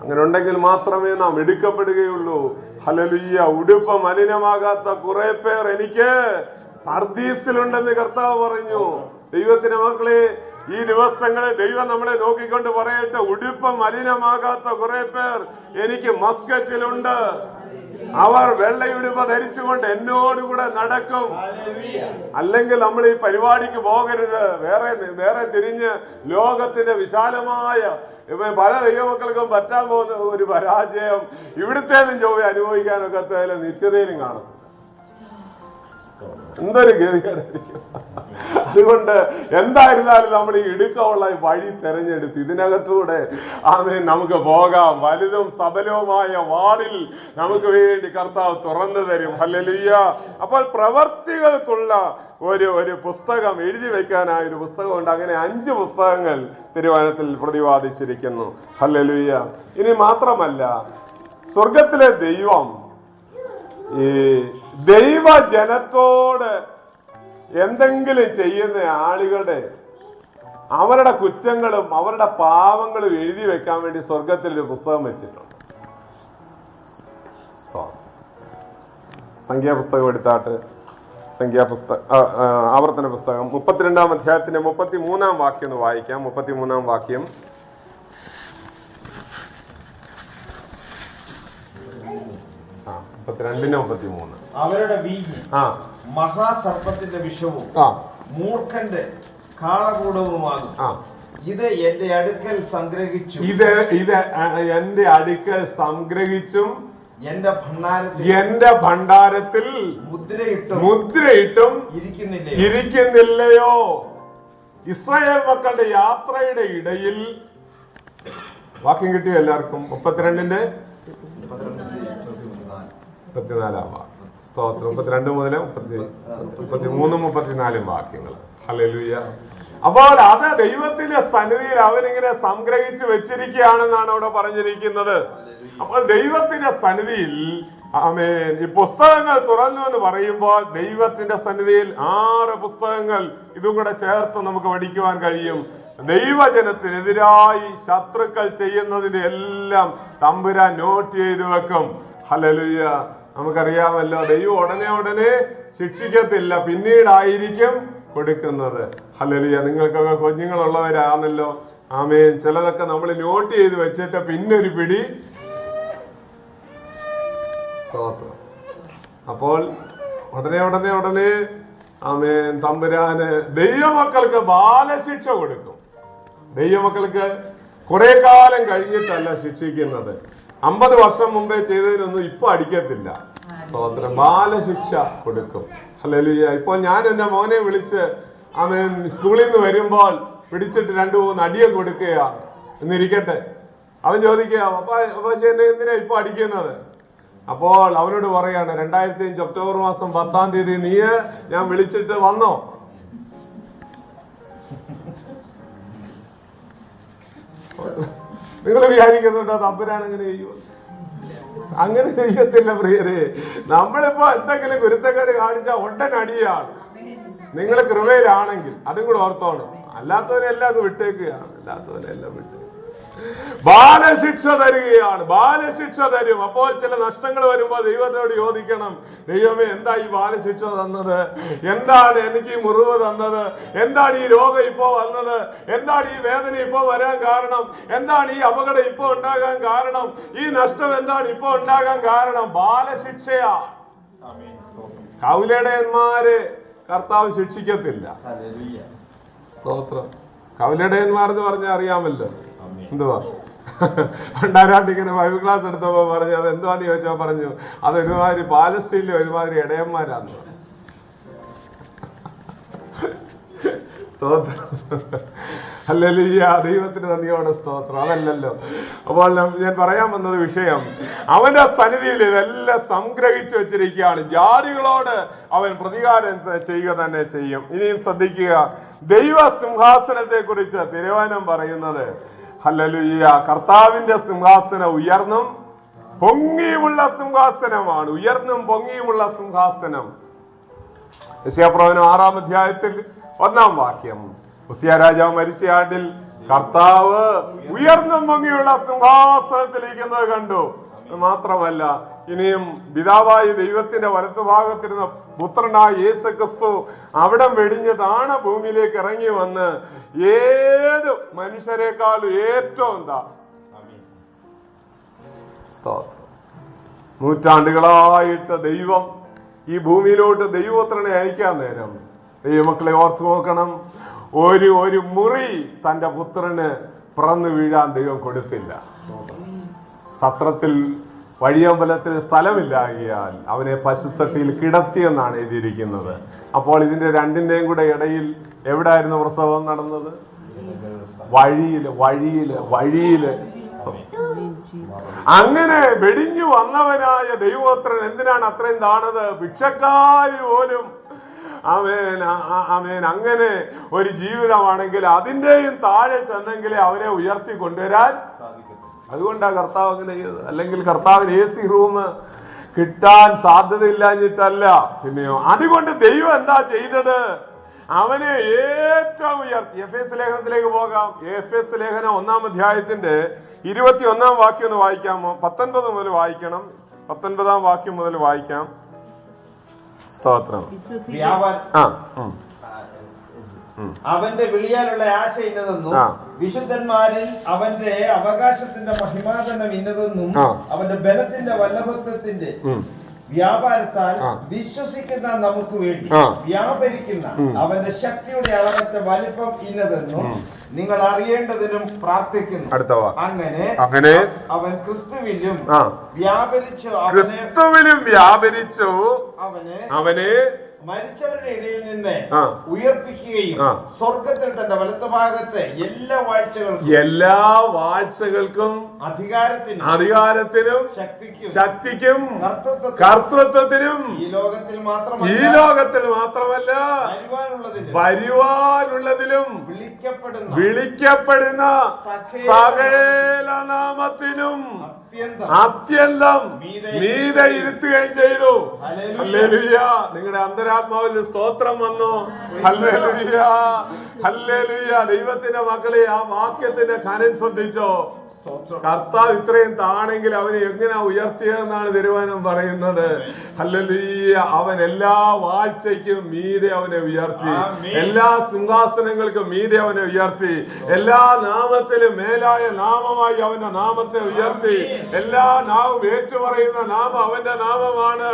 അങ്ങനെ ഉണ്ടെങ്കിൽ മാത്രമേ നാം എടുക്കപ്പെടുകയുള്ളൂ. ഹല്ലേലൂയ. ഉടുപ്പ് മലിനമാകാത്ത കുറെ പേർ എനിക്ക് സർദീസിലുണ്ടെന്ന് കർത്താവ് പറഞ്ഞു. ദൈവത്തിന്റെ മക്കളെ, ഈ ദിവസങ്ങളിൽ ദൈവം നമ്മളെ നോക്കിക്കൊണ്ട് പറയട്ടെ, ഉടുപ്പ് മലിനമാകാത്ത കുറെ പേർ എനിക്ക് മസ്കറ്റിലുണ്ട്. അവർ വെള്ളയുടുപ്പ് ധരിച്ചുകൊണ്ട് എന്നോടുകൂടെ നടക്കും. അല്ലെങ്കിൽ നമ്മൾ ഈ പരിപാടിക്ക് പോകരുത്. വേറെ തിരിഞ്ഞ് ലോകത്തിന്റെ വിശാലമായ പല ദൈവമക്കൾക്കും പറ്റാൻ പോകുന്ന ഒരു പരാജയം ഇവിടുത്തേലും ജോലി അനുഭവിക്കാനൊക്കെ നിത്യതയിലും കാണും. എന്തൊരു ഗതികേടായിരിക്കും. അതുകൊണ്ട് എന്തായിരുന്നാലും നമ്മൾ ഈ ഇടുക്കമുള്ള വഴി തെരഞ്ഞെടുത്ത് ഇതിനകത്തൂടെ നമുക്ക് പോകാം. വലുതും സബലവുമായ വാളിൽ നമുക്ക് വേണ്ടി കർത്താവ് തുറന്നു തരും. ഹല്ലേലൂയ. അപ്പോൾ പ്രവർത്തികൾക്കുള്ള ഒരു പുസ്തകം എഴുതി വെക്കാനായ ഒരു പുസ്തകമുണ്ട്. അങ്ങനെ 5 പുസ്തകങ്ങൾ തിരുവചനത്തിൽ പ്രതിപാദിച്ചിരിക്കുന്നു. ഹല്ലേലൂയ. ഇനി മാത്രമല്ല, സ്വർഗത്തിലെ ദൈവം ഈ ദൈവജനത്തോട് എന്തെങ്കിലും ചെയ്യുന്ന ആളുകളുടെ അവരുടെ കുറ്റങ്ങളും അവരുടെ പാവങ്ങളും എഴുതി വെക്കാൻ വേണ്ടി സ്വർഗത്തിൽ ഒരു പുസ്തകം വെച്ചിട്ടുണ്ട്. സംഖ്യാപുസ്തകം എടുത്താട്ട്, ആവർത്തന പുസ്തകം 32-ാം അധ്യായത്തിന്റെ 33-ാം വാക്യം ഒന്ന് വായിക്കാം. 33-ാം വാക്യം. അവരുടെ വീഞ്ഞ് മഹാസർപ്പത്തിന്റെ വിഷവും മൂർഖന്റെ കാളകൂടവുമാകും. ഇത് എന്റെ അടുക്കൽ സംഗ്രഹിച്ചു. ഇത് എന്റെ അടുക്കൽ സംഗ്രഹിച്ചും എന്റെ ഭണ്ഡാരത്തിൽ മുദ്രയിട്ടും ഇരിക്കുന്നില്ലയോ? ഇസ്രായേൽ മക്കളുടെ യാത്രയുടെ ഇടയിൽ വാക്യം കിട്ടിയോ എല്ലാവർക്കും? 32-ന്റെ 34 സ്തോത്രം. 32 മുതൽ 33 34 വാക്യങ്ങൾ. ഹല്ലേലൂയ. അപ്പോൾ അത് ദൈവത്തിന്റെ സന്നിധിയിൽ അവനിങ്ങനെ സംഗ്രഹിച്ച് വെച്ചിരിക്കുകയാണെന്നാണ് അവിടെ പറഞ്ഞിരിക്കുന്നത്. അപ്പോൾ ദൈവത്തിന്റെ സന്നിധിയിൽ ആമേൻ ഈ പുസ്തകങ്ങൾ തുറന്നു എന്ന് പറയുമ്പോൾ ദൈവത്തിന്റെ സന്നിധിയിൽ 6 പുസ്തകങ്ങൾ ഇതും കൂടെ ചേർത്ത് നമുക്ക് പഠിക്കുവാൻ കഴിയും. ദൈവജനത്തിനെതിരായി ശത്രുക്കൾ ചെയ്യുന്നതിന്റെ എല്ലാം തമ്പുരാൻ നോട്ട് ചെയ്തു വെക്കും. ഹല്ലേലൂയ. നമുക്കറിയാമല്ലോ, ദൈവം ഉടനെ ശിക്ഷിക്കത്തില്ല, പിന്നീടായിരിക്കും കൊടുക്കുന്നത്. ഹല്ലേലൂയ. നിങ്ങൾക്കൊക്കെ കുഞ്ഞുങ്ങളുള്ളവരാണല്ലോ. ആമേൻ. ചിലതൊക്കെ നമ്മൾ നോട്ട് ചെയ്ത് വെച്ചിട്ട് പിന്നൊരു പിടി. അപ്പോൾ ഉടനെ ആമേൻ തമ്പുരാന് ദൈവമക്കൾക്ക് ബാലശിക്ഷ കൊടുക്കും. ദൈവമക്കൾക്ക് കുറെ കാലം കഴിഞ്ഞിട്ടല്ല ശിക്ഷിക്കുന്നത്. 50 വർഷം മുമ്പേ ചെയ്തതിനൊന്നും ഇപ്പൊ അടിക്കത്തില്ല. സ്തോത്രം. ബാലശിക്ഷ കൊടുക്കും. ഹല്ലേലൂയ. ഇപ്പോൾ ഞാൻ എന്റെ മോനെ വിളിച്ച് അവൻ സ്കൂളിൽ നിന്ന് വരുമ്പോൾ പിടിച്ചിട്ട് 2-3 അടിയെ കൊടുക്കുകയാണ് എന്നിരിക്കട്ടെ. അവൻ ചോദിക്കുക, പക്ഷേ എന്നെ എന്തിനാ ഇപ്പൊ അടിക്കുന്നത്? അപ്പോൾ അവനോട് പറയാണ്, 2005 ഒക്ടോബർ മാസം 10-ാം തീയതി നീ ഞാൻ വിളിച്ചിട്ട് വന്നോ? നിങ്ങൾ വിചാരിക്കുന്നുണ്ടോ തമ്പുരാൻ അങ്ങനെ ചെയ്യുമോ? അങ്ങനെ ചെയ്യത്തില്ല പ്രിയരെ. നമ്മളിപ്പോ എന്തെങ്കിലും ഗുരുത്തക്കേട് കാണിച്ചാൽ ഉടനടിയാണ്. നിങ്ങൾ കൃപയിലാണെങ്കിൽ അതും കൂടെ ഓർത്തോണം. അല്ലാത്തവരെല്ലാം അത് വിട്ടേക്കുകയാണ്. അല്ലാത്തവരെല്ലാം വിട്ടേക്കുക. ബാലശിക്ഷ തരികയാണ്. ബാലശിക്ഷ തരും. അപ്പോൾ ചില നഷ്ടങ്ങൾ വരുമ്പോൾ ദൈവത്തോട് ചോദിക്കണം, ദൈവമേ എന്താ ഈ ബാലശിക്ഷ തന്നത്? എന്താണ് എനിക്ക് ഈ മുറിവ് തന്നത്? എന്താണ് ഈ രോഗം ഇപ്പോ വന്നത്? എന്താണ് ഈ വേദന ഇപ്പോ വരാൻ കാരണം? എന്താണ് ഈ അപകടം ഇപ്പോ ഉണ്ടാകാൻ കാരണം? ഈ നഷ്ടം എന്താണ് ഇപ്പോ ഉണ്ടാകാൻ കാരണം? ബാലശിക്ഷയാ. കൗലടയന്മാരെ കർത്താവ് ശിക്ഷിക്കത്തില്ല. സ്തോത്രം. കൗലടയന്മാർ എന്ന് പറഞ്ഞാൽ അറിയാമല്ലോ എന്തുവാ? പണ്ടാരാട്ടിങ്ങനെ ബൈബിൾ ക്ലാസ് എടുത്തപ്പോ പറഞ്ഞു അത് എന്തുവാന്ന് ചോദിച്ചപ്പോ പറഞ്ഞു അതൊരുമാതിരി പാലസ്തീനിലെ ഒരുമാതിരി ഇടയന്മാരാന്ന്. സ്തോത്രം. ഹല്ലേലൂയ. ദൈവത്തിന് നന്ദിയോടെ സ്തോത്രം. അതല്ലല്ലോ. അപ്പോൾ ഞാൻ പറയാൻ വന്നത് വിഷയം, അവന്റെ സന്നിധിയിൽ ഇതെല്ലാം സംഗ്രഹിച്ചു വെച്ചിരിക്കുകയാണ്. ജാതികളോട് അവൻ പ്രതികാരം ചെയ്യുക തന്നെ ചെയ്യും. ഇനിയും ശ്രദ്ധിക്കുക, ദൈവ സിംഹാസനത്തെ കുറിച്ച് തിരുവചനം പറയുന്നത്, ഹല്ലേലൂയ, കർത്താവിന്റെ സിംഹാസനം ഉയർന്നും പൊങ്ങിയുമുള്ള സിംഹാസനമാണ്. ഉയർന്നും പൊങ്ങിയുമുള്ള സിംഹാസനം. യെശയ്യാപ്രവചനം 6-ാം അധ്യായത്തിൽ 1-ാം വാക്യം. ഉസിയാ രാജാവ് മരിച്ച ആണ്ടിൽ കർത്താവ് ഉയർന്നും പൊങ്ങിയുള്ള സിംഹാസനത്തിലിരിക്കുന്നത് കണ്ടു. മാത്രമല്ല, ഇനിയും പിതാവായ ദൈവത്തിന്റെ വലത്തുഭാഗത്തിരുന്ന പുത്രനായ യേശു ക്രിസ്തു അവിടം വെടിഞ്ഞ് താണ ഭൂമിയിലേക്ക് ഇറങ്ങി വന്ന് ഏത് മനുഷ്യരെക്കാളും ഏറ്റവും നൂറ്റാണ്ടുകളായിട്ട് ദൈവം ഈ ഭൂമിയിലോട്ട് ദൈവപുത്രനെ അയക്കാൻ നേരം ദൈവമക്കളെ ഓർത്തു നോക്കണം, ഒരു മുറി തന്റെ പുത്രന് പിറന്നു വീഴാൻ ദൈവം കൊടുത്തില്ല. സത്രത്തിൽ വഴിയമ്പലത്തിൽ സ്ഥലമില്ലാകിയാൽ അവനെ പശുത്തട്ടിയിൽ കിടത്തിയെന്നാണ് എഴുതിയിരിക്കുന്നത്. അപ്പോൾ ഇതിന്റെ രണ്ടിന്റെയും കൂടെ ഇടയിൽ എവിടായിരുന്നു പ്രസവം നടന്നത്? വഴിയില്. അങ്ങനെ വെടിഞ്ഞു വന്നവനായ ദൈവപുത്രൻ എന്തിനാണ് അത്രയും താണത്? ഭിക്ഷക്കാരി പോലും ആമേൻ അങ്ങനെ ഒരു ജീവിതമാണെങ്കിൽ അതിന്റെയും താഴെ ചെന്നെങ്കിലേ അവരെ ഉയർത്തി കൊണ്ടുവരാൻ അതുകൊണ്ടാണ് കർത്താവ് അങ്ങനെ ചെയ്തത്. അല്ലെങ്കിൽ കർത്താവിന് AC റൂം കിട്ടാൻ സാധ്യതയില്ലാഞ്ഞിട്ടല്ല, പിന്നെയോ അതുകൊണ്ട് ദൈവം എന്താ ചെയ്തത്? അവനെ ഏറ്റവും ഉയർത്തി. എഫേസ് ലേഖനത്തിലേക്ക് പോകാം. എഫേസ് ലേഖനം 1-ാം അധ്യായത്തിന്റെ 21-ാം വാക്യം ഒന്ന് വായിക്കാമോ? 19 മുതൽ വായിക്കണം. 19-ാം വാക്യം മുതൽ വായിക്കാം. സ്തോത്രം. അവന്റെ വിളിയാലുള്ള ആശ ഇന്നതെന്നും വിശുദ്ധന്മാരിൽ അവന്റെ അവകാശത്തിന്റെ മഹിമാതനം ഇന്നതെന്നും അവന്റെ ബലത്തിന്റെ വല്ലഭത്വത്തിന്റെ വ്യാപാരത്താൽ വിശ്വസിക്കുന്ന നമുക്ക് വേണ്ടി വ്യാപരിക്കുന്ന അവന്റെ ശക്തിയുടെ അളവറ്റ വലിപ്പം ഇന്നതെന്നും നിങ്ങൾ അറിയേണ്ടതിനും പ്രാർത്ഥിക്കുന്നു. അങ്ങനെ അവൻ ക്രിസ്തുവിലും വ്യാപരിച്ചു അവനെ മരിച്ചവരുടെ ഇടയിൽ നിന്ന് ഉയർപ്പിക്കുകയും സ്വർഗത്തിൽ തന്റെ വലത്തുഭാഗത്തെ എല്ലാ വാഴ്ചകൾക്കും അധികാരത്തിനും ശക്തിക്കും കർത്തൃത്വത്തിനും ഈ ലോകത്തിൽ മാത്രമല്ല വരുവാനുള്ളതിലും വിളിക്കപ്പെടുന്ന സകല നാമത്തിനും അത്യന്തം മീതെ ഇരുത്തുകയും ചെയ്തു. ഹല്ലേലൂയ. നിങ്ങളുടെ അന്തരാത്മാവിൽ സ്തോത്രം വന്നു. Hallelujah, hallelujah. ദൈവത്തിന്റെ മക്കളെ, ആ വാക്യത്തിന്റെ കനം ശ്രദ്ധിച്ചോ? കർത്താവ് ഇത്രയും താണെങ്കിൽ അവനെ എങ്ങനെ ഉയർത്തിയതെന്നാണ് തിരുവചനം പറയുന്നത്. ഹല്ലേലൂയ. അവൻ എല്ലാ വാഴ്ചയ്ക്കും മീതെ അവനെ ഉയർത്തി, എല്ലാ സിംഹാസനങ്ങൾക്കും മീതെ അവനെ ഉയർത്തി, എല്ലാ നാമത്തിലും മേലായ നാമമായി അവന്റെ നാമത്തെ ഉയർത്തി. എല്ലാ നാവും ഏറ്റുപറയുന്ന നാമം അവന്റെ നാമമാണ്.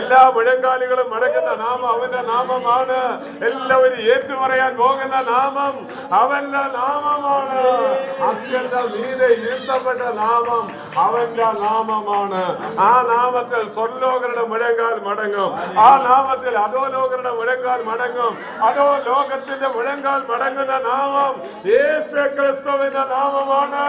എല്ലാ മുഴങ്കാലുകളും മടങ്ങുന്ന നാമം അവന്റെ നാമമാണ്. എല്ലാവരും ഏറ്റുപറയാൻ പോകുന്ന നാമം അവന്റെ നാമമാണ്. അത്യന്തം മീതെ ഇരുത്തപ്പെട്ട നാമം അവന്റെ നാമമാണ്. ആ നാമത്തിൽ സ്വർലോകരുടെ മുഴങ്കാൽ മടങ്ങും. ആ നാമത്തിൽ അധോലോകരുടെ മുഴങ്കാൽ മടങ്ങും. അധോ ലോകത്തിന്റെ മുഴങ്കാൽ മടങ്ങുന്ന നാമം യേശു ക്രിസ്തുവിന്റെ നാമമാണ്.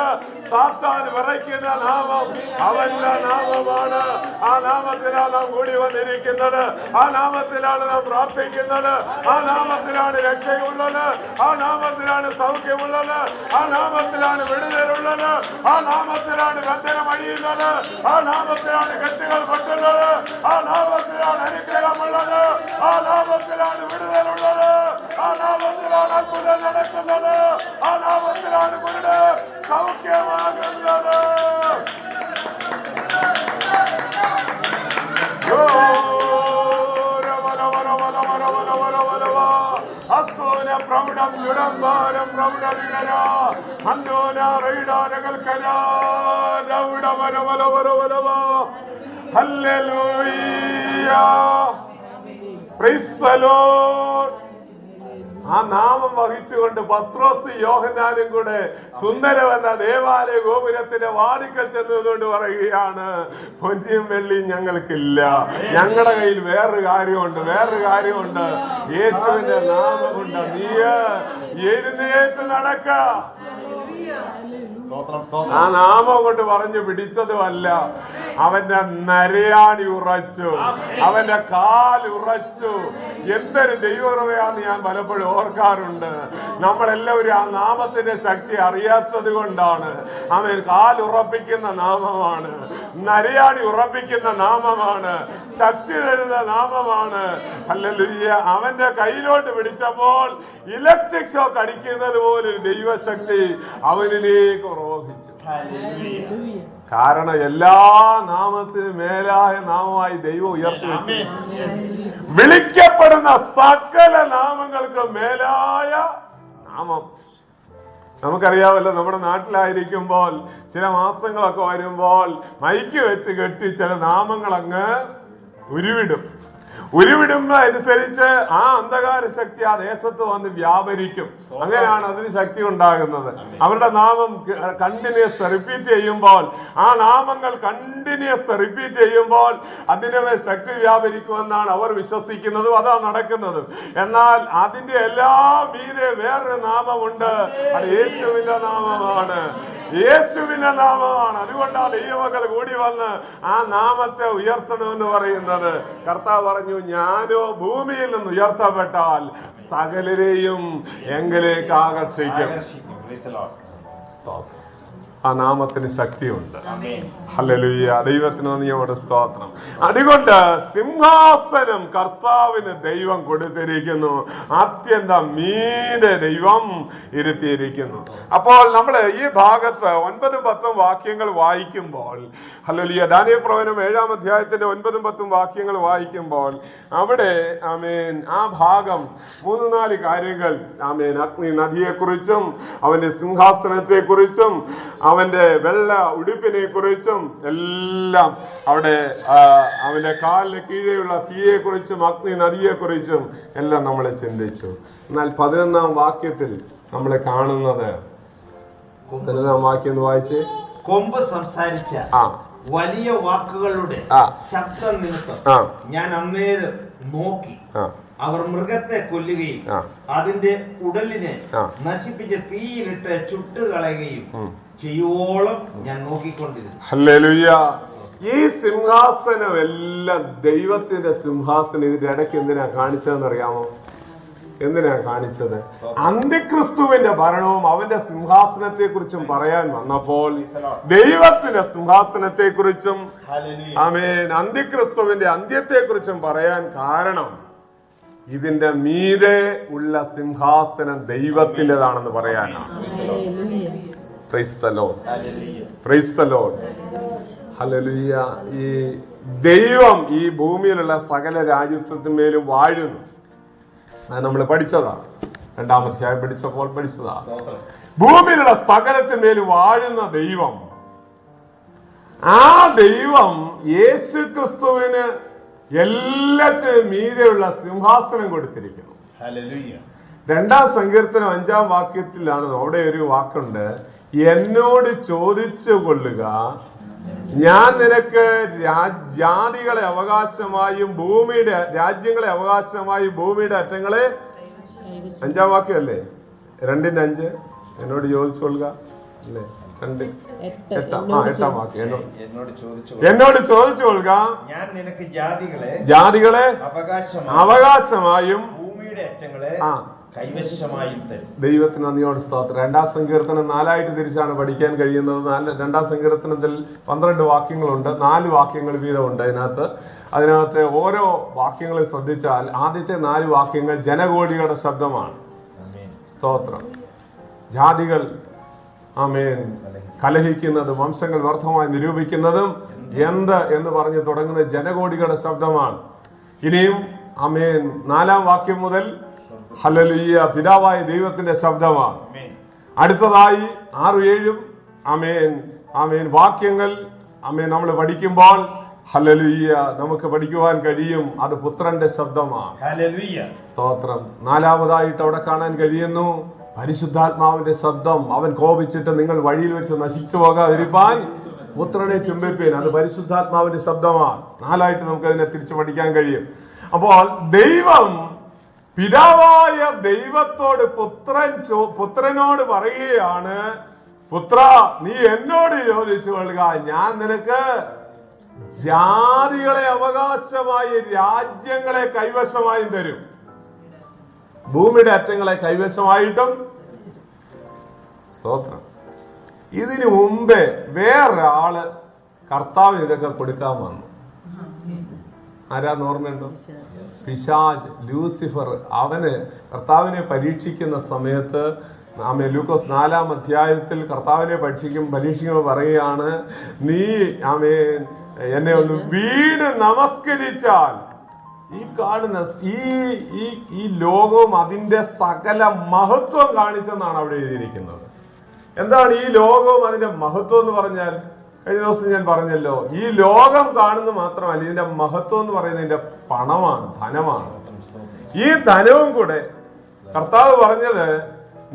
സാത്താൻ വിറയ്ക്കുന്ന നാമം അവന്റെ നാമമാണ്. ആ നാമത്തിലാണ് നാം കൂടി വന്നിരിക്കുന്നത്. ആ നാമത്തിലാണ് നാം പ്രാർത്ഥിക്കുന്നത്. ആ നാമത്തിലാണ് രക്ഷയുള്ളത്. ആ നാമത്തിലാണ് സൗഖ്യമുള്ളത്. ആ നാമത്തിലാണ് വിടുതലുള്ളത്. ആ നാമത്തിലാണ് ബന്ധനം അഴിയുന്നത്. ആ നാമത്തിലാണ് കെട്ടുകൾ പൊട്ടുന്നത്. ആ നാമത്തിലാണ് അനുഗ്രഹമുള്ളത്. ആ നാമത്തിലാണ് വിടുതലുള്ളത്. ആ നാമത്തിലാണ് അത്ഭുതം നടക്കുന്നത്. ആ നാമത്തിലാണ് കുരുട് സൗഖ്യമാകുന്നത്. പ്രൗഢം വിടംബാരം പ്രൗഢവികര ഹന്തോന റൈഡാരകൽക്കര രൗഢവരവലവരവലവ ഹല്ലേലൂയ. Praise the Lord. ആ നാമം വഹിച്ചുകൊണ്ട് പത്രോസ് യോഹന്നാനും കൂടെ സുന്ദരമെന്ന ദേവാലയ ഗോപുരത്തിന്റെ വാതിക്കൽ ചെന്നതുകൊണ്ട് പറയുകയാണ്, പൊന്നിയും വെള്ളിയും ഞങ്ങൾക്കില്ല, ഞങ്ങളുടെ കയ്യിൽ വേറൊരു കാര്യമുണ്ട്. യേശുവിന്റെ നാമം കൊണ്ട് നീ എഴുന്നേറ്റ് നടക്ക. ആ നാമം കൊണ്ട് പറഞ്ഞു പിടിച്ചതുമല്ല, അവന്റെ നരയാണി ഉറച്ചു, അവന്റെ കാലുറച്ചു. എന്തൊരു ദൈവകൃപയാന്ന് ഞാൻ പലപ്പോഴും ഓർക്കാറുണ്ട്. നമ്മളെല്ലാവരും ആ നാമത്തിന്റെ ശക്തി അറിയാത്തത് കൊണ്ടാണ്. അവൻ കാലുറപ്പിക്കുന്ന നാമമാണ്, നരയാണി ഉറപ്പിക്കുന്ന നാമമാണ്, ശക്തി തരുന്ന നാമമാണ്. ഹല്ലേലൂയ. അവന്റെ കയ്യിലോട്ട് പിടിച്ചപ്പോൾ ഇലക്ട്രിക് ഷോക്ക് അടിക്കുന്നത് പോലൊരു ദൈവശക്തി അവനിലേക്ക് പ്രവഹിച്ചു. കാരണം എല്ലാ നാമത്തിനും മേലായ നാമമായി ദൈവം ഉയർത്തി വെച്ചു. വിളിക്കപ്പെടുന്ന സകല നാമങ്ങൾക്ക് മേലായ നാമം. നമുക്കറിയാമല്ലോ, നമ്മുടെ നാട്ടിലായിരിക്കുമ്പോൾ ചില മാസങ്ങളൊക്കെ വരുമ്പോൾ മൈക്ക് വെച്ച് കെട്ടി ചില നാമങ്ങൾ അങ്ങ് ഉരുവിടുന്ന അനുസരിച്ച് ആ അന്ധകാര ശക്തി ആ ദേശത്ത് വന്ന് വ്യാപരിക്കും. അങ്ങനെയാണ് അതിന് ശക്തി ഉണ്ടാകുന്നത്. അവരുടെ നാമം കണ്ടിന്യൂസ് റിപ്പീറ്റ് ചെയ്യുമ്പോൾ, ആ നാമങ്ങൾ കണ്ടിന്യൂസ് റിപ്പീറ്റ് ചെയ്യുമ്പോൾ അതിനുമേൽ ശക്തി വ്യാപരിക്കുമെന്നാണ് അവർ വിശ്വസിക്കുന്നതും അതാ നടക്കുന്നതും. എന്നാൽ അതിന്റെ എല്ലാ മീതെ വേറൊരു നാമമുണ്ട്. അത് യേശുവിന്റെ നാമമാണ്. അതുകൊണ്ടാണ് ദൈവമക്കൾ കൂടി വന്ന് ആ നാമത്തെ ഉയർത്തണമെന്ന് പറയുന്നത്. കർത്താവ് പറഞ്ഞു, ഞാനോ ഭൂമിയിൽ നിന്ന് ഉയർത്തപ്പെട്ടാൽ സകലരെയും എങ്കിലേക്ക് ആകർഷിക്കും. ആ നാമത്തിന് ശക്തിയുണ്ട്. ഹല്ലേലൂയ. ദൈവത്തിന് നന്ദിയോടെ സ്തോത്രം. അതുകൊണ്ട് സിംഹാസനം കർത്താവിന് ദൈവം കൊടുത്തിരിക്കുന്നു, അത്യന്തം മീതെ ദൈവം ഇരുത്തിയിരിക്കുന്നു. അപ്പോൾ നമ്മൾ ഈ ഭാഗത്ത് 9-10 വാക്യങ്ങൾ വായിക്കുമ്പോൾ, ഹല്ലേലൂയ, ദാനിയേൽ പ്രവചനം 7-ാം അധ്യായത്തിന്റെ 9-10 വാക്യങ്ങൾ വായിക്കുമ്പോൾ അവിടെ ആ ഭാഗം 3-4 കാര്യങ്ങൾ അഗ്നി നദിയെ കുറിച്ചും അവന്റെ സിംഹാസനത്തെ കുറിച്ചും അവന്റെ വെള്ള ഉടുപ്പിനെ കുറിച്ചും എല്ലാം അവിടെ അവന്റെ കാലിന് കീഴെയുള്ള തീയെ കുറിച്ചും അഗ്നി നദിയെ കുറിച്ചും എല്ലാം നമ്മൾ ചിന്തിച്ചു. എന്നാൽ 11-ാം വാക്യത്തിൽ നമ്മൾ കാണുന്നത്, 11-ാം വാക്യം എന്ന് വായിച്ച്, കൊമ്പ് സംസാരിച്ച വലിയ വാക്കുകളുടെ ശബ്ദം നിമിത്തം ഞാൻ അന്നേരം നോക്കി, അവർ മൃഗത്തെ കൊല്ലുകയും അതിന്റെ ഉടലിനെ നശിപ്പിച്ച് തീയിലിട്ട് ചുട്ടുകളയുകയും ചെയ്യുവോളം ഞാൻ നോക്കിക്കൊണ്ടിരുന്നു. ഹല്ലേലൂയ. ഈ സിംഹാസനം എല്ലാം ദൈവത്തിന്റെ സിംഹാസനം. ഇതിന്റെ ഇടയ്ക്ക് എന്തിനാ കാണിച്ചതെന്നറിയാമോ? എന്തിനാ കാണിച്ചത്? അന്തിക്രിസ്തുവിന്റെ ഭരണവും അവന്റെ സിംഹാസനത്തെ കുറിച്ചും പറയാൻ വന്നപ്പോൾ ദൈവത്തിന്റെ സിംഹാസനത്തെ കുറിച്ചും ആമേൻ അന്തിക്രിസ്തുവിന്റെ അന്ത്യത്തെ കുറിച്ചും പറയാൻ കാരണം ഇതിന്റെ മീതെ ഉള്ള സിംഹാസനം ദൈവത്തിൻ്റെതാണെന്ന് പറയാനാണ്. Praise the Lord, praise the Lord, hallelujah. ഈ ദൈവം ഈ ഭൂമിയിലുള്ള സകല രാജ്യത്വത്തിന്മേലും വാഴുന്നു. അത് നമ്മൾ പഠിച്ചതാ, 2-ാം അധ്യായം പഠിച്ചപ്പോൾ പഠിച്ചതാ. ഭൂമിയിലുള്ള സകലത്തിന്മേലും വാഴുന്ന ദൈവം, ആ ദൈവം യേശു ക്രിസ്തുവിന് എല്ലാറ്റിനും മീതെയുള്ള സിംഹാസനം കൊടുത്തിരിക്കുന്നു. 2-ാം സങ്കീർത്തനം 5-ാം വാക്യത്തിലാണ് അവിടെ ഒരു വാക്കുണ്ട്, എന്നോട് ചോദിച്ചു കൊള്ളുക, ഞാൻ നിനക്ക് ജാതികളെ അവകാശമായും ഭൂമിയുടെ രാജ്യങ്ങളെ അവകാശമായും ഭൂമിയുടെ അറ്റങ്ങളെ, 5-ാം വാക്യമല്ലേ, 2-5, എന്നോട് ചോദിച്ചു കൊള്ളുക അല്ലേ, 8-ാം വാക്യം, എന്നോട് ചോദിച്ചു കൊള്ളുക, ഞാൻ നിനക്ക് ജാതികളെ അവകാശമായും ഭൂമിയുടെ അറ്റങ്ങളെ കൈവശമായും തരും. ദൈവത്തിന് നന്ദിയോട് സ്തോത്രം. 2-ാം സങ്കീർത്തനം 4ആയിട്ട് തിരിച്ചാണ് പഠിക്കാൻ കഴിയുന്നത്. 2-ാം സങ്കീർത്തനത്തിൽ 12 വാക്യങ്ങളുണ്ട്, 4 വാക്യങ്ങൾ വീതമുണ്ട് അതിനകത്ത് ഓരോ വാക്യങ്ങൾ ശ്രദ്ധിച്ചാൽ ആദ്യത്തെ 4 വാക്യങ്ങൾ ജനകോടികളുടെ ശബ്ദമാണ്. സ്തോത്രം. ജാതികൾ ആമേൻ കലഹിക്കുന്നതും വംശങ്ങൾ വ്യർത്ഥമായി നിരൂപിക്കുന്നതും എന്ത് എന്ന് പറഞ്ഞ് തുടങ്ങുന്ന ജനകോടികളുടെ ശബ്ദമാണ്. ഇനിയും ആമേൻ 4-ാം വാക്യം മുതൽ ഹല്ലേലൂയ പിതാവായ ദൈവത്തിന്റെ ശബ്ദമാണ്. അടുത്തതായി 6-7 ആമേൻ ആമേൻ വാക്യങ്ങൾ ആമേൻ നമ്മൾ പഠിക്കുമ്പോൾ ഹല്ലേലൂയ നമുക്ക് പഠിക്കുവാൻ കഴിയും, അത് പുത്രന്റെ ശബ്ദമാണ്. സ്തോത്രം. 4-ാമതായിട്ട് അവിടെ കാണാൻ കഴിയുന്നു പരിശുദ്ധാത്മാവിന്റെ ശബ്ദം. അവൻ കോപിച്ചിട്ട് നിങ്ങൾ വഴിയിൽ വെച്ച് നശിച്ചു പോകാതിരിപ്പാൻ പുത്രനെ ചുംബിപ്പീൻ. അത് പരിശുദ്ധാത്മാവിന്റെ ശബ്ദമാണ്. 4ആയിട്ട് നമുക്ക് അതിനെ തിരിച്ചു പഠിക്കാൻ കഴിയും. അപ്പോൾ ദൈവം പിതാവായ ദൈവത്തോട് പുത്രനോട് പറയുകയാണ്, പുത്ര നീ എന്നോട് ചോദിച്ചു കൊള്ളുക, ഞാൻ നിനക്ക് ജാതികളെ അവകാശമായി രാജ്യങ്ങളെ കൈവശമായും തരും, ഭൂമിയുടെ അറ്റങ്ങളെ കൈവശമായിട്ടും. സ്തോത്രം. ഇതിനു മുമ്പേ വേറൊരാള് കർത്താവിന് ഇതൊക്കെ കൊടുക്കാൻ വന്നു. ആരാന്ന് ഓർമ്മയുണ്ടോ? പിശാച്, ലൂസിഫർ. അവന് കർത്താവിനെ പരീക്ഷിക്കുന്ന സമയത്ത് ലൂക്കോസ് 4-ാം അധ്യായത്തിൽ കർത്താവിനെ പരീക്ഷിക്കുമ്പോൾ പറയുകയാണ്, നീ എന്നെ ഒന്ന് വീട് നമസ്കരിച്ചാൽ ഈ കാണുന്ന ഈ ലോകവും അതിന്റെ സകല മഹത്വം കാണിച്ചെന്നാണ് അവിടെ എഴുതിയിരിക്കുന്നത്. എന്താണ് ഈ ലോകവും അതിന്റെ മഹത്വം എന്ന് പറഞ്ഞാൽ? കഴിഞ്ഞ ദിവസം ഞാൻ പറഞ്ഞല്ലോ, ഈ ലോകം കാണുന്നത് മാത്രമല്ല, ഇതിന്റെ മഹത്വം എന്ന് പറയുന്നത് ഇതിന്റെ പണമാണ്, ധനമാണ്. ഈ ധനവും കൂടെ കർത്താവ് പറഞ്ഞത്,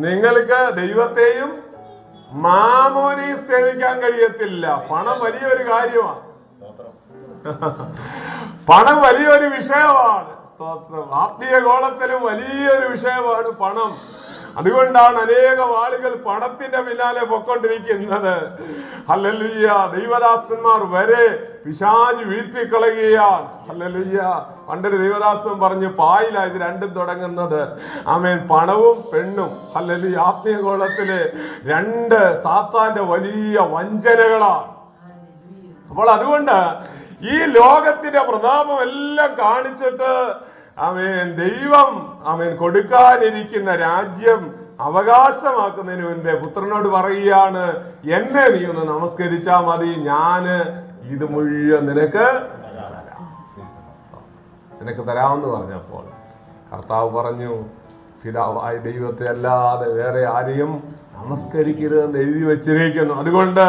നിങ്ങൾക്ക് ദൈവത്തെയും മാമോനെയും സേവിക്കാൻ കഴിയത്തില്ല. പണം വലിയൊരു കാര്യമാണ്, പണം വലിയൊരു വിഷയമാണ്. സ്തോത്രം. ആത്മീയ ഗോളത്തിലും വലിയൊരു വിഷയമാണ് പണം. അതുകൊണ്ടാണ് അനേകം ആളുകൾ പണത്തിന്റെ പിന്നാലെ പൊക്കൊണ്ടിരിക്കുന്നത്. ഹല്ലേലൂയ. ദൈവദാസന്മാർ വരെ പിശാച് വീഴ്ത്തിക്കളയുകയാണ്. ഹല്ലേലൂയ. പണ്ടൊരു ദൈവദാസൻ പറഞ്ഞു, പായില ഇത് രണ്ടും തുടങ്ങുന്നത്. ആമേൻ. പണവും പെണ്ണും. ഹല്ലേലൂയ. ആത്മീയ ഗോളത്തിലെ 2 സാത്താന്റെ വലിയ വഞ്ചനകളാണ്. അപ്പോൾ അതുകൊണ്ട് ഈ ലോകത്തിന്റെ പ്രതാപം എല്ലാം കാണിച്ചിട്ട് ദൈവം കൊടുക്കാനിരിക്കുന്ന രാജ്യം അവകാശമാക്കുന്നതിന് മുൻപേ പുത്രനോട് പറയുകയാണ്, എന്നെ നീ ഒന്ന് നമസ്കരിച്ചാ മതി, ഞാന് ഇത് മുഴുവൻ നിനക്ക് തരാമെന്ന് പറഞ്ഞപ്പോൾ കർത്താവ് പറഞ്ഞു, പിതാവായ ദൈവത്തെ അല്ലാതെ വേറെ ആരെയും നമസ്കരിക്കരുതെന്ന് എഴുതി വെച്ചിരിക്കുന്നു. അതുകൊണ്ട്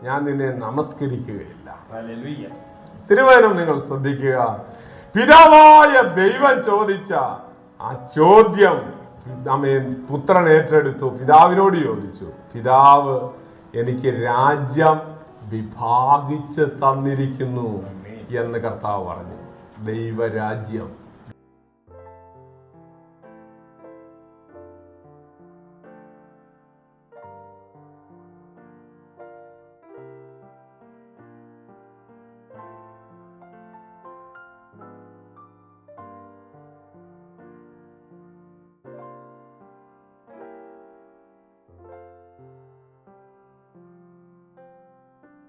ഞാൻ നിന്നെ നമസ്കരിക്കുകയില്ല. തിരുവചനം നിങ്ങൾ ശ്രദ്ധിക്കുക. പിതാവായ ദൈവം ചോദിച്ച ആ ചോദ്യം പുത്രൻ ഏറ്റെടുത്തു. പിതാവിനോട് ചോദിച്ചു. പിതാവ് എനിക്ക് രാജ്യം വിഭാഗിച്ച് തന്നിരിക്കുന്നു എന്ന് കർത്താവ് പറഞ്ഞു. ദൈവരാജ്യം